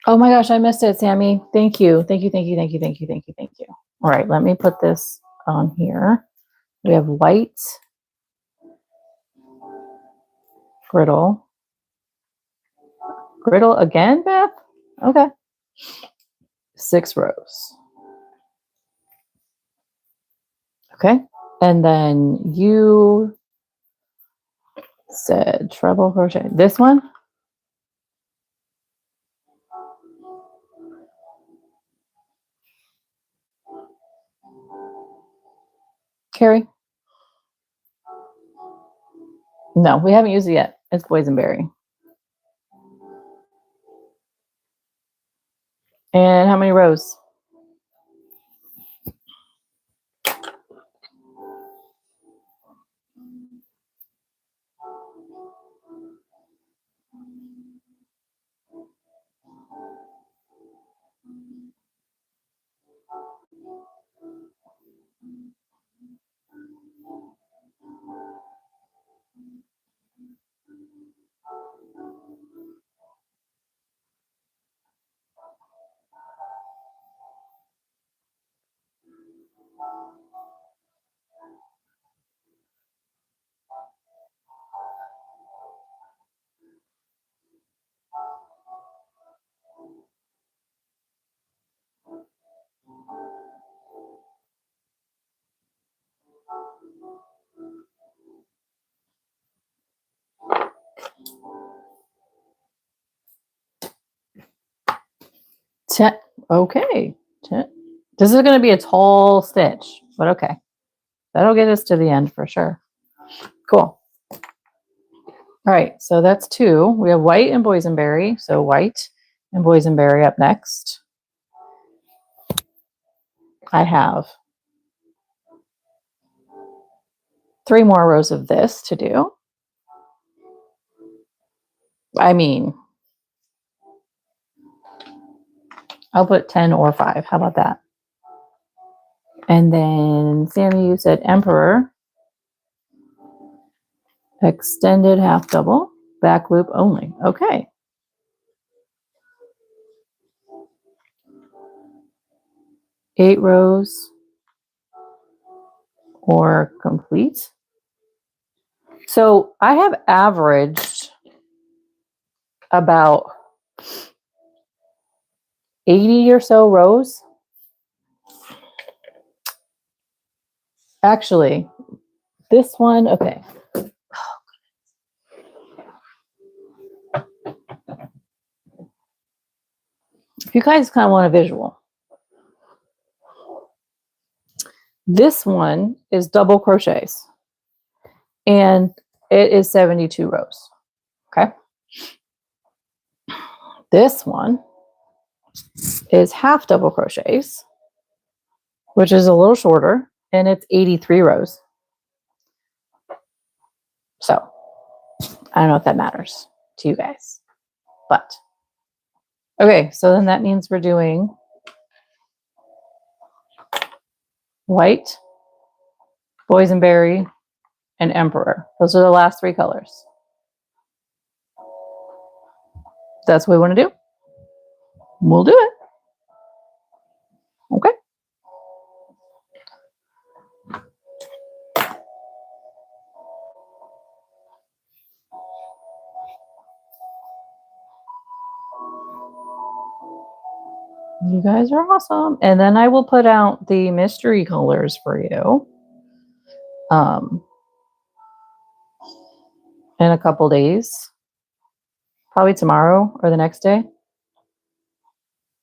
Oh my gosh, I missed it, Sammy. Thank you. Thank you. Thank you. Thank you. Thank you. Thank you. Thank you. All right, let me put this on here. We have white, griddle. Griddle again, Beth? Okay. 6 rows. Okay. And then you said treble crochet. This one? Carrie? No, we haven't used it yet. It's boysenberry. And how many rows? Okay. This is going to be a tall stitch, but okay. That'll get us to the end for sure. Cool. All right, so that's 2. We have white and boysenberry. So white and boysenberry up next. I have 3 more rows of this to do. I mean, I'll put 10 or 5. How about that? And then Sammy, you said Emperor. Extended half double. Back loop only. Okay. Eight rows or complete. So I have averaged about 80 or so rows. Actually, this one, okay. If you guys kind of want a visual, this one is double crochets and it is 72 rows. Okay. This one is half double crochets, which is a little shorter, and it's 83 rows. So I don't know if that matters to you guys, but okay. So then that means we're doing white, boysenberry, and emperor. Those are the last 3 colors. That's what we want to do. We'll do it. Okay. You guys are awesome. And then I will put out the mystery colors for you in a couple days, probably tomorrow or the next day.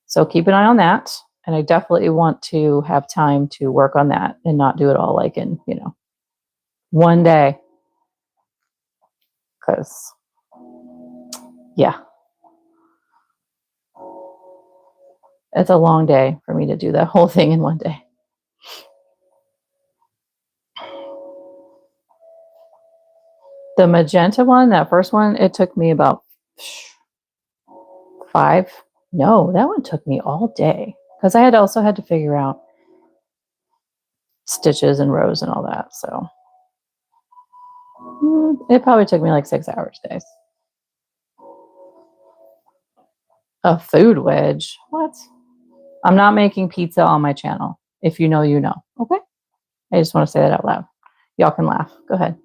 So keep an eye on that. And I definitely want to have time to work on that and not do it all like in, one day. Because, yeah, it's a long day for me to do that whole thing in one day. The magenta one, that first one, it took me about 5. No, that one took me all day because I also had to figure out stitches and rows and all that. So it probably took me like 6 hours days. A food wedge? What? I'm not making pizza on my channel. If you know, you know. Okay? I just want to say that out loud. Y'all can laugh. Go ahead.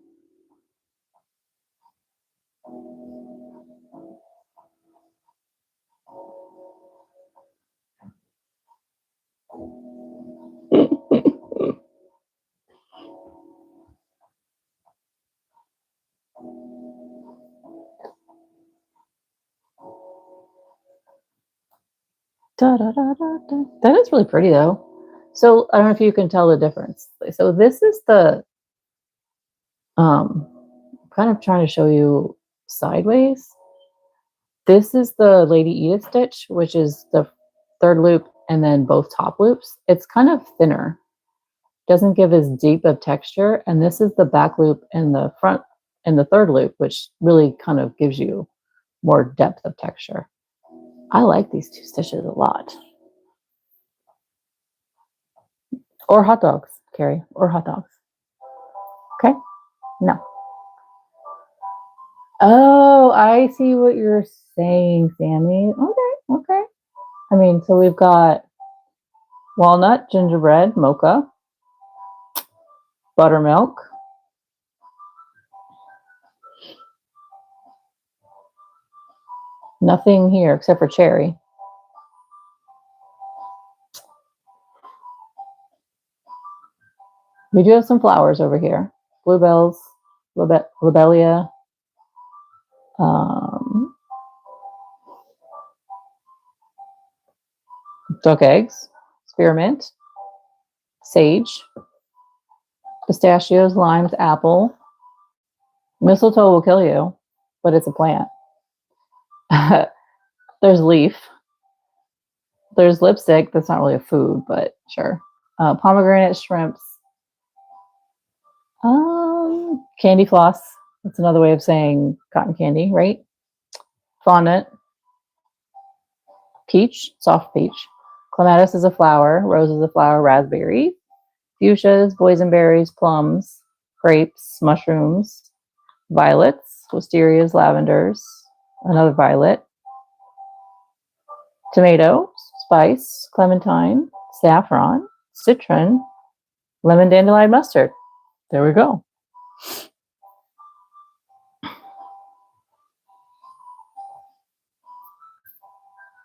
Da, da, da, da, da. That is really pretty though. So I don't know if you can tell the difference. So this is the kind of trying to show you sideways. This is the Lady Edith stitch, which is the 3rd loop and then both top loops. It's kind of thinner. Doesn't give as deep of texture. And this is the back loop and the front and the 3rd loop, which really kind of gives you more depth of texture. I like these 2 stitches a lot. Or hot dogs, Carrie, or hot dogs. Okay? No. Oh, I see what you're saying, Sammy. Okay. I mean, so we've got walnut, gingerbread, mocha, buttermilk, nothing here except for cherry. We do have some flowers over here. Bluebells, lobelia, duck eggs. spearmint, sage, pistachios, limes, apple. Mistletoe will kill you, but it's a plant. There's leaf. There's lipstick. That's not really a food, but sure. Pomegranate, shrimps. Candy floss. That's another way of saying cotton candy, right? Fondant. Peach, soft peach. Clematis is a flower. Rose is a flower. Raspberry. Fuchsias, boysenberries, plums, grapes, mushrooms, violets, wisterias, lavenders, another violet, tomato, spice, clementine, saffron, citron, lemon dandelion mustard. There we go. You're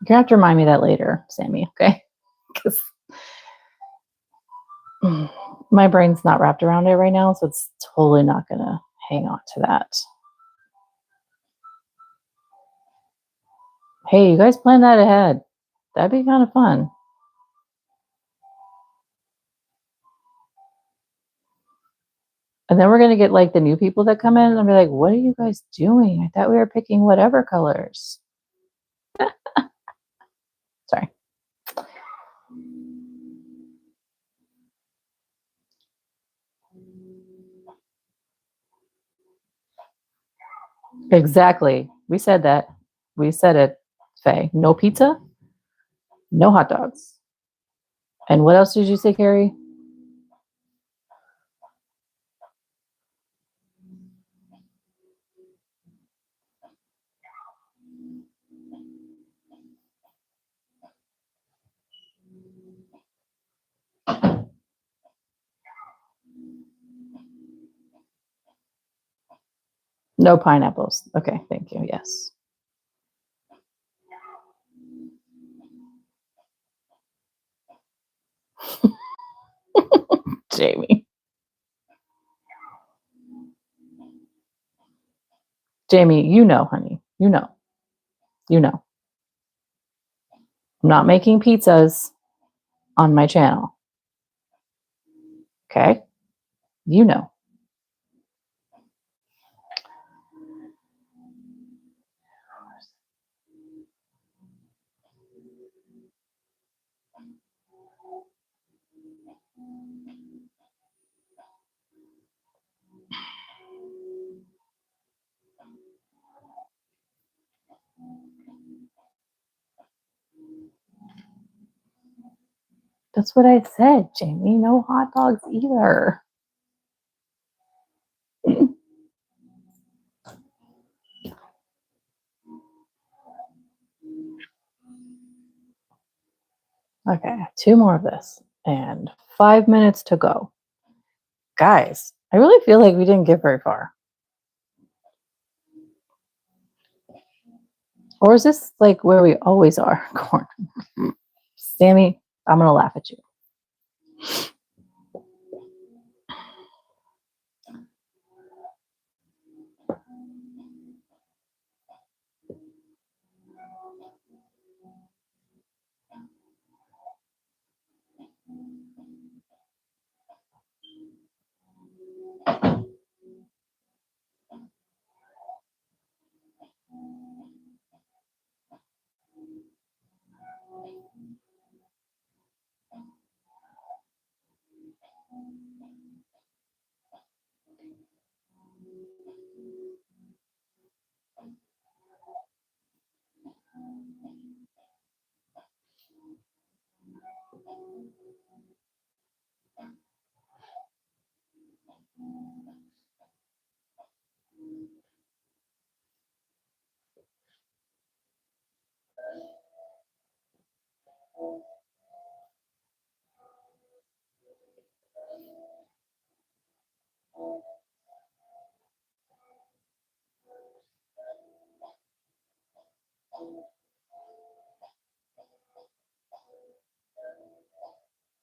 gonna have to remind me that later, Sammy, okay? Because my brain's not wrapped around it right now, so it's totally not gonna hang on to that. Hey, you guys plan that ahead. That'd be kind of fun. And then we're going to get like the new people that come in and be like, what are you guys doing? I thought we were picking whatever colors. Sorry. Exactly. We said that. We said it, Faye. No pizza, no hot dogs. And what else did you say, Carrie? No pineapples. Okay, thank you. Yes. Jamie. Jamie, you know, honey. You know. You know. I'm not making pizzas on my channel. Okay? You know. That's what I said, Jamie. No hot dogs either. Okay, 2 more of this and 5 minutes to go. Guys, I really feel like we didn't get very far. Or is this like where we always are? Sammy, I'm going to laugh at you.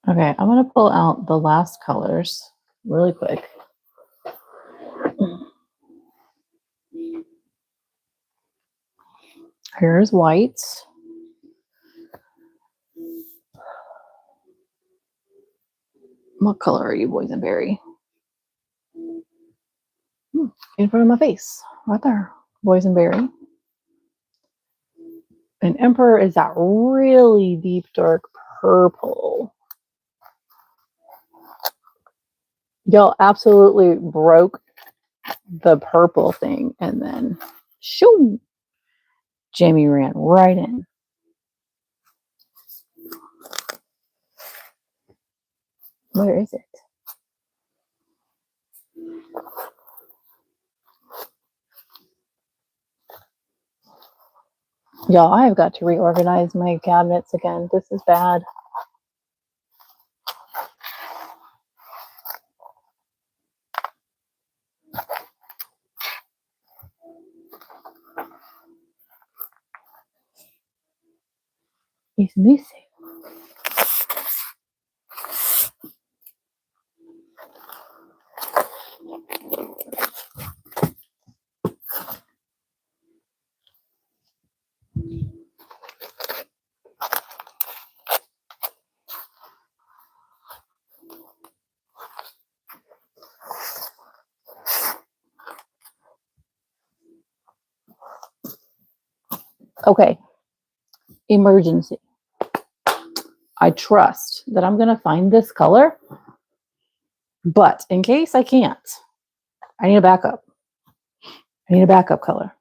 Okay, I'm going to pull out the last colors really quick. Here's white. What color are you, boysenberry? In front of my face, right there, boysenberry. And Emperor is that really deep dark purple. Y'all absolutely broke the purple thing, and then shoo, Jamie ran right in. Where is it? Y'all, I have got to reorganize my cabinets again. This is bad. He's missing. Okay. Emergency. I trust that I'm going to find this color, but in case I can't, I need a backup. I need a backup color.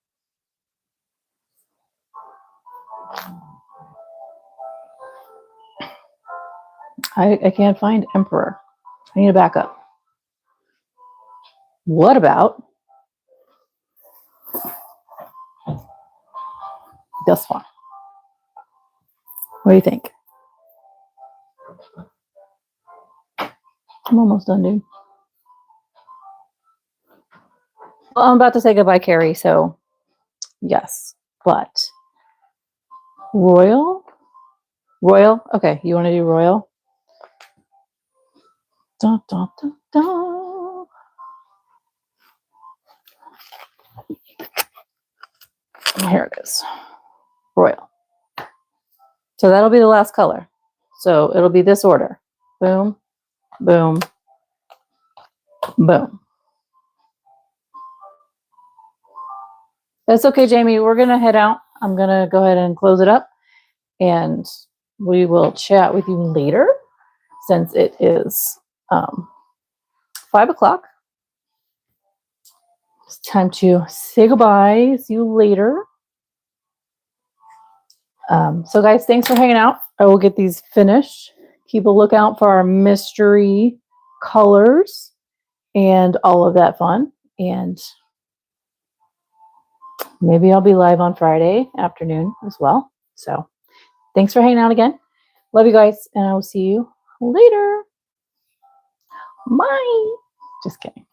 I can't find Emperor. I need a backup. What about this one? What do you think? I'm almost done, dude. Well, I'm about to say goodbye, Carrie, so yes. But Royal? Royal? Okay, you want to do Royal? Dun, dun, dun, dun. Here it is. Royal. So that'll be the last color. So it'll be this order. Boom, boom, boom. That's okay, Jamie. We're going to head out. I'm going to go ahead and close it up. And we will chat with you later since it is 5 o'clock. It's time to say goodbye. See you later. So guys, thanks for hanging out. I will get these finished. Keep a lookout for our mystery colors and all of that fun. And maybe I'll be live on Friday afternoon as well. So thanks for hanging out again. Love you guys, and I will see you later. Bye. Just kidding.